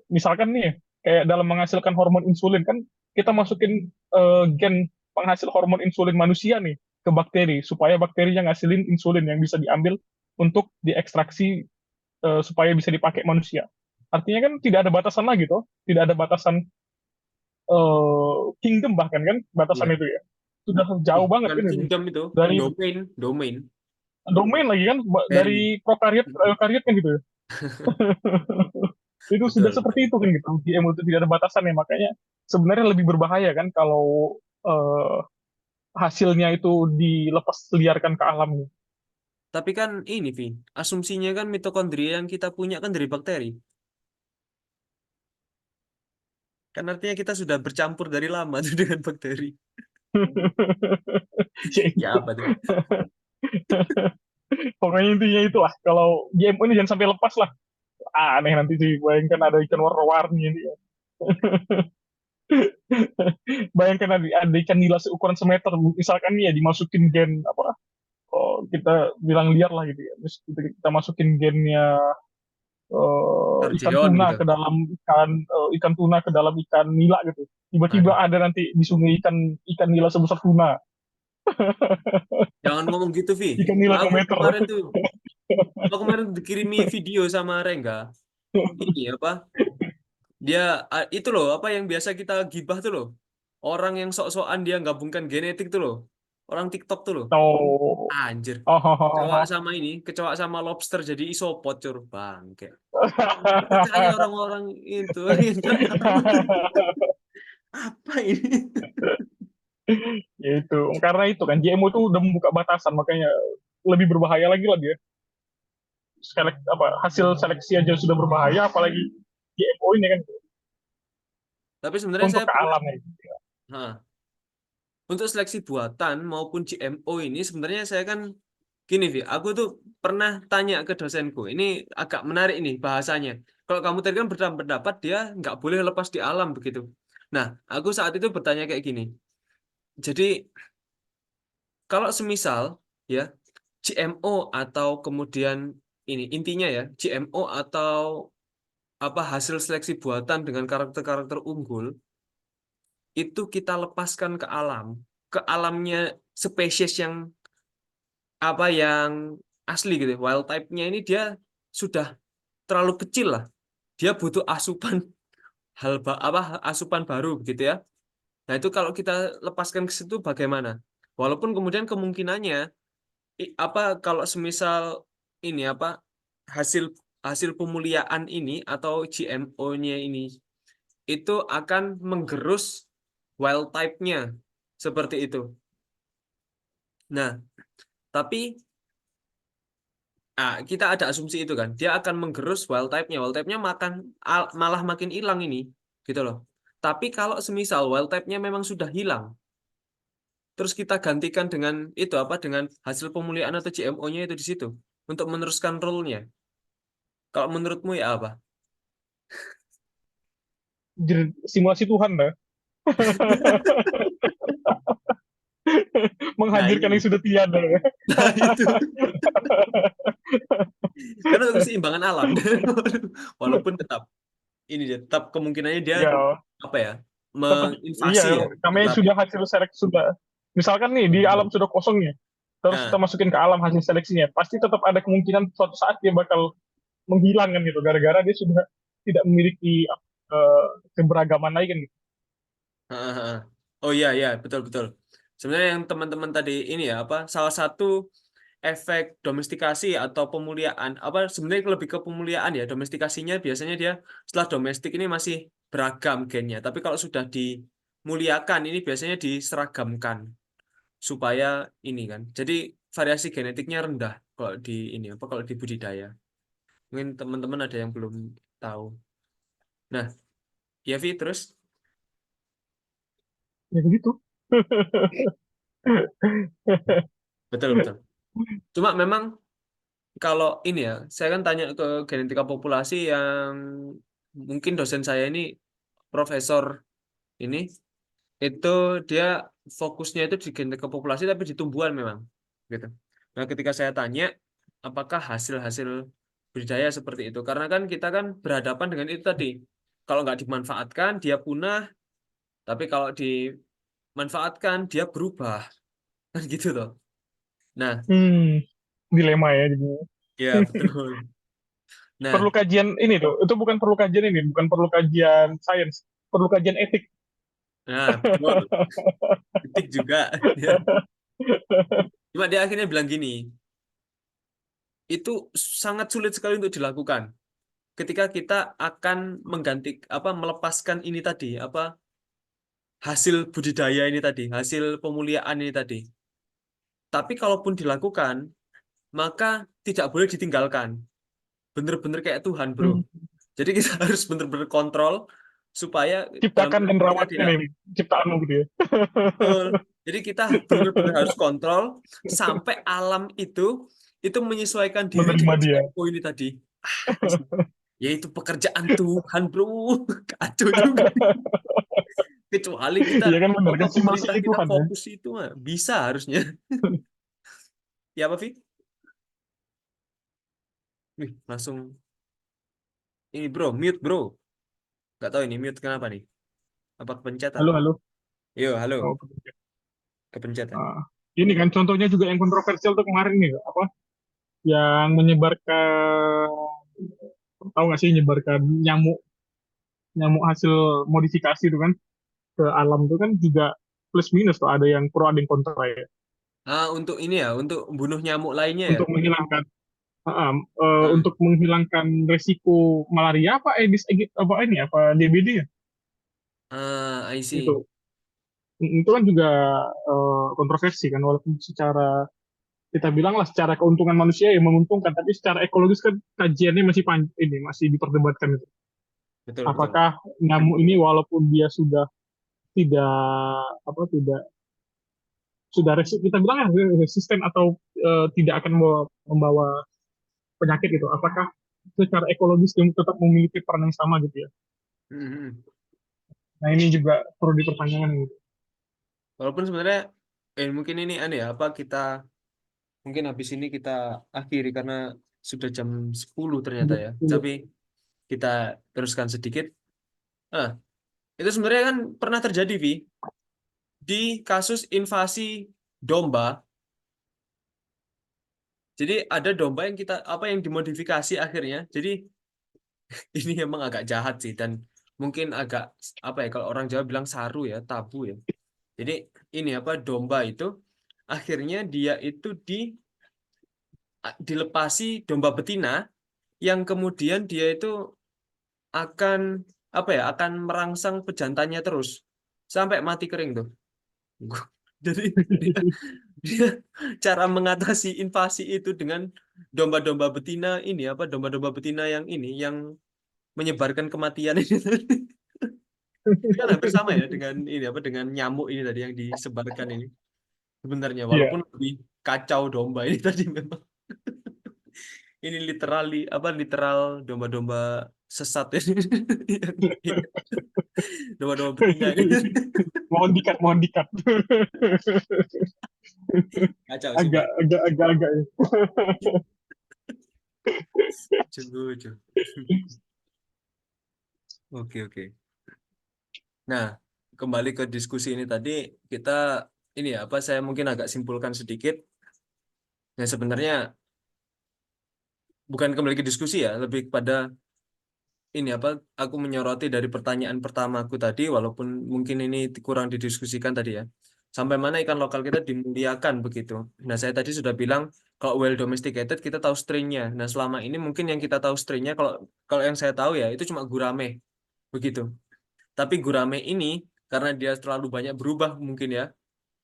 Misalkan nih, kayak dalam menghasilkan hormon insulin kan, kita masukin gen penghasil hormon insulin manusia nih ke bakteri supaya bakterinya ngasilin insulin yang bisa diambil untuk diekstraksi supaya bisa dipakai manusia. Artinya kan tidak ada batasan lagi toh, tidak ada batasan kingdom bahkan kan batasan Iya. itu ya. Sudah jauh banget Bukan kan itu. kingdom itu, Dari domain, domain. domain lagi kan, dari Very. prokariot ke eukariot kan gitu ya. Itu sudah Betul, seperti betul. itu kan gitu. GMO itu tidak ada batasan ya, makanya sebenarnya lebih berbahaya kan kalau eh, hasilnya itu dilepas liarkan ke alam. Tapi kan ini, Vi, asumsinya kan mitokondria yang kita punya kan dari bakteri. Kan artinya kita sudah bercampur dari lama tuh dengan bakteri. Ya Ya itu. apa tuh? Pokoknya intinya itu lah. Kalau GMO ini jangan sampai lepas lah. Aneh nanti sih. Bayangkan ada ikan warna-warni ini. Bayangkan ada ikan nila seukuran semeter. Misalkan nih ya dimasukin gen apa? Oh, kita bilang liar lah gitu ya. Terus kita masukin gennya ikan Tarjeon tuna gitu. ke dalam ikan tuna ke dalam ikan nila gitu. Tiba-tiba Aduh. ada nanti di sungai ikan ikan nila sebesar tuna, Jangan ngomong gitu, Vi. ikan nila 2 Aku meter. kemarin tuh, aku kemarin dikirimi video sama Rengga. Ini apa? Dia itu loh, apa yang biasa kita gibah tuh loh. Orang yang sok-sokan dia gabungkan genetik tuh loh. Orang TikTok tuh loh. Oh, Anjir. Kecoa oh, sama ini, kecoa sama lobster jadi isopod cur bangke. Percaya orang-orang itu yang nggak tahu. Apa ini? Ya itu, karena itu kan GMO itu udah membuka batasan, makanya lebih berbahaya lagi lah dia. Hasil seleksi aja sudah berbahaya, apalagi GMO ini kan Tapi sebenarnya untuk saya ke pernah, alam ya. nah, untuk seleksi buatan maupun GMO ini sebenarnya saya kan gini, Vi, aku tuh pernah tanya ke dosenku. Ini agak menarik ini bahasanya. Kalau kamu tadi kan berpendapat dia nggak boleh lepas di alam begitu. Nah, aku saat itu bertanya kayak gini. Jadi kalau semisal ya GMO atau kemudian ini intinya ya GMO atau apa hasil seleksi buatan dengan karakter-karakter unggul itu kita lepaskan ke alamnya spesies yang apa yang asli gitu, wild type-nya ini dia sudah terlalu kecil lah. Dia butuh asupan asupan baru gitu ya. Nah, itu kalau kita lepaskan ke situ bagaimana? Walaupun kemudian kemungkinannya kalau semisal ini apa hasil hasil pemuliaan ini atau GMO-nya ini itu akan menggerus wild type-nya seperti itu. Nah, tapi kita ada asumsi itu kan, dia akan menggerus wild type-nya malah makin hilang ini, gitu loh. Tapi kalau semisal wild type-nya memang sudah hilang, terus kita gantikan dengan itu apa, dengan hasil pemulihan atau GMO-nya itu di situ untuk meneruskan rule-nya. Kalau menurutmu ya apa? Simulasi Tuhan lah. Nah Menghadirkan yang ini, sudah tiada. nah itu, karena untuk keseimbangan alam, walaupun tetap ini dia, tetap kemungkinannya dia Ya, apa ya, tetap iya, menginvasi ya, namanya tetap ya. sudah hasil seleksi sudah. Misalkan nih di alam sudah kosong ya, terus kita Nah, masukin ke alam hasil seleksinya, pasti tetap ada kemungkinan suatu saat dia bakal menghilang kan gitu, gara-gara dia sudah tidak memiliki keberagaman lagi kan gitu. oh iya iya betul betul. Sebenarnya yang teman-teman tadi ini ya apa salah satu efek domestikasi atau pemuliaan apa sebenarnya lebih ke pemuliaan ya, domestikasinya biasanya dia setelah domestik ini masih beragam gennya, tapi kalau sudah dimuliakan ini biasanya diseragamkan supaya ini kan jadi variasi genetiknya rendah kalau di ini apa kalau di budidaya. Mungkin teman-teman ada yang belum tahu. Nah, ya Vi, terus Ya begitu. betul betul. Cuma memang kalau ini ya, saya kan tanya ke genetika populasi yang mungkin dosen saya ini profesor ini itu dia fokusnya itu di genetika populasi tapi di tumbuhan memang gitu. Nah, ketika saya tanya apakah hasil-hasil budidaya seperti itu, karena kan kita kan berhadapan dengan itu tadi. Kalau nggak dimanfaatkan dia punah, tapi kalau dimanfaatkan dia berubah kan gitu loh. Nah, Hmm, dilema ya jadi. ya betul. Perlu Nah, kajian ini tuh, itu bukan perlu kajian ini, bukan perlu kajian sains, perlu kajian etik. betul. Etik juga. Ya. Cuma dia akhirnya bilang gini, itu sangat sulit sekali untuk dilakukan. Ketika kita akan melepaskan ini tadi, apa hasil budidaya ini tadi, hasil pemuliaan ini tadi. Tapi kalaupun dilakukan, maka tidak boleh ditinggalkan. Bener-bener kayak Tuhan, bro. Hmm, Jadi kita harus bener-bener kontrol supaya dalam ciptakan dan kita rawatnya tidak nih, ciptaanmu gitu ya. betul. Jadi kita benar-benar harus kontrol sampai alam itu menyesuaikan diri Menerima dengan dia. GMO ini tadi. Yaitu pekerjaan Tuhan, bro. Kacau juga. Kecuali kita Iya kan benar apa kan pemerintah simulasinya kita Tuhan ya. fokus itu mah bisa harusnya. Ya apa, Vi? Wih, langsung ini bro, mute bro. Gak tahu ini mute kenapa nih? Apa kepencet Halo, apa? halo. Yo, halo, Oh, kepencet ya. ah. Ini kan contohnya juga yang kontroversial tuh kemarin nih, apa? Yang menyebarkan, tahu nggak sih, menyebarkan nyamuk nyamuk hasil modifikasi itu kan ke alam itu kan juga plus minus tuh, ada yang pro ada yang kontra ya. Untuk ini ya, untuk bunuh nyamuk lainnya ya. Untuk menghilangkan Ah, untuk menghilangkan resiko malaria apa Aedes apa ini apa DBD ya? I see. Itu itu kan juga kontroversi kan, walaupun secara kita bilang lah secara keuntungan manusia yang menguntungkan, tapi secara ekologis kan kajiannya masih ini masih diperdebatkan itu. Betul, betul. Apakah nyamuk ini walaupun dia sudah tidak apa tidak sudah kita bilang ya resisten atau tidak akan membawa penyakit itu, apakah secara ekologis dia tetap memiliki peran yang sama gitu ya. Mhm. Nah ini juga perlu dipertanyakan gitu. Walaupun sebenarnya mungkin ini aneh ya, apa kita mungkin habis ini kita akhiri karena sudah jam 10 ternyata ya. Tapi kita teruskan sedikit. Ah, itu sebenarnya kan pernah terjadi, Vi, di kasus invasi domba. Jadi ada domba yang kita apa yang dimodifikasi akhirnya. Jadi ini emang agak jahat sih dan mungkin agak apa ya kalau orang Jawa bilang saru ya, tabu ya. Jadi ini apa domba itu akhirnya dia itu dilepasi domba betina yang kemudian dia itu akan apa ya akan merangsang pejantannya terus sampai mati kering tuh. Jadi dia cara mengatasi invasi itu dengan domba-domba betina ini apa domba-domba betina yang ini yang menyebarkan kematian ini tadi. Itu kan hampir sama ya dengan ini apa dengan nyamuk ini tadi yang disebarkan ini sebenarnya Iya. walaupun lebih kacau domba ini tadi memang ini literally apa literal domba-domba sesat ini. Domba-domba betina ini Mohon dikat, mohon dikat. kacau agak sumpah. agak agak agak Lucu. Oke, oke. Nah, kembali ke diskusi ini tadi, kita ini ya, apa saya mungkin agak simpulkan sedikit. Nah, sebenarnya bukan kembali ke diskusi ya, lebih kepada ini apa aku menyoroti dari pertanyaan pertamaku tadi, walaupun mungkin ini kurang didiskusikan tadi ya. Sampai mana ikan lokal kita dimuliakan begitu. Nah, saya tadi sudah bilang kalau well domesticated kita tahu strain-nya. Nah, selama ini mungkin yang kita tahu strain-nya kalau kalau yang saya tahu ya itu cuma gurame begitu. Tapi gurame ini karena dia terlalu banyak berubah mungkin ya,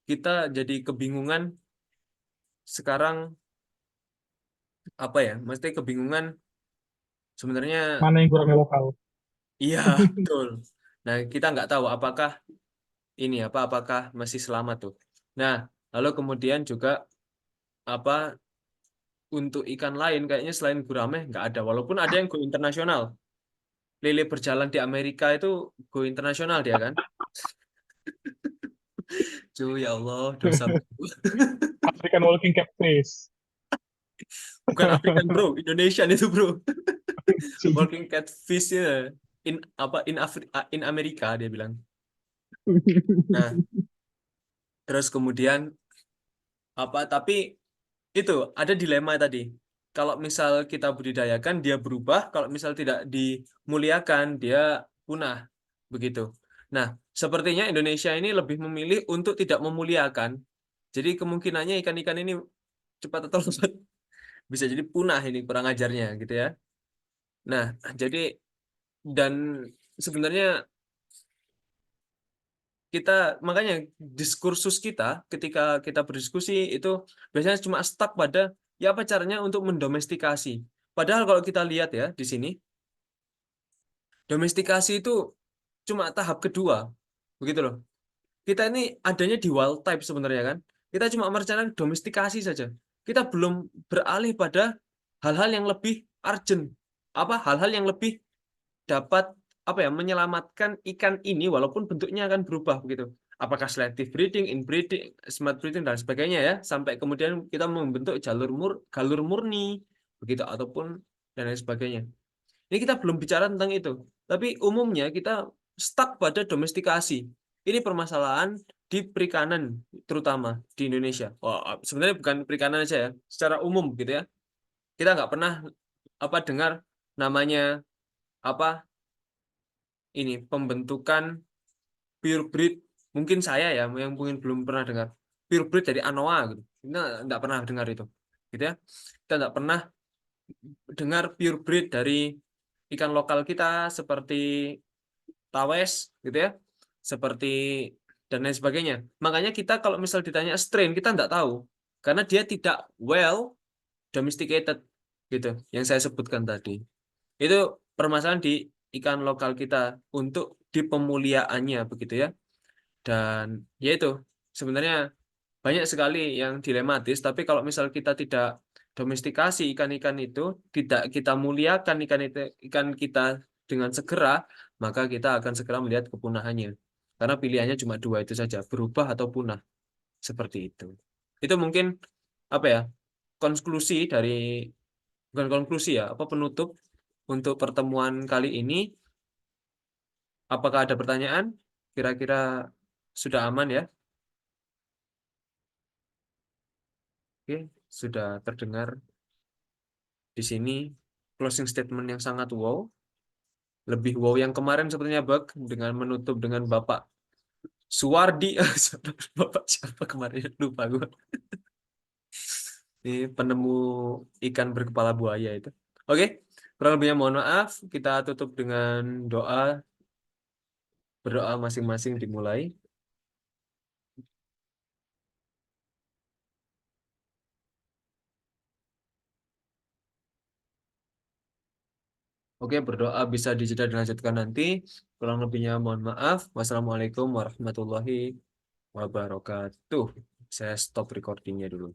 kita jadi kebingungan sekarang apa ya? Mesti kebingungan sebenarnya mana yang kurang lokal. iya betul. Nah, kita nggak tahu apakah ini apa apakah masih selamat tuh. Nah, lalu kemudian juga apa untuk ikan lain kayaknya selain gurame nggak ada. Walaupun ada yang go internasional. Lele berjalan di Amerika itu go internasional dia kan. Cuy, ya Allah, dosa. African walking catfish. Bukan African bro, Indonesian itu bro. Walking catfish ya. In apa in Amerika dia bilang. Nah, terus kemudian apa tapi itu ada dilema tadi. Kalau misal kita budidayakan dia berubah, kalau misal tidak dimuliakan dia punah begitu. Nah, sepertinya Indonesia ini lebih memilih untuk tidak memuliakan. Jadi kemungkinannya ikan-ikan ini cepat atau lambat bisa jadi punah ini kurang ajarnya gitu ya. Nah, jadi dan sebenarnya kita makanya diskursus kita ketika kita berdiskusi itu biasanya cuma stuck pada ya apa caranya untuk mendomestikasi. Padahal kalau kita lihat ya di sini, domestikasi itu cuma tahap kedua. Begitu loh. Kita ini adanya di wild type sebenarnya kan. Kita cuma merencanakan domestikasi saja. Kita belum beralih pada hal-hal yang lebih urgent. Apa hal-hal yang lebih dapat apa ya menyelamatkan ikan ini walaupun bentuknya akan berubah begitu. Apakah selective breeding, inbreeding, smart breeding dan sebagainya ya sampai kemudian kita membentuk galur murni begitu ataupun dan lain sebagainya. Ini kita belum bicara tentang itu. Tapi umumnya kita stuck pada domestikasi. Ini permasalahan di perikanan terutama di Indonesia. Wah, sebenarnya bukan perikanan aja ya, secara umum gitu ya. Kita nggak pernah apa dengar namanya apa ini pembentukan pure breed mungkin saya ya yang mungkin belum pernah dengar pure breed dari Anoa gitu kita nggak pernah dengar itu gitu ya kita nggak pernah dengar pure breed dari ikan lokal kita seperti tawes gitu ya seperti dan lain sebagainya. Makanya kita kalau misal ditanya strain, kita nggak tahu. Karena dia tidak well domesticated, gitu, yang saya sebutkan tadi. Itu permasalahan di ikan lokal kita untuk di pemuliaannya, begitu ya. Dan ya itu, sebenarnya banyak sekali yang dilematis, tapi kalau misal kita tidak domestikasi ikan-ikan itu, tidak kita muliakan ikan kita dengan segera, maka kita akan segera melihat kepunahannya. Karena pilihannya cuma dua itu saja, berubah atau punah. Seperti itu. Itu mungkin apa ya? Konklusi dari bukan konklusi ya, apa penutup untuk pertemuan kali ini. Apakah ada pertanyaan? Kira-kira sudah aman ya? Oke, sudah terdengar di sini closing statement yang sangat wow. Lebih wow yang kemarin sepertinya Bag dengan menutup dengan Bapak Suwardi. Bapak siapa kemarin? Lupa gue. Ini penemu ikan berkepala buaya itu. Oke, kurang lebihnya mohon maaf. Kita tutup dengan doa. Berdoa masing-masing dimulai. Oke, berdoa bisa dijeda dan lanjutkan nanti. Kurang lebihnya mohon maaf. Wassalamualaikum warahmatullahi wabarakatuh. Saya stop recordingnya dulu.